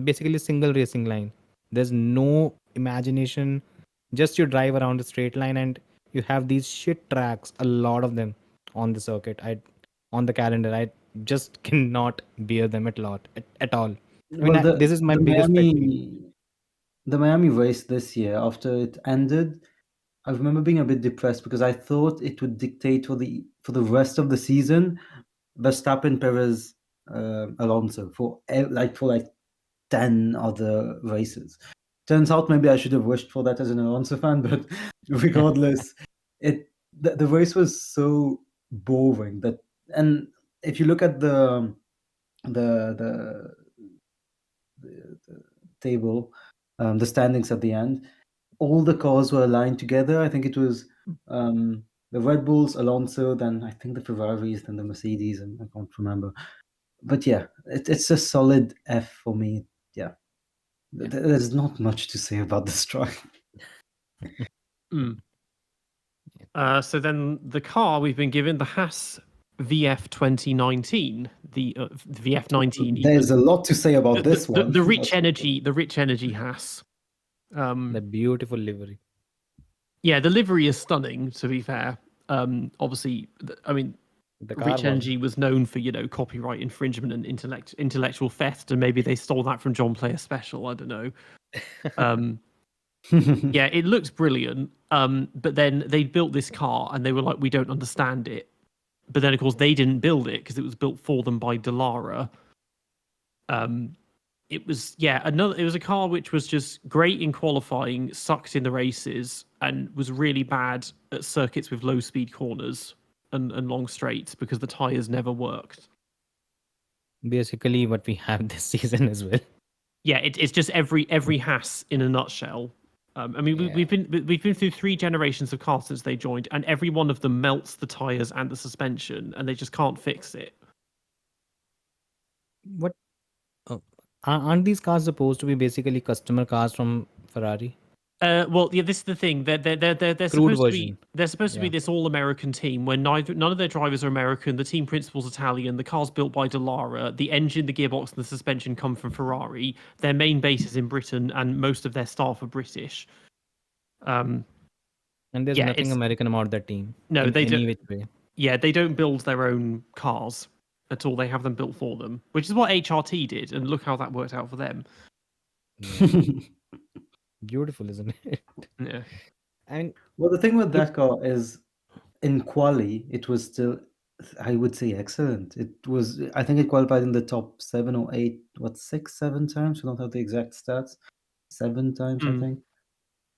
basically a single racing line. There's no imagination. Just you drive around a straight line and you have these shit tracks, a lot of them on the circuit. On the calendar. I just cannot bear them at all. I mean, Well, this is my biggest pet peeve. The Miami race this year, after it ended, I remember being a bit depressed because I thought it would dictate for the rest of the season, Verstappen, Perez, Alonso for like 10 other races. Turns out maybe I should have wished for that as an Alonso fan, but regardless, the race was so boring that, and if you look at the table, the standings at the end, all the cars were aligned together. I think it was the Red Bulls, Alonso, then I think the Ferraris, then the Mercedes, and I can't remember. But yeah, it's a solid F for me. Yeah. There's not much to say about this track. So then the car we've been given, the Haas VF 2019, the VF 19. There's a lot to say about this one. The rich energy Haas. The beautiful livery. Yeah, the livery is stunning. To be fair, obviously, I mean, Rich Energy was known for copyright infringement and intellectual theft, and maybe they stole that from John Player Special. I don't know. Yeah, it looks brilliant. But then they built this car, and they were like, "We don't understand it." But then, of course, they didn't build it because it was built for them by Dallara. It was It was a car which was just great in qualifying, sucked in the races, and was really bad at circuits with low speed corners and long straights because the tires never worked. Basically, what we have this season as well. Yeah, it's just every Haas in a nutshell. I mean, we've been through 3 generations of cars since they joined, and every one of them melts the tires and the suspension, and they just can't fix it. What? Aren't these cars supposed to be basically customer cars from Ferrari? Well, yeah, this is the thing. They're supposed to be this all-American team where none of their drivers are American. The team principal's Italian. The car's built by Dallara. The engine, the gearbox, and the suspension come from Ferrari. Their main base is in Britain, and most of their staff are British. And there's nothing American about that team. No, they don't. Which way. Yeah, they don't build their own cars at all. They have them built for them, which is what HRT did, and look how that worked out for them. Yeah. Beautiful, isn't it? Yeah. And well, the thing with that car is, in quali, it was still, I would say, excellent. It was, I think it qualified in the top 7 or 8, 6, 7 times. We don't have the exact stats. 7 times, I think.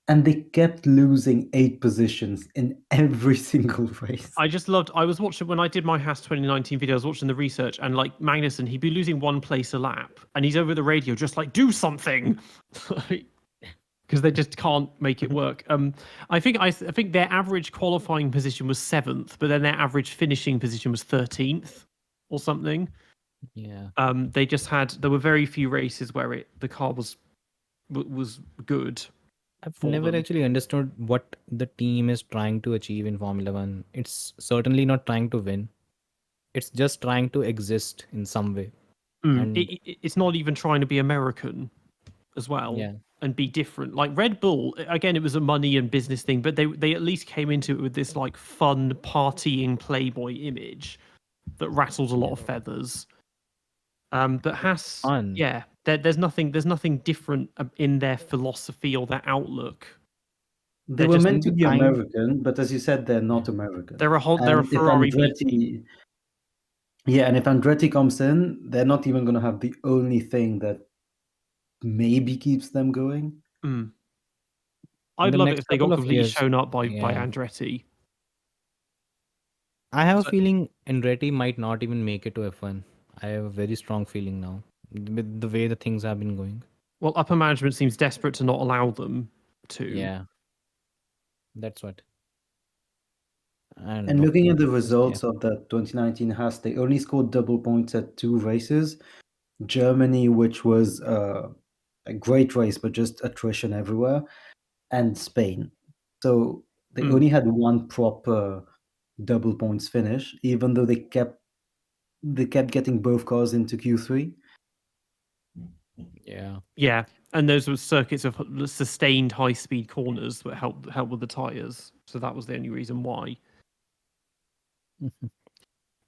And they kept losing 8 positions in every single race. I was watching, when I did my Haas 2019 video, I was watching the research, and like Magnussen, he'd be losing 1 place a lap, and he's over the radio just like, do something. Because they just can't make it work. I think their average qualifying position was 7th, but then their average finishing position was 13th or something. Yeah. There were very few races where the car was good. I've never actually understood what the team is trying to achieve in Formula One. It's certainly not trying to win. It's just trying to exist in some way. It's not even trying to be American as well. Yeah. and be different. Like Red Bull, again, it was a money and business thing, but they at least came into it with this like fun partying playboy image that rattles a lot of feathers. But Haas, Fun. there's nothing different in their philosophy or their outlook. They They're were just meant to be kind- American, but as you said, they're not American. they're a And if Ferrari B team. and if Andretti comes in, they're not even going to have the only thing that maybe keeps them going. I'd the love it next if they couple got of completely years, shown up by yeah. Andretti. I have a So- feeling Andretti might not even make it to F1. I have a very strong feeling now with the way the things have been going. Well, upper management seems desperate to not allow them to. Yeah, that's what. And looking at the results of that 2019 Haas, they only scored double points at 2 races. Germany, which was a great race, but just attrition everywhere, and Spain. So they only had one proper double points finish, even though they kept getting both cars into Q3. Yeah, and those were circuits of sustained high-speed corners that helped with the tires. So that was the only reason why.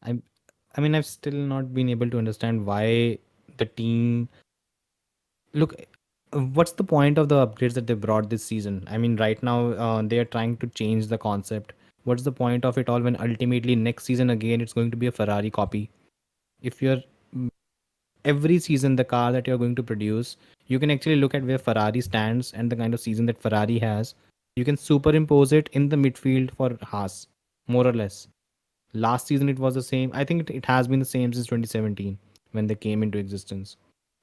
I mean, I've still not been able to understand why the team. Look, what's the point of the upgrades that they brought this season? I mean, right now they are trying to change the concept. What's the point of it all when ultimately next season again it's going to be a Ferrari copy? If you're every season the car that you're going to produce, you can actually look at where Ferrari stands and the kind of season that Ferrari has. You can superimpose it in the midfield for Haas, more or less. Last season it was the same. I think it has been the same since 2017 when they came into existence.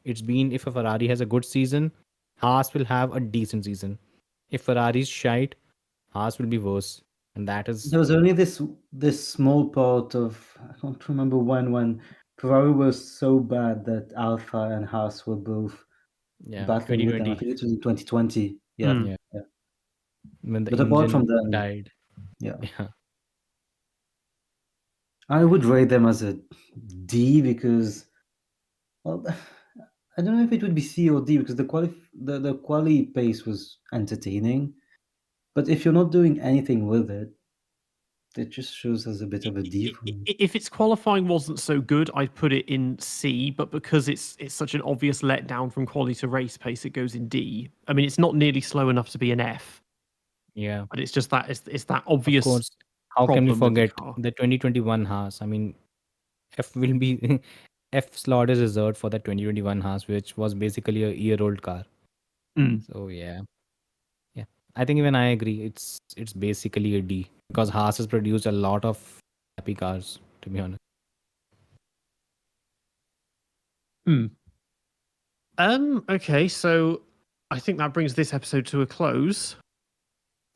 It's been, if a Ferrari has a good season, Haas will have a decent season. If Ferrari's shite, Haas will be worse. And that is There was only this small part of, I can't remember when Ferrari was so bad that Alpha and Haas were both battling with them. I 2020. think it was in 2020. Yeah. When the But apart from engine that, died. yeah, Yeah. I would rate them as a D because, well, I don't know if it would be C or D because the quali pace was entertaining, but if you're not doing anything with it, it just shows as a bit of a D for me. If its qualifying wasn't so good, I'd put it in C. But because it's such an obvious letdown from quality to race pace, it goes in D. I mean, it's not nearly slow enough to be an F. Yeah. But it's just that it's that Of obvious. course. How can we problem with the forget car. the 2021 Haas? I mean, F will be F slot is reserved for the 2021 Haas, which was basically a year-old car. So yeah. I think even I agree. It's basically a D because Haas has produced a lot of happy cars, to be honest. Okay, so I think that brings this episode to a close.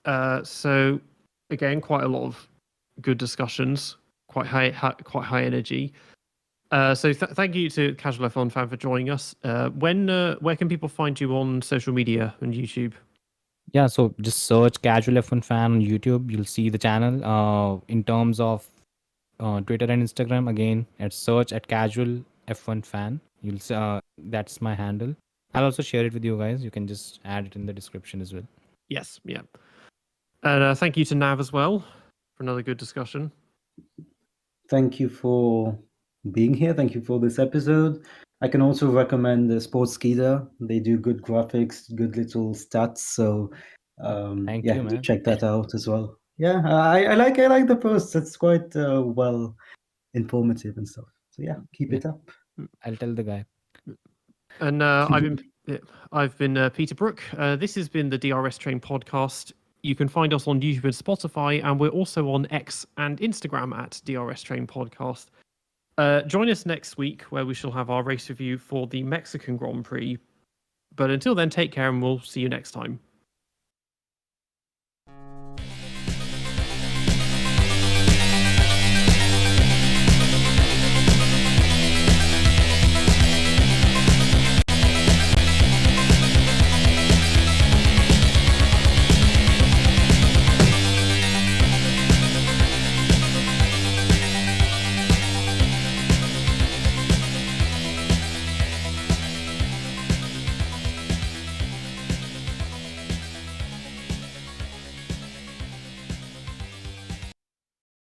So again, quite a lot of good discussions, quite high energy. So thank you to Casual F1 fan for joining us. Where can people find you on social media and YouTube? Yeah, so just search Casual F1 Fan on YouTube. You'll see the channel. In terms of Twitter and Instagram, again, search at Casual F1 Fan. You'll see, that's my handle. I'll also share it with you guys. You can just add it in the description as well. Yes, yeah. And thank you to Nav as well for another good discussion. Thank you for being here. Thank you for this episode. I can also recommend the Sportskeeda. They do good graphics, good little stats. So Thank you, man. check that out as well. Yeah, I like the posts. It's quite well informative and stuff. So yeah, keep it up. I'll tell the guy. And I've been Peter Brook. This has been the DRS Train podcast. You can find us on YouTube and Spotify, and we're also on X and Instagram at DRS Train Podcast. Join us next week where we shall have our race review for the Mexican Grand Prix. But until then, take care and we'll see you next time.